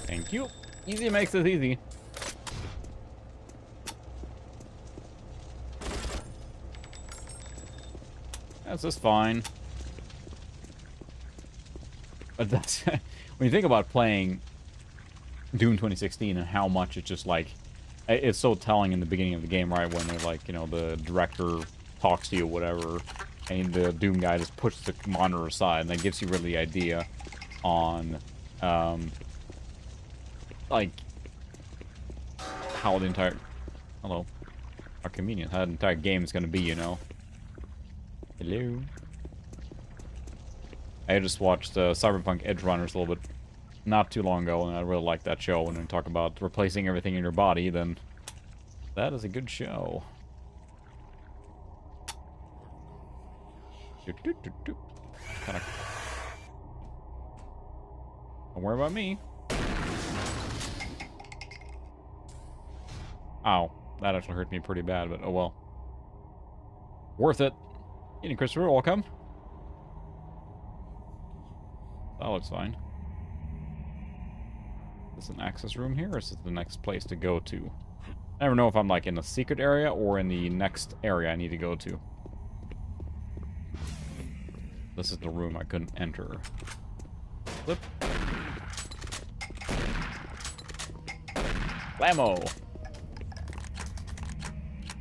Thank you. Easy makes it easy. That's just fine. But that's when you think about playing Doom 2016 and how much it's just like, it's so telling in the beginning of the game, right? When they're like, you know, the director talks to you, whatever, and the Doom guy just pushes the monitor aside, and that gives you really the idea on, like, how the entire, hello, how convenient, how the entire game is going to be, you know? Hello. I just watched Cyberpunk Edge Runners a little bit not too long ago, and I really liked that show. When we talk about replacing everything in your body, then that is a good show. Kinda... Don't worry about me. Ow. That actually hurt me pretty bad, but oh well. Worth it. Eating Christopher, welcome. That looks fine. Is this an access room here, or is this the next place to go to? I never know if I'm like in the secret area or in the next area I need to go to. This is the room I couldn't enter. Flip. Blammo!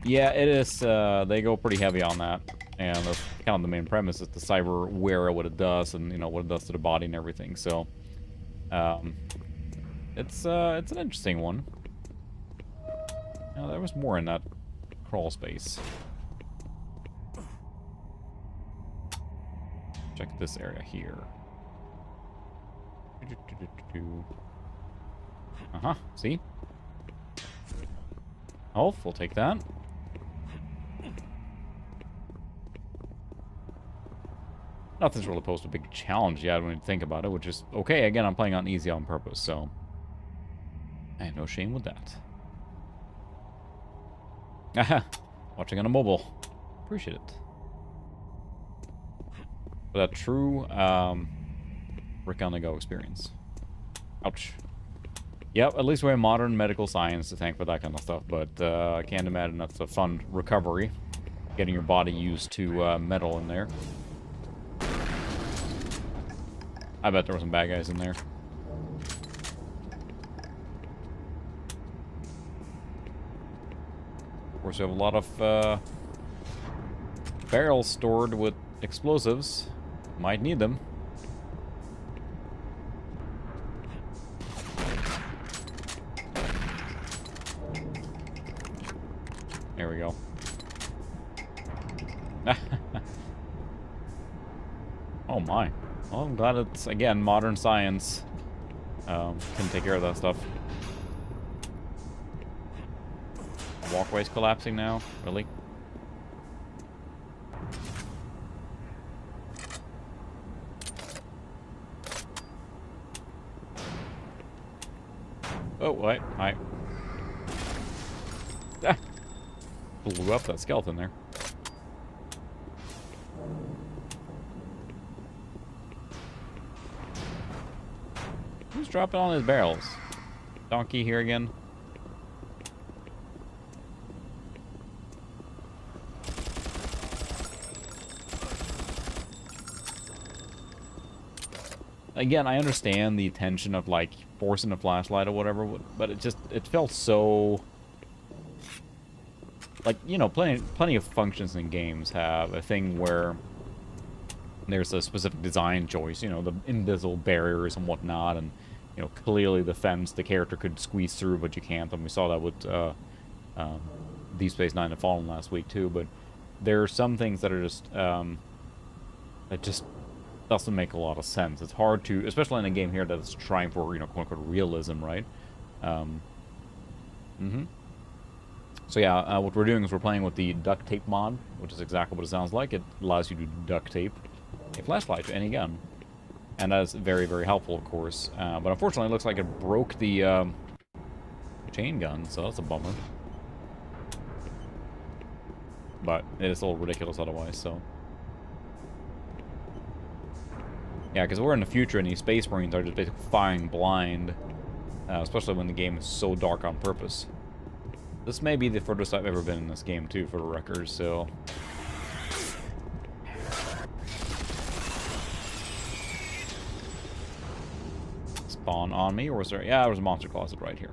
Yeah, it is, they go pretty heavy on that. And that's kind of the main premise, is the cyberware, what it does, and, you know, what it does to the body and everything. So, it's an interesting one. Now, there was more in that crawl space. Check this area here. Uh-huh, see? Oh, we'll take that. Nothing's really posed a big challenge yet when you think about it, which is okay. Again, I'm playing on easy on purpose, so I have no shame with that. Aha! Watching on a mobile. Appreciate it. For that true Rick on the go experience. Ouch. Yep, at least we have modern medical science to thank for that kind of stuff, but I can't imagine that's a fun recovery. Getting your body used to metal in there. I bet there were some bad guys in there. Of course, we have a lot of barrels stored with explosives. Might need them. There we go. Oh my. Well, I'm glad it's, again, modern science can take care of that stuff. Walkway's collapsing now? Really? Oh, what? Hi. Ah! Blew up that skeleton there. Who's dropping on his barrels? Donkey here again. Again, I understand the tension of, like, forcing a flashlight or whatever, but it felt so... Like, you know, plenty of functions in games have a thing where there's a specific design choice, you know, the invisible barriers and whatnot, and, you know, clearly the fence the character could squeeze through, but you can't, and we saw that with Deep Space Nine and Fallen last week, too, but there are some things that are just, that just doesn't make a lot of sense. It's hard to, especially in a game here that's trying for, you know, quote-unquote realism, right? So yeah, what we're doing is we're playing with the duct tape mod, which is exactly what it sounds like. It allows you to duct tape a flashlight to any gun. And that is very, very helpful, of course. But unfortunately, it looks like it broke the chain gun, so that's a bummer. But it is a little ridiculous otherwise, so... Yeah, because we're in the future and these Space Marines are just basically firing blind. Especially when the game is so dark on purpose. This may be the furthest I've ever been in this game, too, for the record, so... Spawn on me, or was there... Yeah, there was a monster closet right here.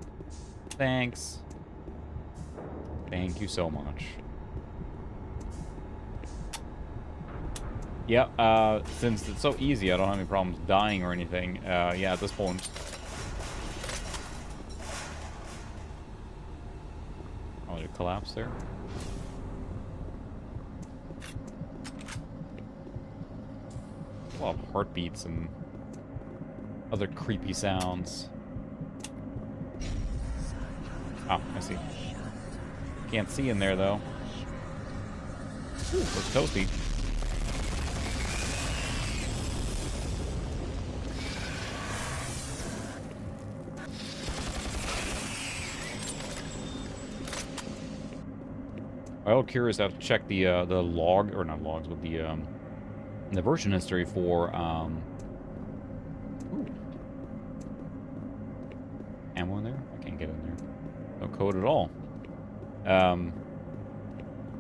Thanks. Thank you so much. Yeah, since it's so easy, I don't have any problems dying or anything. Yeah, at this point... Oh, did it collapse there? A lot of heartbeats and other creepy sounds. Ah, I see. Can't see in there, though. Ooh, looks toasty. I'm all curious. I have to check the log, or not logs, but the version history for ooh. Ammo in there? I can't get in there. No code at all. I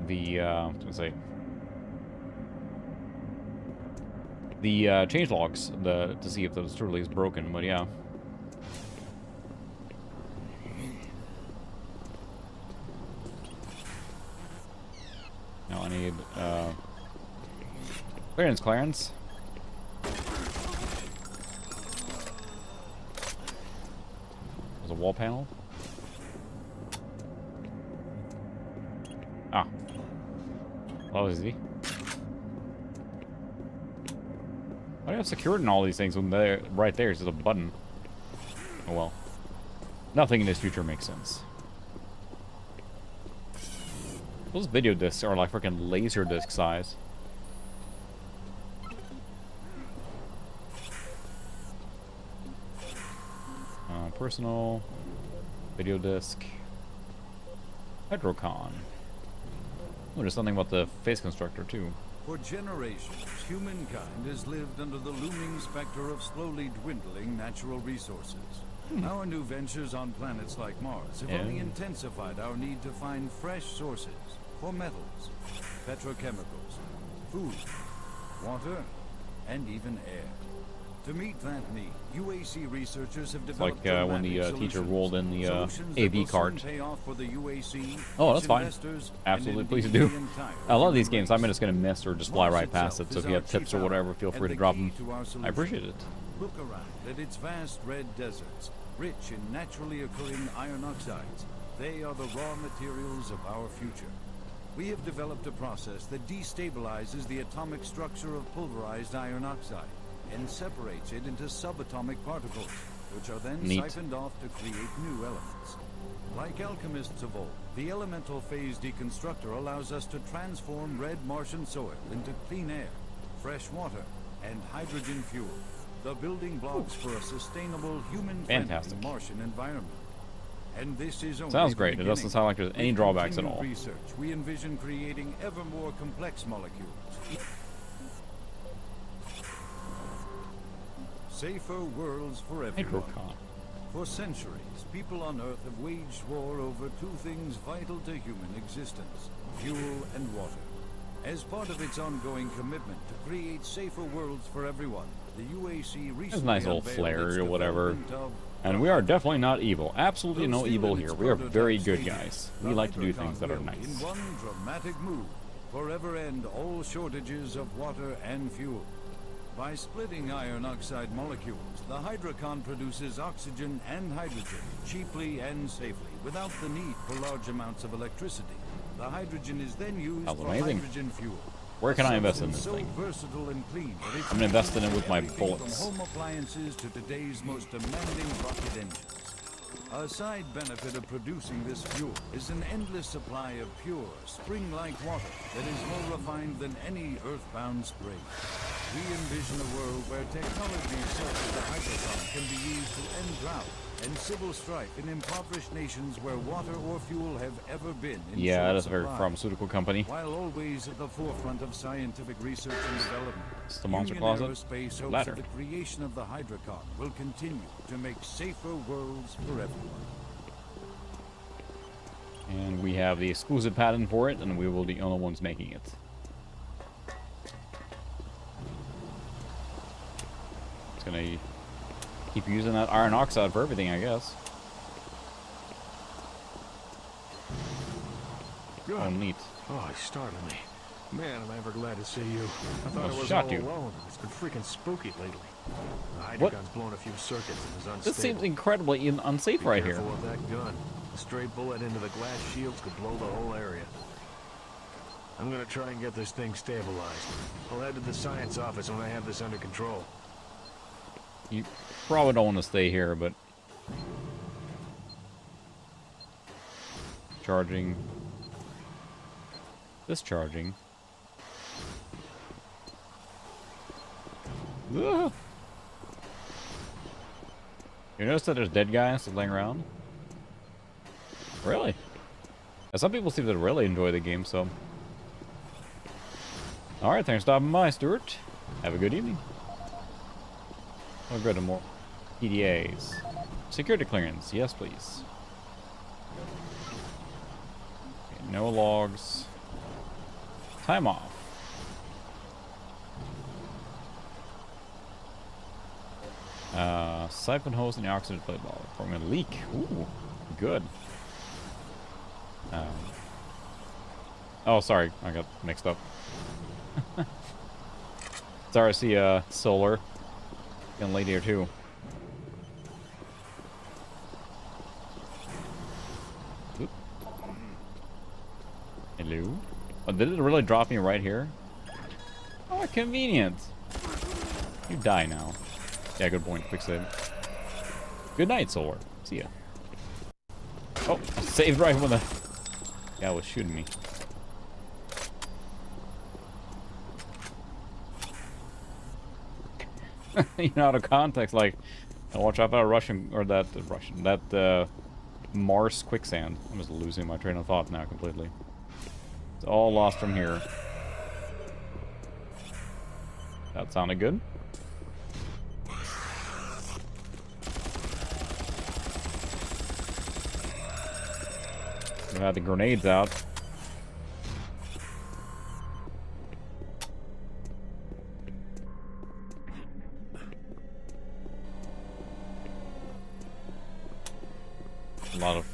was gonna say the change logs to see if those truly is broken, but yeah. Now I need Clarence. There's a wall panel. Ah. Oh, is he? Why do you have security in all these things when they're right there? It's just a button. Oh well. Nothing in this future makes sense. Those video discs are like freaking laser disc size. Personal. Video disc. Hydrocon. Oh, there's something about the face constructor, too. For generations, humankind has lived under the looming specter of slowly dwindling natural resources. Our new ventures on planets like Mars have only intensified our need to find fresh sources for metals, petrochemicals, food, water, and even air. To meet that need, UAC researchers have developed like when the teacher rolled in the AV cart. Oh, that's fine. Absolutely, please do. I love these games. I'm just going to miss or just fly right past it. So if you have tips or whatever, feel free to drop them. I appreciate it. Look around at its vast red deserts, rich in naturally occurring iron oxides. They are the raw materials of our future. We have developed a process that destabilizes the atomic structure of pulverized iron oxide and separates it into subatomic particles, which are then siphoned off to create new elements. Like alchemists of old, the elemental phase deconstructor allows us to transform red Martian soil into clean air, fresh water, and hydrogen fuel, the building blocks for a sustainable human-friendly Martian environment. And this is only Sounds the great. It doesn't beginning. sound like there's any With drawbacks at continued all. Research, we envision creating ever more complex molecules. Safer worlds for everyone. Hydrocon. For centuries, people on Earth have waged war over two things vital to human existence: fuel and water. As part of its ongoing commitment to create safer worlds for everyone, the UAC recently That's a nice little unveiled flare its or whatever. development of And we are definitely not evil. Absolutely no Still evil in here. its We are very prototype good stages, guys. the We like to do Hydrocon things that are will, nice. in one dramatic move, forever end all shortages of water and fuel. By splitting iron oxide molecules, the Hydrocon produces oxygen and hydrogen cheaply and safely, without the need for large amounts of electricity. The hydrogen is then used Sounds for amazing. hydrogen fuel. Where can I invest in Substance this thing? So versatile and clean that it's I'm gonna invest in it with my everything bullets. From home appliances to today's most demanding rocket engines. A side benefit of producing this fuel is an endless supply of pure, spring-like water that is more refined than any earthbound spring. We envision a world where technologies such as the Hydrocon can be used to end drought and civil strife in impoverished nations where water or fuel have ever been in Yeah, short that is a very supply. pharmaceutical company. While always at the forefront of scientific research and development, It's the monster Union closet. Aerospace hopes Ladder. that the creation of the Hydrocon will continue to make safer worlds for everyone. And we have the exclusive patent for it, and we will be the only ones making it. It's gonna keep using that iron oxide for everything, I guess. Good. Oh, neat. Oh, he startled me. Man, am I ever glad to see you. I thought Almost I was shot all you. alone. It's been freaking spooky lately. The What? Hydrocon's blown a few circuits and is unstable. This seems incredibly unsafe Be right here. careful with that gun. A stray bullet into the glass shields could blow the whole area. I'm gonna try and get this thing stabilized. I'll head to the science office when I have this under control. You probably don't want to stay here, but... Charging. Discharging. Ugh. You notice that there's dead guys laying around? Really? Now, some people seem to really enjoy the game, so... Alright, thanks for stopping by, Stuart. Have a good evening. Oh, good, and more PDAs. Security clearance, yes, please. Okay, no logs. Time off. Siphon hose and the oxygen plate ball. Forming a leak. Ooh, good. Oh, sorry, I got mixed up. Sorry, I see solar. Young lady here too. Oop. Hello. Oh, did it really drop me right here? Oh, convenient. You die now. Yeah, good point. Quick save. Good night, Solar. See ya. Oh, saved right when the guy was shooting me. You know, out of context, like, watch out for Russian, or that Mars quicksand. I'm just losing my train of thought now completely. It's all lost from here. That sounded good. We had the grenades out. A lot of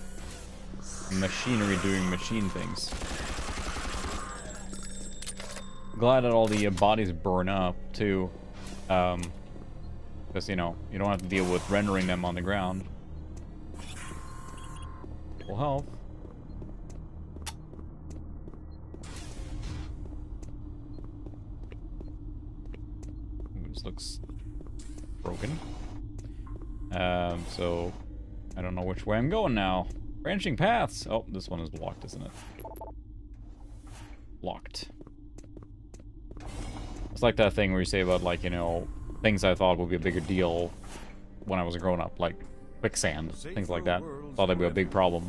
machinery doing machine things. Glad that all the bodies burn up too, because you know you don't have to deal with rendering them on the ground. Full health. Ooh, this looks broken. So I don't know which way I'm going now. Branching paths. Oh, this one is blocked, isn't it? Locked. It's like that thing where you say about, like, you know, things I thought would be a bigger deal when I was a grown-up. Like, quicksand, things like that. Thought that'd be a big problem.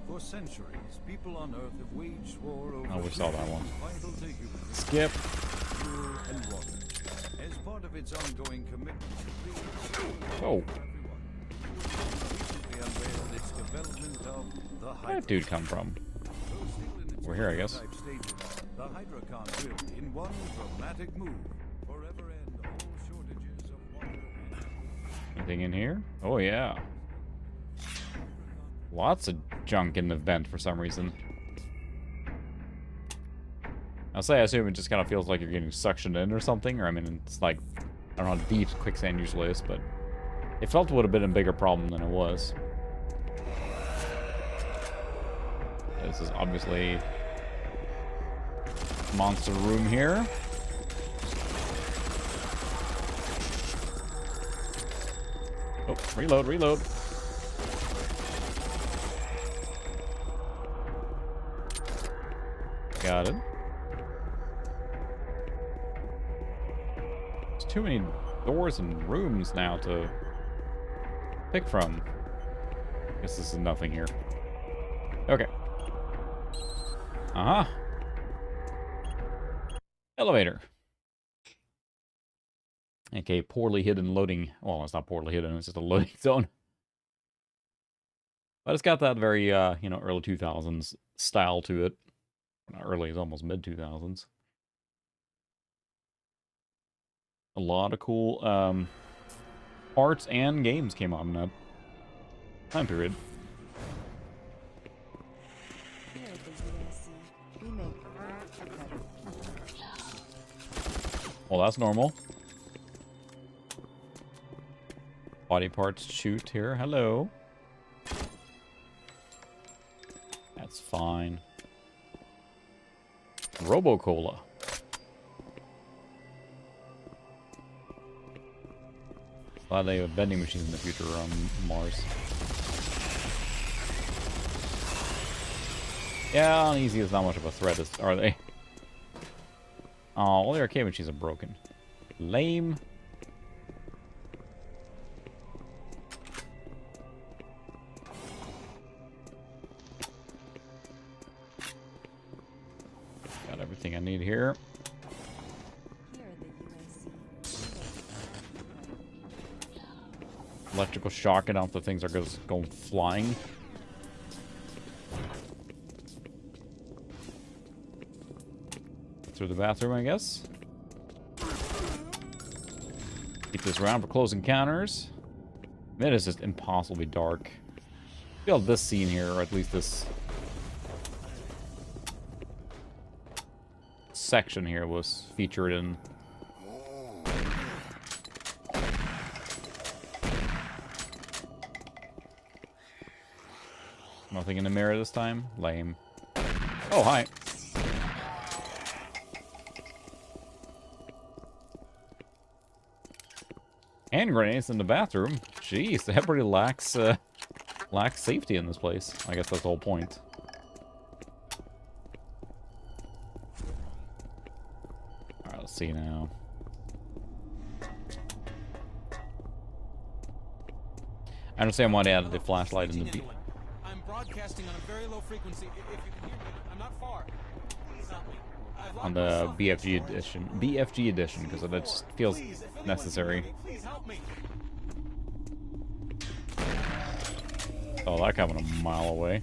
For centuries, people on Earth have waged war over Oh, we saw that one. vital to humans. Skip. Fuel and water. As part of its ongoing commitment to clean Oh. recently unveiled its development of the Where'd that dude come from? We're here, I guess. prototype stages. The Hydrocon will, in one dramatic move, forever end all shortages of water and Anything in here? Oh, yeah. Lots of junk in the vent for some reason. I assume it just kind of feels like you're getting suctioned in or something. Or, I mean, it's like, I don't know how deep quicksand usually is, but it felt it would have been a bigger problem than it was. This is obviously monster room here. Oh, reload, reload. Got it. There's too many doors and rooms now to pick from. Guess this is nothing here. Okay. Uh-huh. Elevator. Okay, poorly hidden loading. Well, it's not poorly hidden, it's just a loading zone. But it's got that very, you know, early 2000s style to it. Not early, it's almost mid-2000s. A lot of cool arts and games came out in that time period. Well, that's normal. Body parts shoot here. Hello. That's fine. Robo-Cola. Glad they have vending machines in the future on Mars. Yeah, uneasy is not much of a threat, are they? Oh, all the arcade machines are broken. Lame. Got everything I need here. Electrical shock and out the things are just going flying. Through the bathroom, I guess. Keep this around for close encounters. Man, it's just impossibly dark. I feel this scene here, or at least this section here, was featured in nothing in the mirror this time. Lame. Oh, hi. Hand grenades in the bathroom. Jeez, everybody lacks safety in this place. I guess that's the whole point. Alright, let's see now. I understand why they added the flashlight in the I'm broadcasting on a very low frequency. If you can hear me, I'm not far. Please help me. on the BFG edition, because it just feels necessary. Please help me. Oh, that coming a mile away.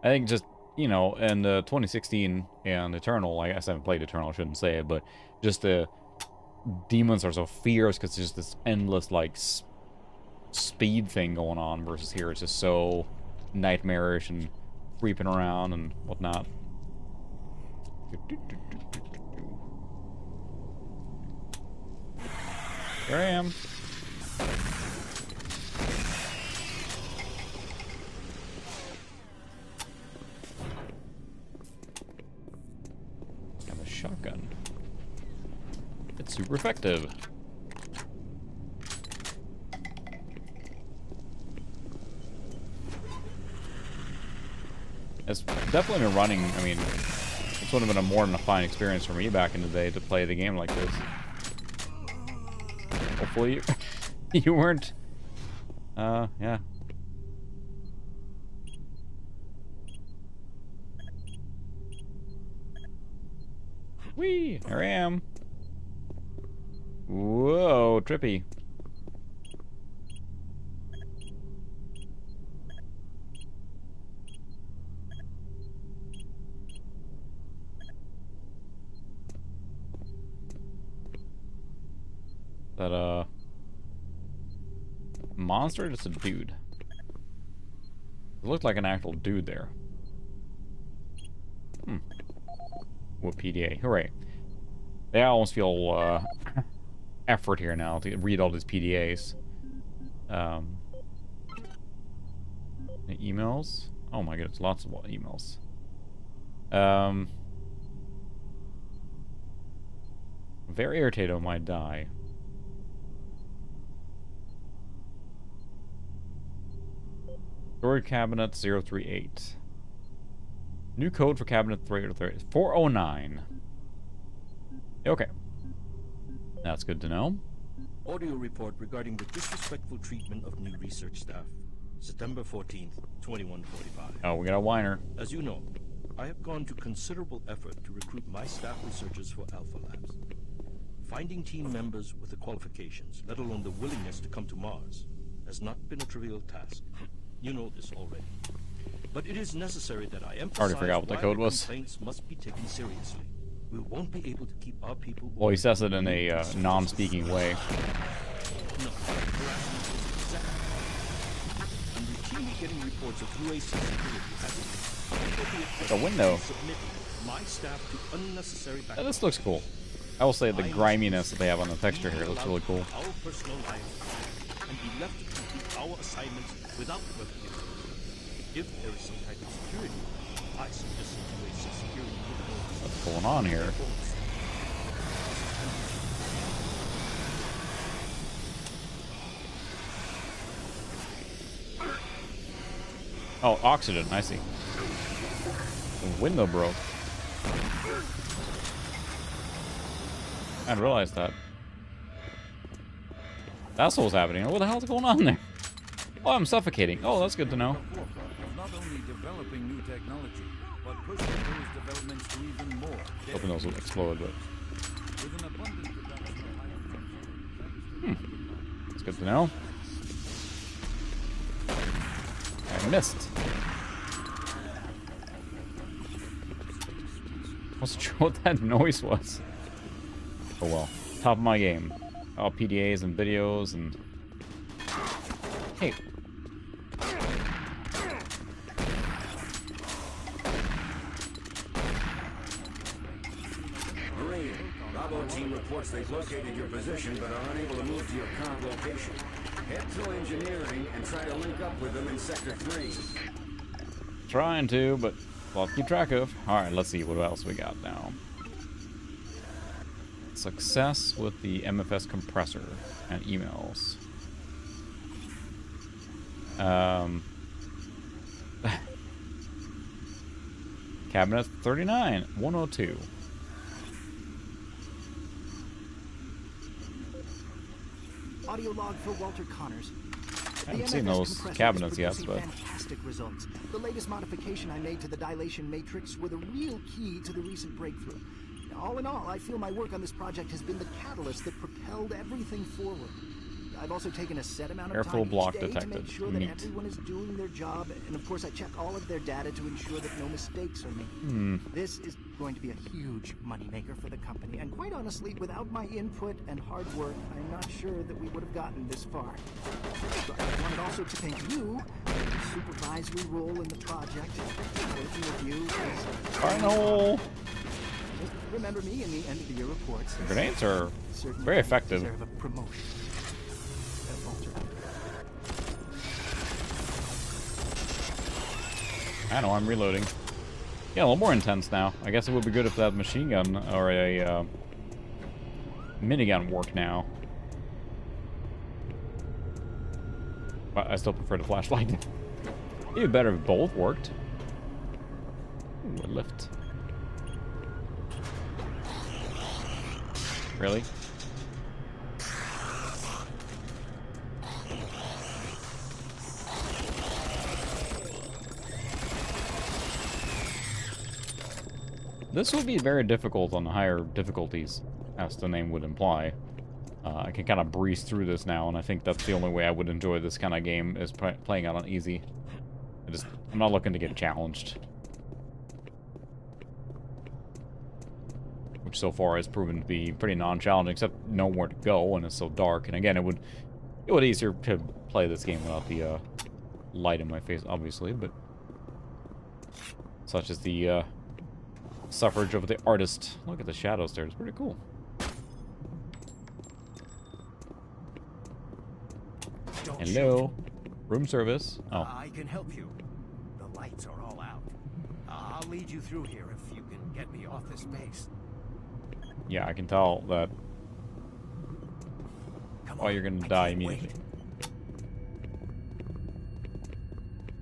I think just, you know, in 2016 and Eternal, I guess I haven't played Eternal, I shouldn't say it, but just the demons are so fierce because there's just this endless, like, speed thing going on, versus here it's just so nightmarish and creeping around and whatnot. Here I am. Have a shotgun. It's super effective. It's definitely been running, I mean, it's This would have been a more than a fine experience for me back in the day to play the game like this. Hopefully you, you weren't. Yeah. Whee! Here I am. Whoa, trippy. That, monster or just a dude? It looked like an actual dude there. Hmm. What PDA? Hooray. Yeah, I almost feel, effort here now to read all these PDAs. Emails? Oh my goodness, lots of emails. Very irritated, I might die. Storage cabinet 038. New code for cabinet 338. 409. Okay. That's good to know. Audio report regarding the disrespectful treatment of new research staff. September 14th, 2145. Oh, we got a whiner. As you know, I have gone to considerable effort to recruit my staff researchers for Alpha Labs. Finding team members with the qualifications, let alone the willingness to come to Mars, has not been a trivial task. You know this already. But it is necessary that I emphasize already forgot what the code was. Complaints must be taken seriously. We won't be able to keep our people... Well, he says it in a non-speaking way. No, harassment is exactly. I'm routinely getting reports of UAC security Like a window. my staff to unnecessary Yeah, this looks cool. I will say the griminess that they have on the texture here looks really cool. Our personal lives and be left to complete our assignments without revenue. If there is some type of security, I suggest UAC security. What's going on here? Oh, oxygen. I see. The window broke. I didn't realize that. That's what was happening. What the hell's going on there? Oh, I'm suffocating. Oh, that's good to know. Not only developing new technology, but pushing those developments to even more. Hoping those will explode, but. With an abundant production of That's good to know. I missed. Wasn't sure what that noise was. Oh well. Top of my game. All PDAs and videos and... Hey. Marine, Bravo team reports they've located your position but are unable to move to your current location. Head to engineering and try to link up with them in Sector 3. Trying to, but I'll keep track of. Alright, let's see what else we got now. Success with the MFS compressor and emails. Cabinet 39, 102. Audio log for Walter Connors. I haven't seen those cabinets yet, but... Fantastic results. The latest modification I made to the dilation matrix were the real key to the recent breakthrough. All in all, I feel my work on this project has been the catalyst that propelled everything forward. I've also taken a set amount of Careful, time block each day detected. to make sure that Neat. everyone is doing their job, and of course I check all of their data to ensure that no mistakes are made. Hmm. This is going to be a huge moneymaker for the company, and quite honestly, without my input and hard work, I'm not sure that we would have gotten this far. So I wanted also to thank you for your supervisory role in the project. Working with you is... Final! Just remember me in the end of the year reports. The grenades are Certainly very effective. deserve a promotion. Walter. I know, I'm reloading. Yeah, a little more intense now. I guess it would be good if that machine gun or a minigun worked now. But I still prefer the flashlight. It'd be better if both worked. Ooh, a lift. Really? This would be very difficult on the higher difficulties, as the name would imply. I can kind of breeze through this now, and I think that's the only way I would enjoy this kind of game, is playing it on easy. I'm not looking to get challenged. Which so far has proven to be pretty non-challenging, except nowhere to go, and it's so dark. And again, it would easier to play this game without the light in my face, obviously, but such as the suffrage of the artist. Look at the shadows there, it's pretty cool. Hello. Room service. Oh. I can help you. The lights are all out. I'll lead you through here if you can get me off this base. Yeah, I can tell that. Oh, you're gonna die immediately.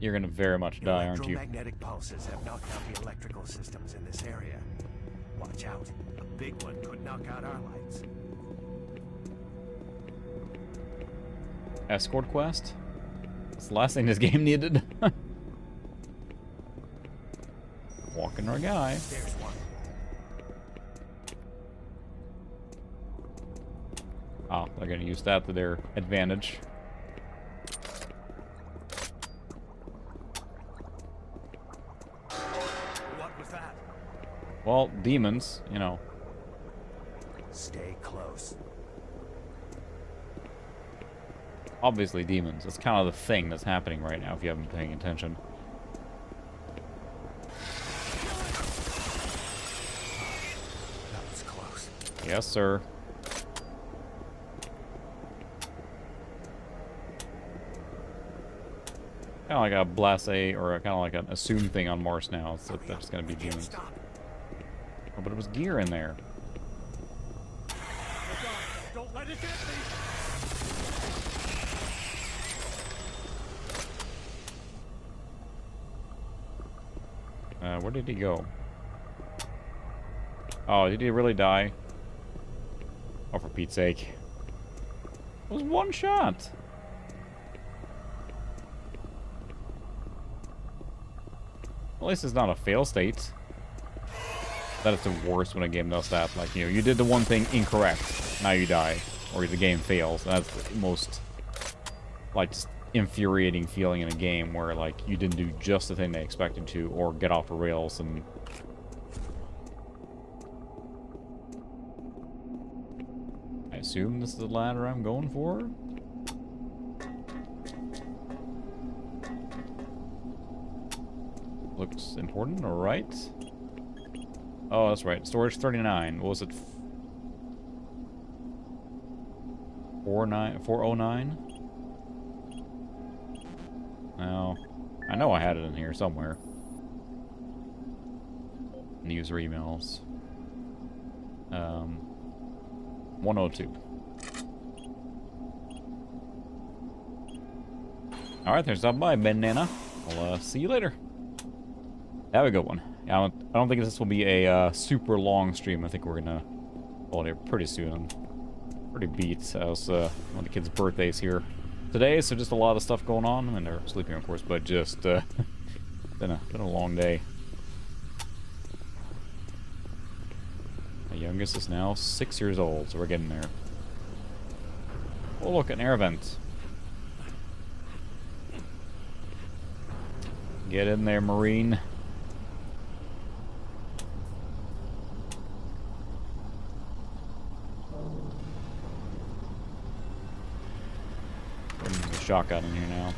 You're gonna very much die, aren't you? Electromagnetic pulses have knocked out the electrical systems in this area. Watch out. A big one could knock out our lights. Escort quest? That's the last thing this game needed. Walking our guy. There's one. Oh, they're gonna use that to their advantage. What was that? Well, demons, you know. Stay close. Obviously demons. That's kind of the thing that's happening right now if you haven't been paying attention. That was close. Yes, sir. Kind of like a blase, or kind of like an assumed thing on Mars now. It's that there's going to be demons. Oh, but it was gear in there. Don't let it get me. Where did he go? Oh, did he really die? Oh, for Pete's sake. It was one shot. At least it's not a fail state. That is the worst when a game does that. Like, you know, you did the one thing incorrect, now you die. Or the game fails. That's the most, like, just infuriating feeling in a game where, like, you didn't do just the thing they expected to, or get off the rails and... I assume this is the ladder I'm going for? Looks important, alright. Oh, that's right. Storage 39. What was it? 409? No. I know I had it in here somewhere. In the user emails. 102. Alright, there's stopping by, Banana. I'll see you later. Have a good one. Yeah, I don't think this will be a super long stream. I think we're gonna hold it pretty soon. I'm pretty beat. It was one of the kids' birthdays here today, so just a lot of stuff going on. I mean, they're sleeping, of course, but just been a long day. My youngest is now 6 years old, so we're getting there. Oh, look, an air vent. Get in there, Marine. Bringing the shotgun in here now.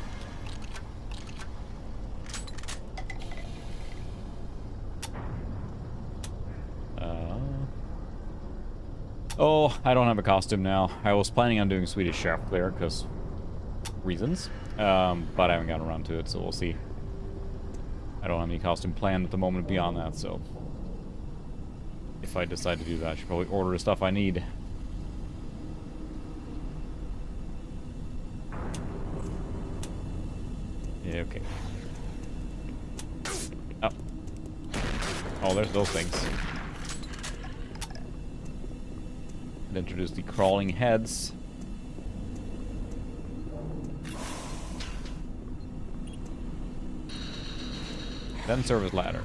Oh, I don't have a costume now. I was planning on doing Swedish Chef there, because reasons. But I haven't gotten around to it, so we'll see. I don't have any costume planned at the moment beyond that, so... if I decide to do that, I should probably order the stuff I need. Yeah, okay. Oh. Oh, there's those things. And introduce the crawling heads. Then serve as ladder.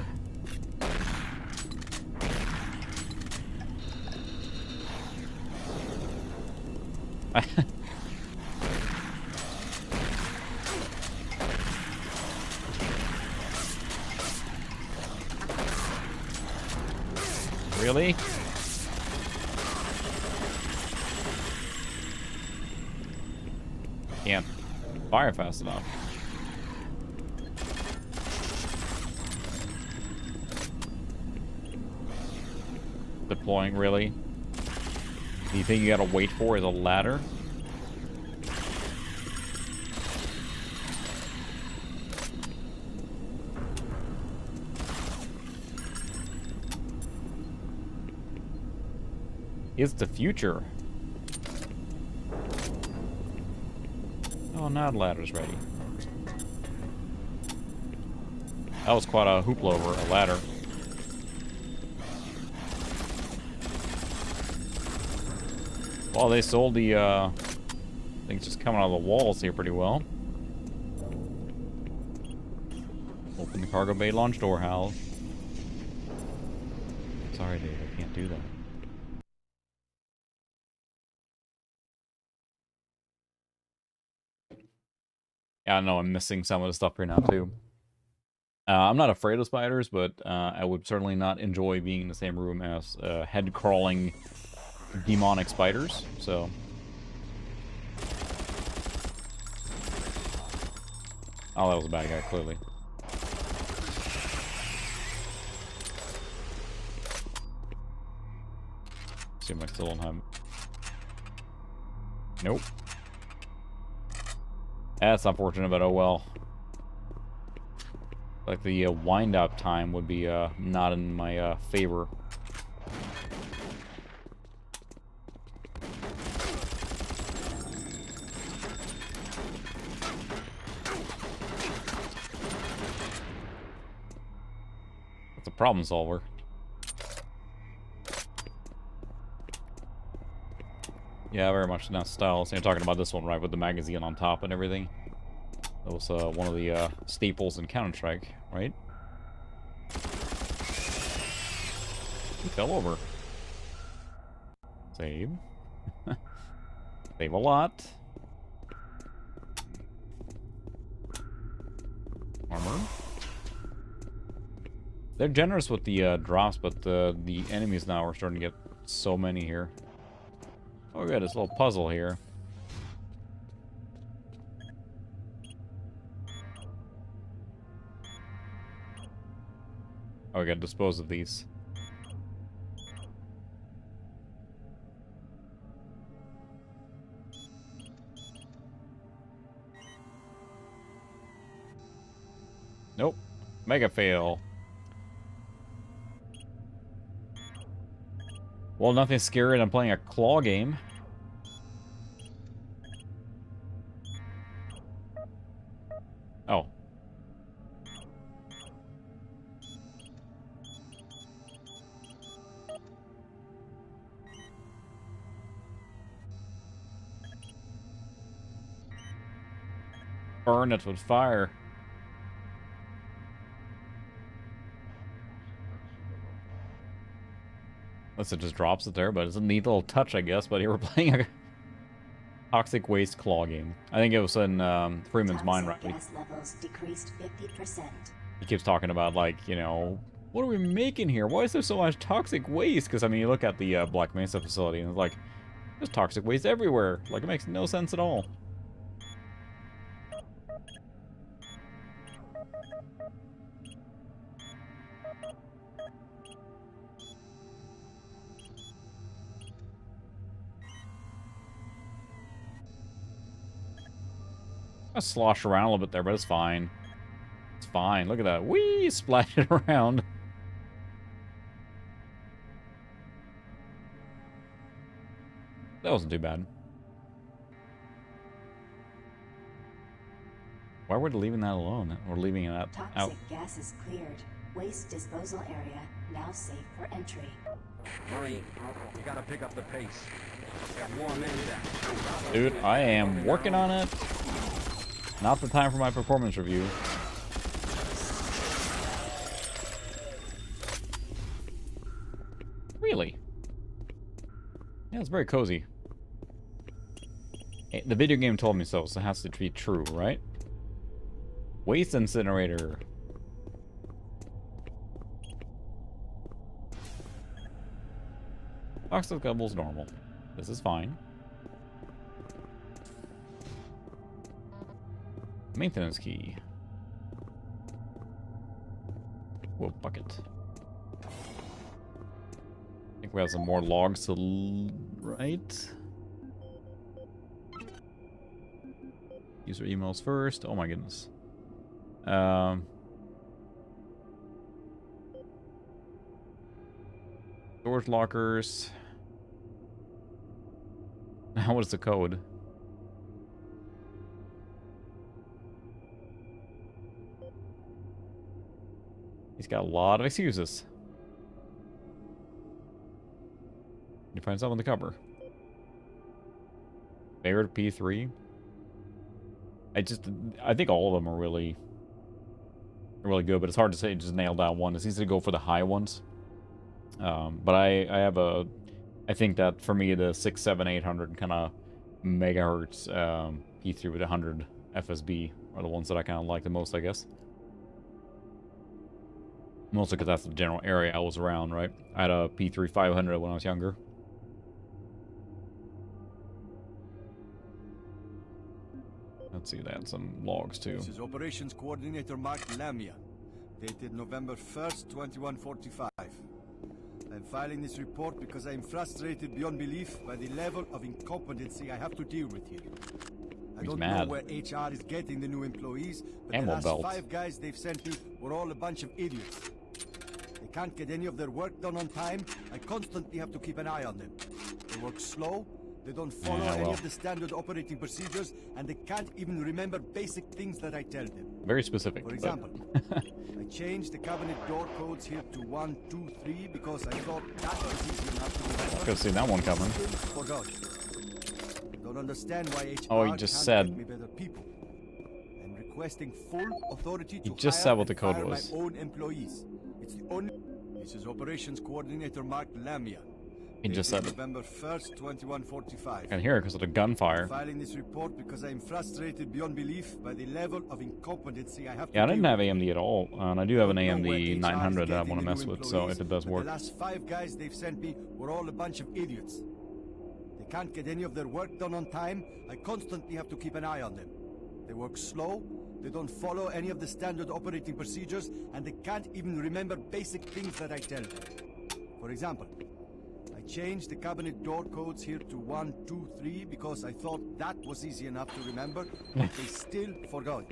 Really? Can't fire fast enough. Deploying, really? Do you think you gotta wait for is a ladder? It's the future. Oh, now the ladder's ready. That was quite a hoopla over a ladder. Well, they sold the things just coming out of the walls here pretty well. Open the cargo bay launch door, Hal. Sorry, Dave, I can't do that. Yeah, I know I'm missing some of the stuff here now, too. I'm not afraid of spiders, but I would certainly not enjoy being in the same room as head-crawling demonic spiders, so... Oh, that was a bad guy, clearly. See if I still don't have... Nope. That's unfortunate, but oh well. Like the wind-up time would be not in my favor. That's a problem solver. Yeah, very much in that style. So you're talking about this one, right, with the magazine on top and everything. That was one of the staples in Counter-Strike, right? He fell over. Save. Save a lot. Armor. They're generous with the drops, but the enemies now are starting to get so many here. Oh, we got this little puzzle here. Oh, we gotta dispose of these. Nope. Mega fail. Well, nothing scary. I'm playing a claw game. Oh. Burn it with fire. Unless it just drops it there, but it's a neat little touch, I guess. But here we're playing a toxic waste claw game. I think it was in Freeman's mind, right? Gas levels decreased 50%. He keeps talking about, like, you know, what are we making here? Why is there so much toxic waste? Because, I mean, you look at the Black Mesa facility, and it's like, there's toxic waste everywhere. Like, it makes no sense at all. I sloshed around a little bit there, but it's fine. It's fine. Look at that. Whee! Splashed it around. That wasn't too bad. Why were they leaving that alone? Or leaving it out? Toxic gas is cleared. Waste disposal area now safe for entry. Marine, you gotta pick up the pace. Got more men down. Dude, I am working on it. Not the time for my performance review. Really? Yeah, it's very cozy. The video game told me so, so it has to be true, right? Waste incinerator. Toxic level's normal. This is fine. Maintenance key. Whoa, bucket. I think we have some more logs to write. User emails first. Oh my goodness. Storage lockers. Now what is the code? He's got a lot of excuses. You find something on the cover. Favorite P3. I think all of them are really good, but it's hard to say just nail down one. It's easy to go for the high ones. But I think that for me the 6, 7, 800 kind of megahertz P3 with 100 FSB are the ones that I kind of like the most, I guess. Mostly because that's the general area I was around, right? I had a P3 500 when I was younger. Let's see, they had some logs too. This is Operations Coordinator Mark Lamia, dated November 1st, 2145. I'm filing this report because I am frustrated beyond belief by the level of incompetency I have to deal with here. I don't know where HR is getting the new employees, but the last 5 guys they've sent me were all a bunch of idiots. They can't get any of their work done on time. I constantly have to keep an eye on them. They work slow, they don't follow any of the standard operating procedures, and they can't even remember basic things that I tell them. Very specific. For example, I changed the cabinet door codes here to 1, 2, 3 because I thought that was easy enough to remember. Could have seen that one coming. Forgot. Don't understand why HR oh, he just said. Get me better people. I'm requesting full authority to he just hire said what the code and fire was. my own employees. It's the only. This is Operations Coordinator Mark Lamia. He just said it. November 1st, 2145. I can hear it because of the gunfire. I'm filing this report because I am frustrated beyond belief by the level of incompetency I have to Yeah, I didn't deal have with. AMD at all, and I do have an AMD 900 that I want to mess with, so if it does But work. the last 5 guys they've sent me were all a bunch of idiots. They can't get any of their work done on time. I constantly have to keep an eye on them. They work slow, they don't follow any of the standard operating procedures, and they can't even remember basic things that I tell them. For example, I changed the cabinet door codes here to 1, 2, 3 because I thought that was easy enough to remember, but they still forgot.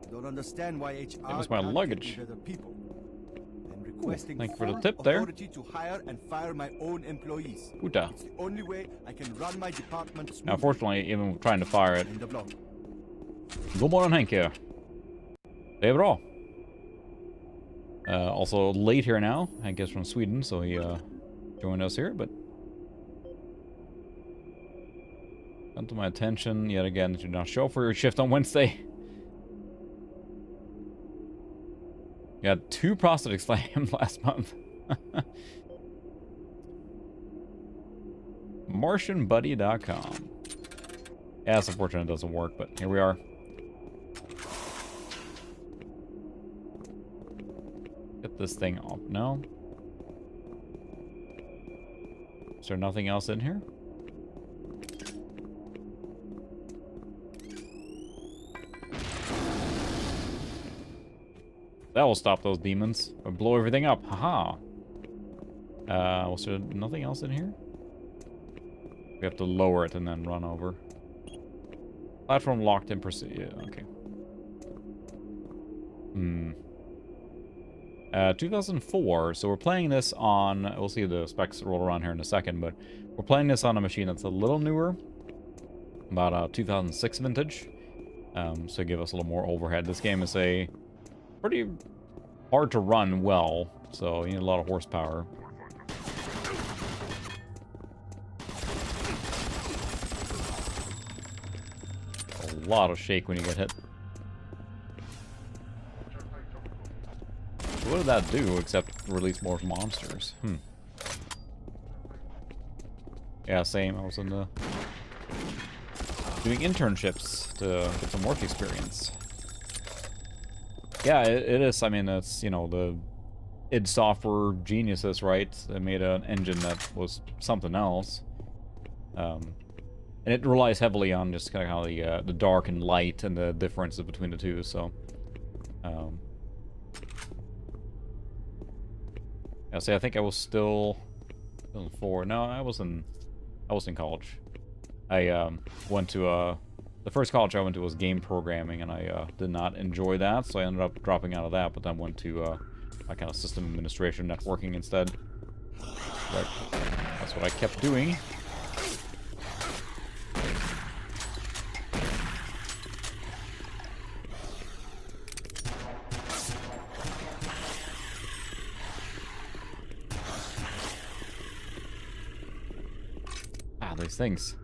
I don't understand why HR That was my can't luggage. get me better people. I'm requesting Thank you for the full tip there. authority to hire and fire my own employees. Uta. It's the only way I can run my department smoothly. Now, fortunately, even trying to fire it. End of log. God morgon Henke. Det är bra. Also late here now. Henke's from Sweden, so he joined us here, but come to my attention yet again that you did not show for your shift on Wednesday. You had 2 prosthetics slammed last month. MartianBuddy.com. Yeah, it's unfortunate it doesn't work, but here we are. Get this thing off. No? Is there nothing else in here? That will stop those demons. Or blow everything up. Haha. Was there nothing else in here? We have to lower it and then run over. Platform locked in pursuit. Yeah, okay. 2004. So we're playing this on. We'll see the specs roll around here in a second, but we're playing this on a machine that's a little newer, about a 2006 vintage. So give us a little more overhead. This game is a pretty hard to run well, so you need a lot of horsepower. lot of shake when you get hit. So what did that do except release more monsters? Yeah, same. I was in the doing internships to get some work experience. Yeah, it is. I mean, it's, you know, the id Software geniuses, right? They made an engine that was something else. And it relies heavily on just kind of how the dark and light and the differences between the two, so... yeah, see, I think I was still in 4. No, I was in college. I went to the first college I went to was game programming, and I did not enjoy that, so I ended up dropping out of that, but then went to my kind of system administration networking instead. But that's what I kept doing. Ah, these things.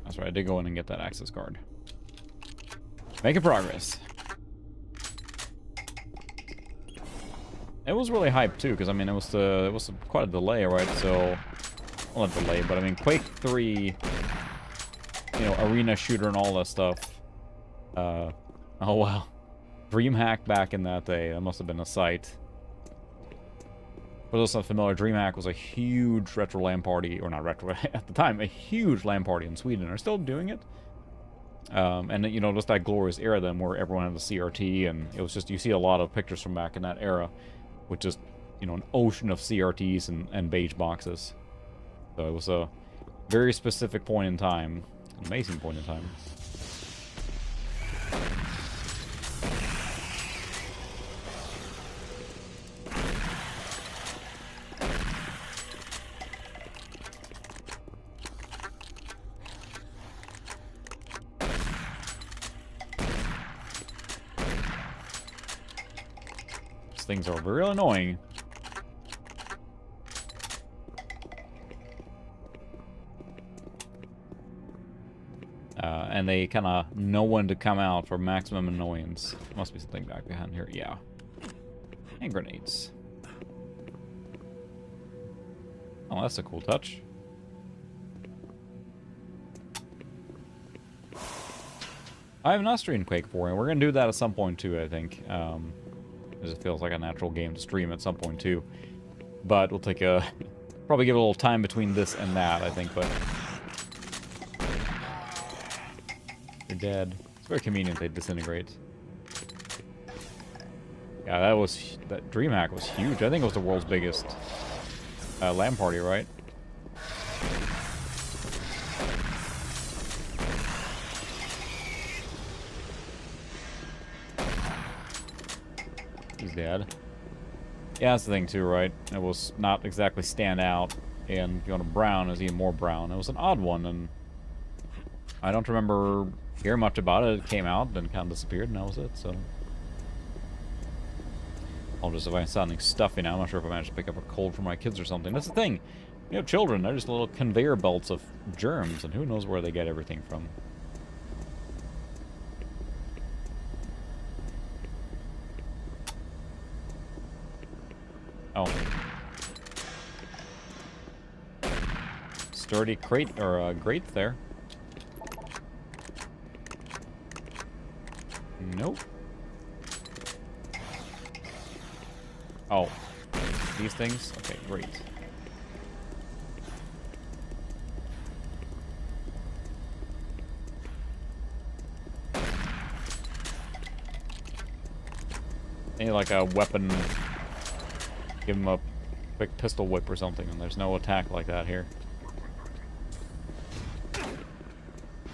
That's right, I did go in and get that access card. Making progress. It was really hyped too, because I mean it was quite a delay, right? So, well, not delay, but I mean Quake 3, you know, arena shooter and all that stuff. Oh wow, DreamHack back in that day, that must have been a sight. For those not familiar, DreamHack was a huge retro LAN party, or not retro, at the time, a huge LAN party in Sweden. They're still doing it. And, you know, just that glorious era then where everyone had the CRT, and it was just, you see a lot of pictures from back in that era with just, you know, an ocean of CRTs and beige boxes. So it was a very specific point in time, an amazing point in time. Things are real annoying. And they kind of know when to come out for maximum annoyance. Must be something back behind here. Yeah. And grenades. Oh, that's a cool touch. I have not streamed Quake 4, and we're going to do that at some point too, I think. Because it feels like a natural game to stream at some point too. But we'll take a... probably give it a little time between this and that, I think, but... You're dead. It's very convenient they disintegrate. Yeah, that DreamHack was huge. I think it was the world's biggest LAN party, right? He's dead. Yeah, that's the thing too, right? It was not exactly stand out, and if you want a brown, it was even more brown. It was an odd one, and I don't remember hearing much about it. It came out, then kind of disappeared, and that was it, so... I'll just, if I'm sounding stuffy now, I'm not sure if I managed to pick up a cold from my kids or something. That's the thing. You know, children, they're just little conveyor belts of germs, and who knows where they get everything from. Oh. Sturdy crate, or grate there. Nope. Oh. These things? Okay, great. I need like a weapon. Give him a quick pistol whip or something, and there's no attack like that here.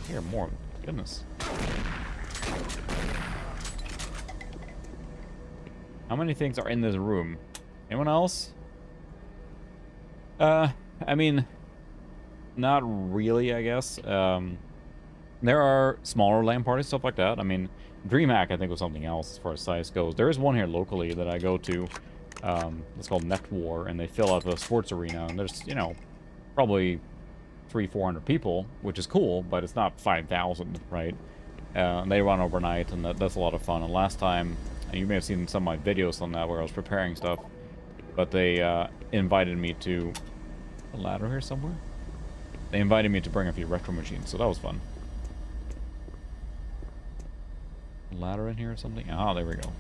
Here, more. Goodness. How many things are in this room? Anyone else? I mean, not really, I guess. There are smaller LAN parties, stuff like that. I mean, DreamHack, I think, was something else as far as size goes. There is one here locally that I go to It's called Net War, and they fill out the sports arena, and there's, you know, probably 300-400 people, which is cool, but it's not 5,000, right? And they run overnight, and that's a lot of fun. And last time, and you may have seen some of my videos on that where I was preparing stuff, but they invited me to a ladder here somewhere. They invited me to bring a few retro machines, so that was fun. A ladder in here or something? Oh, there we go.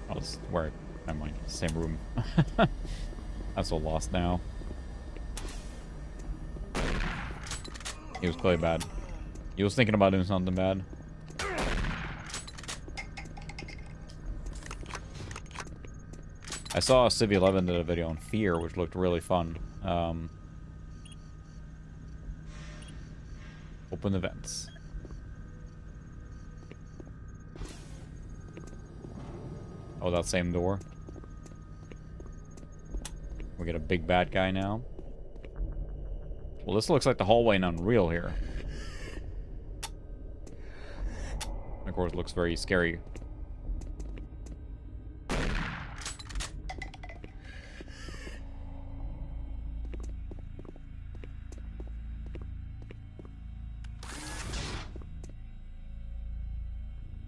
Oh, this is where... Never mind. Same room. I'm so lost now. He was clearly bad. He was thinking about doing something bad. I saw Civ 11 did a video on Fear, which looked really fun. Open the vents. Oh, that same door. We get a big bad guy now. Well, this looks like the hallway in Unreal here. Of course, it looks very scary.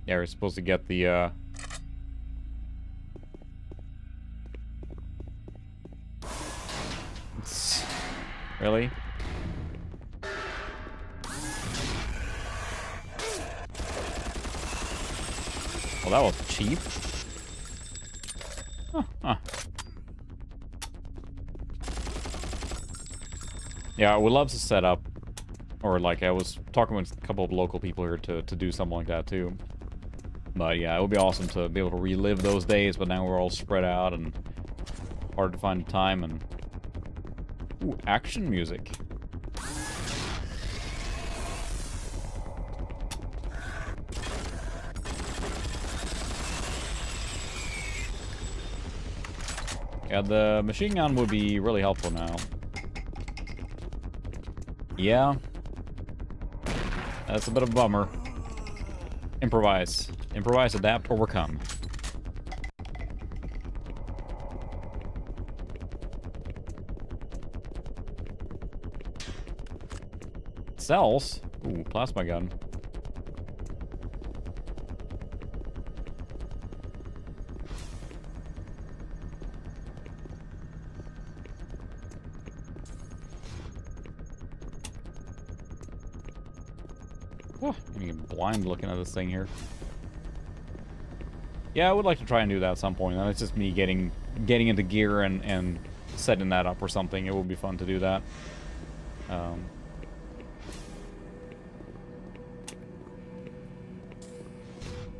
Yeah, we're supposed to get the, Really? Well, that was cheap. Huh. Yeah, I would love to set up, or like I was talking with a couple of local people here to do something like that too. But yeah, it would be awesome to be able to relive those days, but now we're all spread out and hard to find time. And ooh, action music. Yeah, the machine gun would be really helpful now. Yeah. That's a bit of a bummer. Improvise. Improvise, adapt, overcome. Cells? Ooh, plasma gun. Oh, I'm getting blind looking at this thing here. Yeah, I would like to try and do that at some point. That's just me getting into gear and setting that up or something. It would be fun to do that.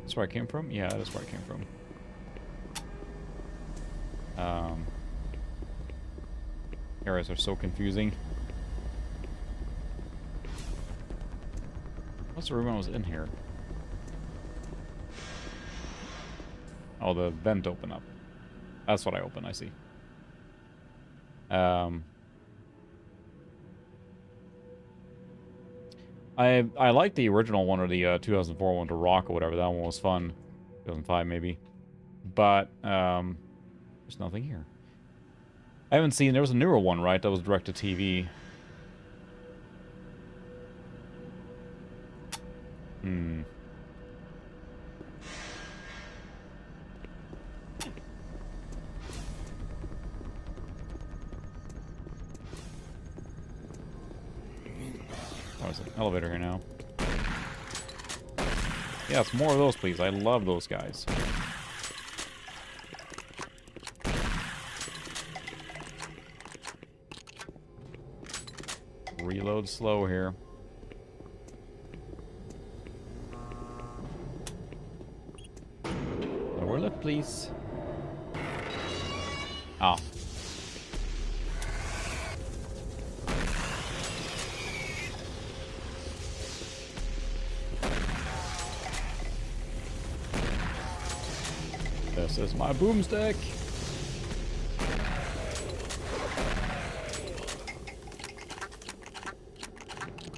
That's where I came from? Yeah, that's where I came from. Areas are so confusing. What's the room I was in here? Oh, the vent opened up. That's what I opened, I see. I like the original one, or the 2004 one to rock or whatever. That one was fun. 2005 maybe. But there's nothing here. I haven't seen, there was a newer one, right? That was direct to TV. Hmm. Oh, there's an elevator here now. Yes, more of those, please. I love those guys. Reload slow here. Lower lift, please. Oh. This is my boomstick.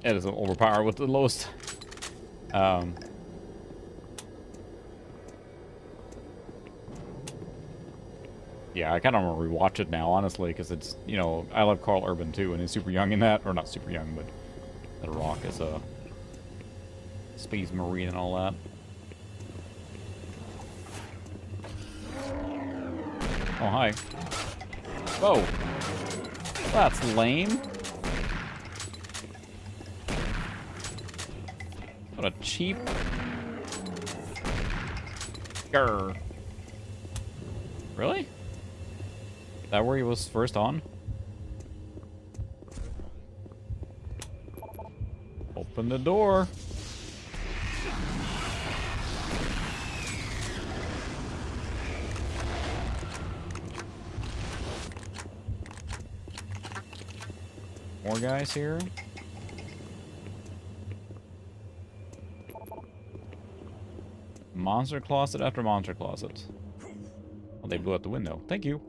It is overpowered with the lowest. Yeah, I kind of want to rewatch it now, honestly, because it's, you know, I love Carl Urban too, and he's super young in that, or not super young, but that Rock is a space marine and all that. Oh, hi. Whoa. That's lame. What a cheap... Grr. Really? Is that where he was first on? Open the door. More guys here. Monster closet after monster closet. Well, they blew out the window. Thank you.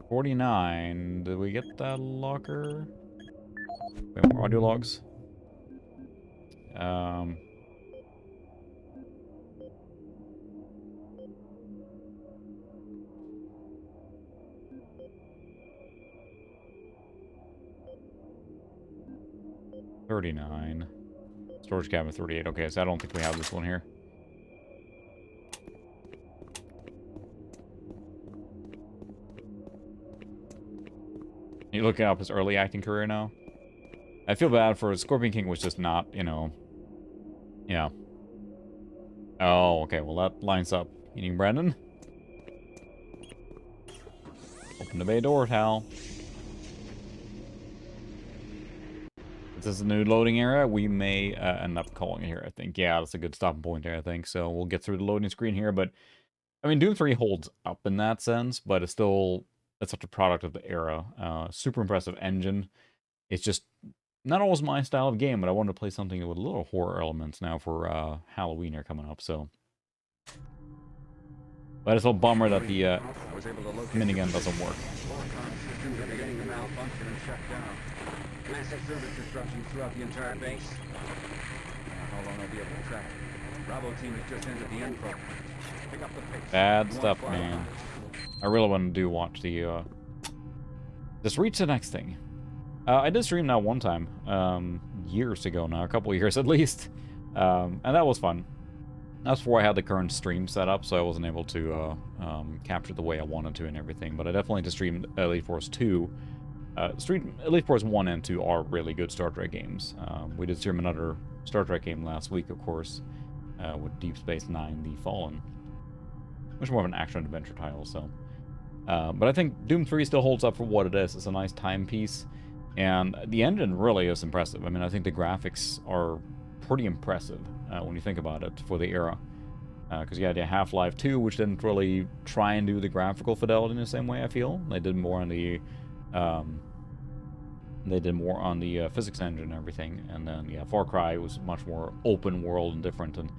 49. Did we get that locker? We have more audio logs. 39. Storage cabinet 38. Okay, so I don't think we have this one here. You looking up his early acting career now? I feel bad for Scorpion King was just not, you know. Yeah. Oh, okay. Well, that lines up. Eating Brandon. Open the bay door, Hal. If this is a new loading area, we may end up calling it here, I think. Yeah, that's a good stopping point there, I think. So we'll get through the loading screen here, but I mean, Doom 3 holds up in that sense, but it's still, it's such a product of the era. Super impressive engine. It's just not always my style of game, but I wanted to play something with a little horror elements now for Halloween here coming up, so. But it's a bummer that the minigun doesn't work. Massive service disruptions throughout the entire base. How long I'll be able to track it. Bravo team has just entered the end program. Pick up the pace. Bad stuff, man. I really want to watch the, just reach the next thing. I did stream that one time, years ago now, a couple of years at least. And that was fun. That's before I had the current stream set up, so I wasn't able to capture the way I wanted to and everything. But I definitely just streamed Elite Force 2. Elite Force 1 and 2 are really good Star Trek games. We did stream another Star Trek game last week, of course, with Deep Space Nine: The Fallen. Much more of an action-adventure title, so. But I think Doom 3 still holds up for what it is. It's a nice timepiece, and the engine really is impressive. I mean, I think the graphics are pretty impressive when you think about it for the era. Because you had Half-Life 2, which didn't really try and do the graphical fidelity in the same way, I feel. They did more on the physics engine and everything. And then, yeah, Far Cry was much more open world and different. And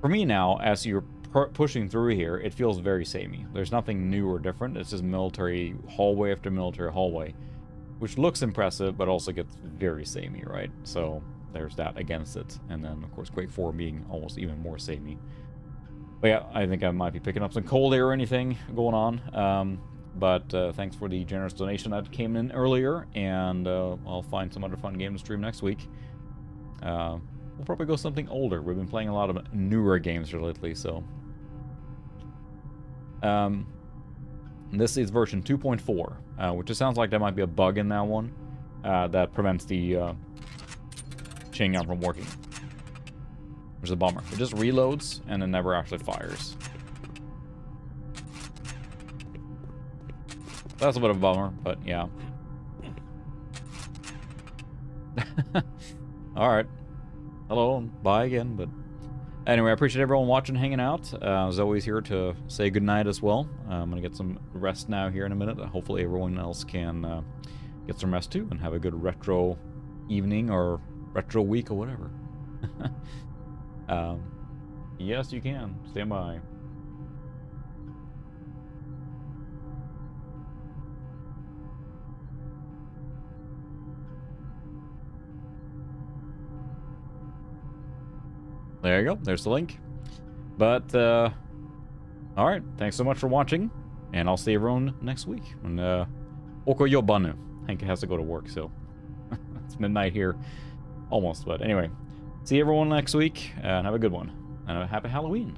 for me now, as you're pushing through here, it feels very samey. There's nothing new or different. It's just military hallway after military hallway, which looks impressive, but also gets very samey, right? So there's that against it. And then, of course, Quake 4 being almost even more samey. But yeah, I think I might be picking up some cold air or anything going on. But thanks for the generous donation that came in earlier, and I'll find some other fun game to stream next week. We'll probably go something older. We've been playing a lot of newer games here lately, so. This is version 2.4, which just sounds like there might be a bug in that one that prevents the chain gun from working. Which is a bummer. It just reloads and then never actually fires. That's a bit of a bummer, but yeah. Alright. Hello, and bye again, but... Anyway, I appreciate everyone watching and hanging out. I was always here to say goodnight as well. I'm going to get some rest now here in a minute. Hopefully everyone else can get some rest too and have a good retro evening or retro week or whatever. Yes, you can. Stand by. There you go. There's the link. But Alright, thanks so much for watching, and I'll see everyone next week. And, Oko jobba nu. Hank has to go to work, so it's midnight here. Almost, but anyway. See everyone next week, and have a good one. And a happy Halloween.